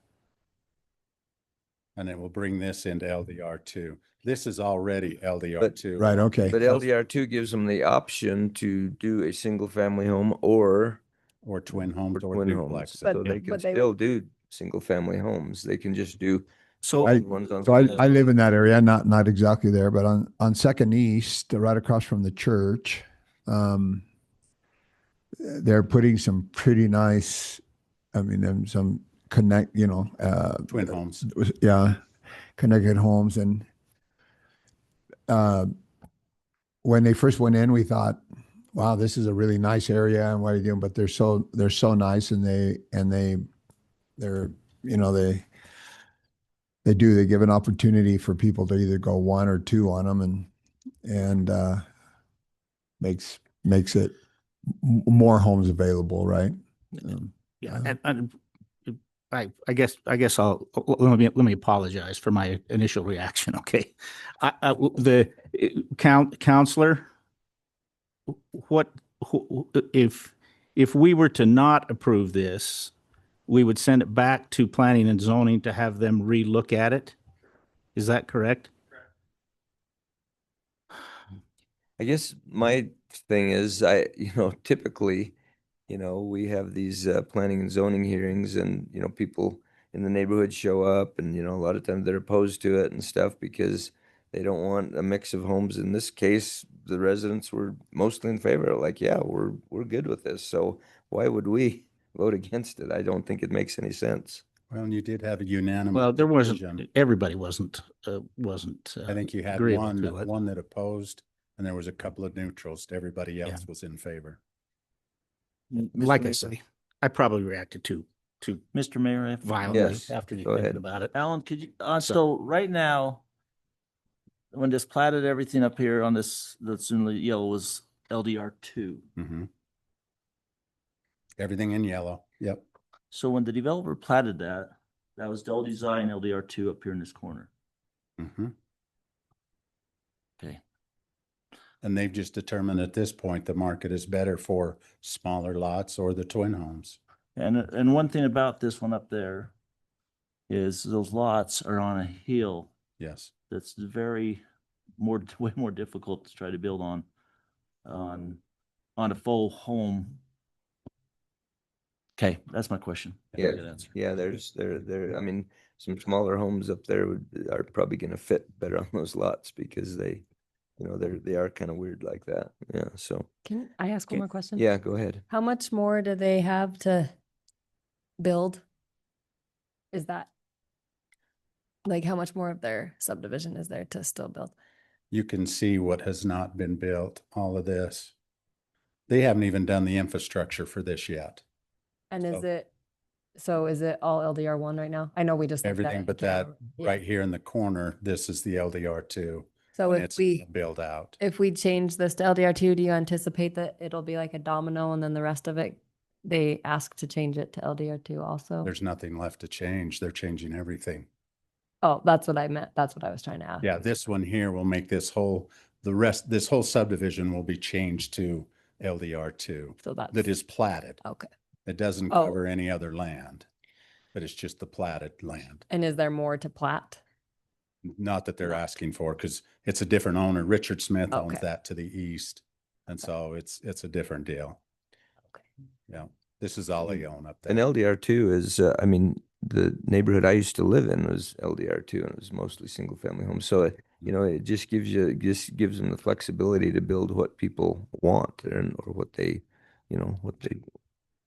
S4: And it will bring this into LDR2. This is already LDR2.
S7: Right, okay.
S5: But LDR2 gives them the option to do a single family home or
S4: twin homes or
S5: twin homes.
S4: duplexes.
S5: So they can still do single family homes. They can just do
S7: I live in that area, not exactly there, but on Second East, right across from the church, they're putting some pretty nice, I mean, some
S4: twin homes.
S7: Yeah, connected homes. And when they first went in, we thought, wow, this is a really nice area, and what are you doing? But they're so nice, and they give an opportunity for people to either go one or two on them, and makes it more homes available, right?
S11: Yeah, and I guess let me apologize for my initial reaction. Okay, the counselor, if if we were to not approve this, we would send it back to planning and zoning to have them relook at it. Is that correct?
S5: I guess my thing is, typically, we have these planning and zoning hearings and, people in the neighborhood show up and, a lot of times they're opposed to it and stuff because they don't want a mix of homes. In this case, the residents were mostly in favor, like, yeah, we're good with this. So why would we vote against it? I don't think it makes any sense.
S4: Well, and you did have a unanimous.
S11: Well, there wasn't,
S4: decision.
S11: everybody wasn't.
S4: I think you had
S11: agreeable to it.
S4: one that opposed, and there was a couple of neutrals. Everybody else was in favor.
S11: Like I say, I probably reacted to
S13: Mr. Mayor, I have
S11: violently
S5: Yes,
S11: after
S5: go
S11: thinking
S5: ahead.
S11: about it.
S13: Alan, could you, so right now, when this platted everything up here on this, that's in the yellow was LDR2.
S4: Mm-hmm. Everything in yellow. Yep.
S13: So when the developer platted that, that was Dell Design LDR2 up here in this corner.
S4: Mm-hmm.
S13: Okay.
S4: And they've just determined at this point, the market is better for smaller lots or the twin homes.
S13: And one thing about this one up there is those lots are on a hill
S4: Yes.
S13: that's way more difficult to try to build on a full home. Okay, that's my question.
S5: Yeah,
S13: Good answer.
S5: yeah, I mean, some smaller homes up there are probably gonna fit better on those lots because they are kind of weird like that. Yeah, so.
S8: Can I ask one
S5: Okay.
S8: more question?
S5: Yeah, go ahead.
S8: How much more do they have to build? Is that like how much more of their subdivision is there to still build?
S4: You can see what has not been built, all of this. They haven't even done the infrastructure for this yet.
S8: And is
S4: So-
S8: it all LDR1 right now? I know we just looked at
S4: Everything
S8: it.
S4: but that
S8: Yeah.
S4: right here in the corner, this is the LDR2.
S8: So
S4: and
S8: if
S4: it's
S8: we
S4: build out.
S8: change this to LDR2, do you anticipate that it'll be like a domino and then the rest of it, they ask to change it to LDR2 also?
S4: There's nothing left to change. They're changing everything.
S8: Oh, that's what I meant. That's what I was trying to ask.
S4: Yeah, this one here will make this whole subdivision will be changed to LDR2.
S8: So that's
S4: That is platted.
S8: okay.
S4: It doesn't
S8: Oh.
S4: cover any other land, but it's just the platted land.
S8: And is there more to plat?
S4: Not that they're asking for, because it's a different owner. Richard Smith owns
S8: Okay.
S4: that to the east. And so it's a different deal.
S8: Okay.
S4: Yeah, this is all they own up there.
S5: And LDR2 is, I mean, the neighborhood I used to live in was LDR2 and it was mostly single family homes. So, it just gives them the flexibility to build what people want or what they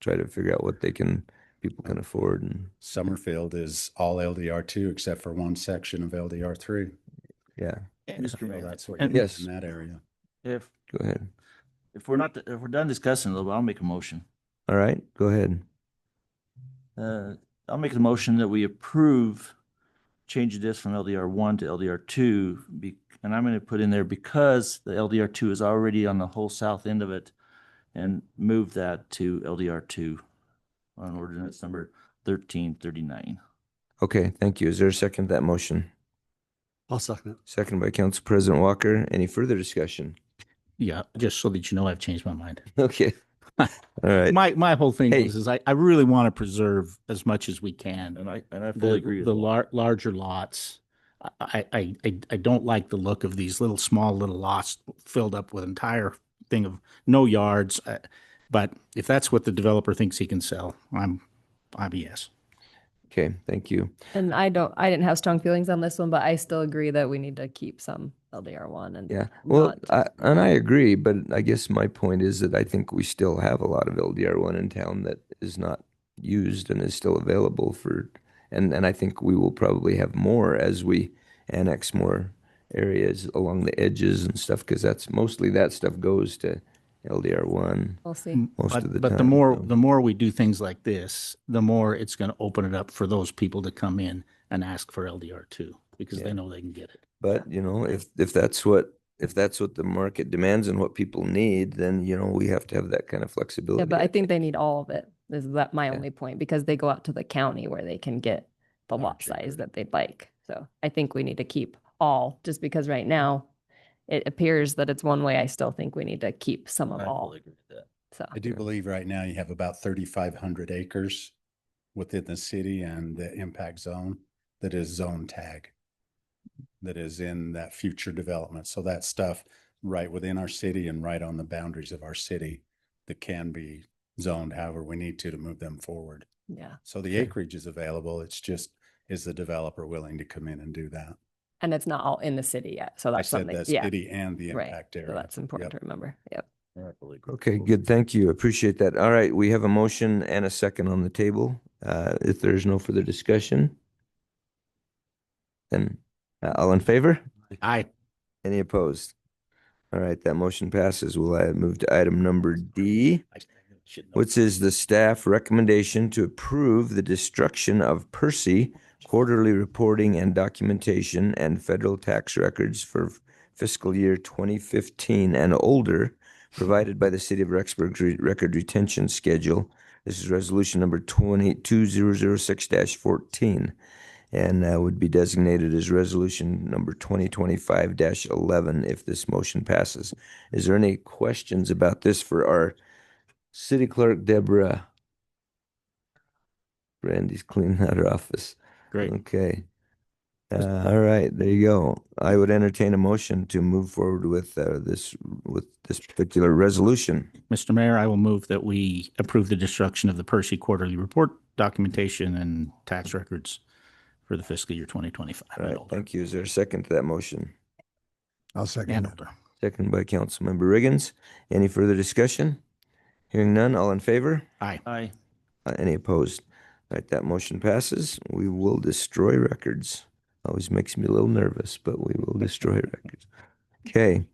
S5: try to figure out what people can afford. And
S4: Summerfield is all LDR2 except for one section of LDR3.
S5: yeah,
S13: Mr. Mayor,
S4: That's what
S11: And-
S4: you
S5: Yes.
S4: in that area.
S13: if
S5: go ahead.
S13: if we're done discussing a little bit, I'll make a motion.
S5: All right, go ahead.
S13: I'll make the motion that we approve changing this from LDR1 to LDR2. And I'm going to put in there because the LDR2 is already on the whole south end of it and move that to LDR2 on ordinance number 1339.
S5: Okay, thank you. Is there a second to that motion?
S12: I'll second it.
S5: Second by Council President Walker. Any further discussion?
S11: Yeah, just so that you know, I've changed my mind.
S5: Okay. All right.
S11: My whole thing
S5: Hey.
S11: is I really want to preserve as much as we can.
S13: And I fully agree with
S11: The
S13: that.
S11: larger lots. I don't like the look of these small little lots filled up with entire thing of no yards. But if that's what the developer thinks he can sell, I'm a yes.
S5: Okay, thank you.
S8: And I didn't have strong feelings on this one, but I still agree that we need to keep some LDR1 and
S5: Yeah, well,
S8: not-
S5: I agree, but I guess my point is that I think we still have a lot of LDR1 in town that is not used and is still available and I think we will probably have more as we annex more areas along the edges and stuff, because that stuff goes to LDR1
S8: we'll see.
S5: most of the
S11: But
S5: time.
S11: the more we do things like this, the more it's going to open it up for those people to come in and ask for LDR2 because
S5: Yeah.
S11: they know they can get it.
S5: But, if that's what the market demands and what people need, then, we have to have that kind of flexibility.
S8: Yeah, but I think they need all of it. Is that my
S5: Yeah.
S8: only point? Because they go out to the county where they can get the lot size that they'd like. So I think we need to keep all, just because right now it appears that it's one way. I still think we need to keep some of
S13: I
S8: all.
S13: fully agree with that.
S8: So
S4: I do believe right now you have about 3,500 acres within the city and the impact zone that is zone tag, that is in that future development. So that stuff right within our city and right on the boundaries of our city that can be zoned however we need to move them forward.
S8: yeah.
S4: So the acreage is available. It's just, is the developer willing to come in and do that?
S8: And it's not all in the city yet. So
S4: I
S8: that's
S4: said
S8: something,
S4: the
S8: yeah.
S4: city and the
S8: Right.
S4: impact
S8: So
S4: area.
S8: that's important
S4: Yep.
S8: to remember. Yep.
S5: Okay, good. Thank you. Appreciate that. All right, we have a motion and a second on the table. If there's no further discussion, then all in favor?
S11: Aye.
S5: Any opposed? All right, that motion passes. We'll move to item number D, which is the staff recommendation to approve the destruction of Percy quarterly reporting and documentation and federal tax records for fiscal year 2015 and older, provided by the City of Rexburg's record retention schedule. This is resolution number 2006-14 and would be designated as resolution number 2025-11 if this motion passes. Is there any questions about this for our city clerk, Deborah? Brandy's cleaning out her office.
S11: Great.
S5: Okay. All right, there you go. I would entertain a motion to move forward with this particular resolution.
S11: Mr. Mayor, I will move that we approve the destruction of the Percy quarterly report, documentation, and tax records for the fiscal year 2025.
S5: All right, thank you. Is there a second to that motion?
S7: I'll second
S11: And
S7: it.
S11: older.
S5: Second by Councilmember Riggins. Any further discussion? Hearing none, all in favor?
S11: Aye.
S13: Aye.
S5: Any opposed? All right, that motion passes. We will destroy records. Always makes me a little nervous, but we will destroy records. Okay.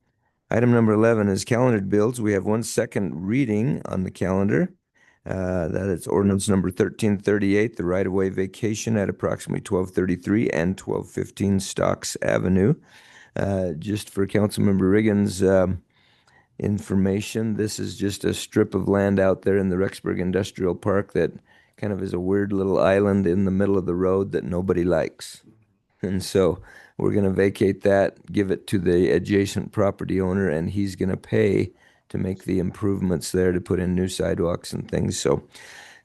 S5: Item number 11 is calendared bills. We have one second reading on the calendar. That is ordinance number 1338, the right-of-way vacation at approximately 1233 and 1215 Stocks Avenue. Just for Councilmember Riggins' information, this is just a strip of land out there in the Rexburg Industrial Park that kind of is a weird little island in the middle of the road that nobody likes. And so we're going to vacate that, give it to the adjacent property owner, and he's going to pay to make the improvements there to put in new sidewalks and things. So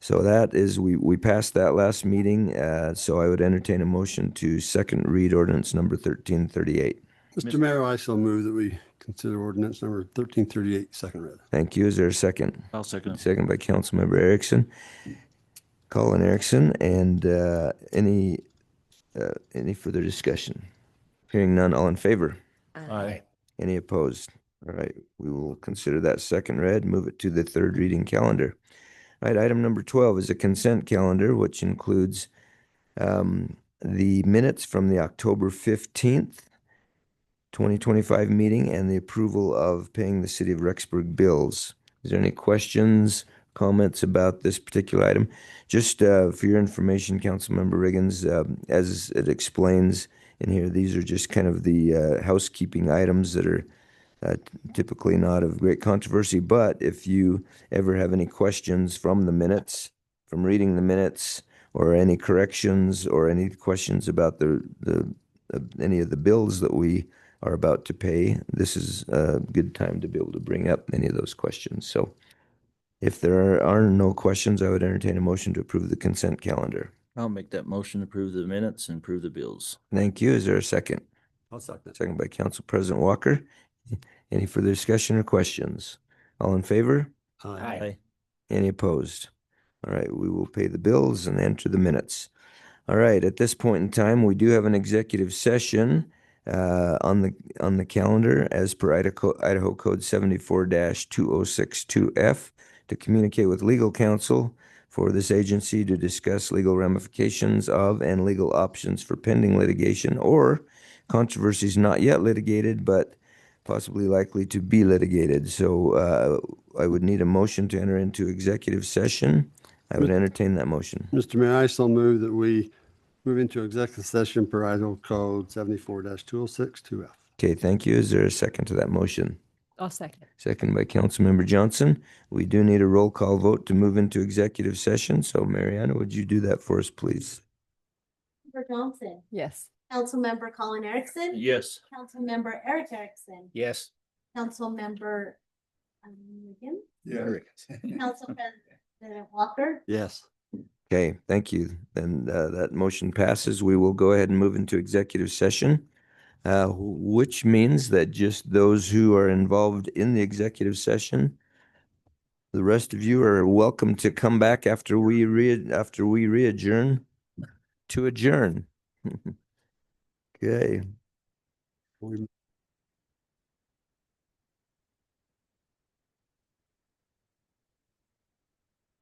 S5: that is, we passed that last meeting. So I would entertain a motion to second read ordinance number 1338.
S12: Mr. Mayor, I so move that we consider ordinance number 1338 second read.
S5: Thank you. Is there a second?
S13: I'll second it.
S5: Second by Councilmember Erickson. Colin Erickson, and any further discussion? Hearing none, all in favor?
S13: Aye.
S5: Any opposed? All right, we will consider that second read, move it to the third reading calendar. All right, item number 12 is a consent calendar, which includes the minutes from the October 15th, 2025 meeting and the approval of paying the City of Rexburg bills. Is there any questions, comments about this particular item? Just for your information, Councilmember Riggins, as it explains in here, these are just kind of the housekeeping items that are typically not of great controversy. But if you ever have any questions from the minutes, from reading the minutes, or any corrections or any questions about any of the bills that we are about to pay, this is a good time to be able to bring up any of those questions. So if there are no questions, I would entertain a motion to approve the consent calendar.
S13: I'll make that motion to approve the minutes and approve the bills.
S5: Thank you. Is there a second?
S12: I'll second.
S5: Second by Council President Walker. Any further discussion or questions? All in favor?
S13: Aye.
S5: Any opposed? All right, we will pay the bills and enter the minutes. All right, at this point in time, we do have an executive session on the calendar as per Idaho Code 74-2062F to communicate with legal counsel for this agency to discuss legal ramifications of and legal options for pending litigation or controversies not yet litigated but possibly likely to be litigated. So I would need a motion to enter into executive session. I would entertain that motion.
S12: Mr. Mayor, I so move that we move into executive session per Idaho Code 74-2062F.
S5: Okay, thank you. Is there a second to that motion?
S8: I'll second.
S5: Second by Councilmember Johnson. We do need a roll call vote to move into executive session. So Mariana, would you do that for us, please?
S2: Member Johnson,
S8: Yes.
S2: Councilmember Colin Erickson.
S13: Yes.
S2: Councilmember Eric Erickson.
S11: Yes.
S2: Councilmember Riggins. Council President Walker,
S12: Yes.
S5: Okay, thank you. Then that motion passes. We will go ahead and move into executive session, which means that just those who are involved in the executive session, the rest of you are welcome to come back after we re-adjourn to adjourn. Okay.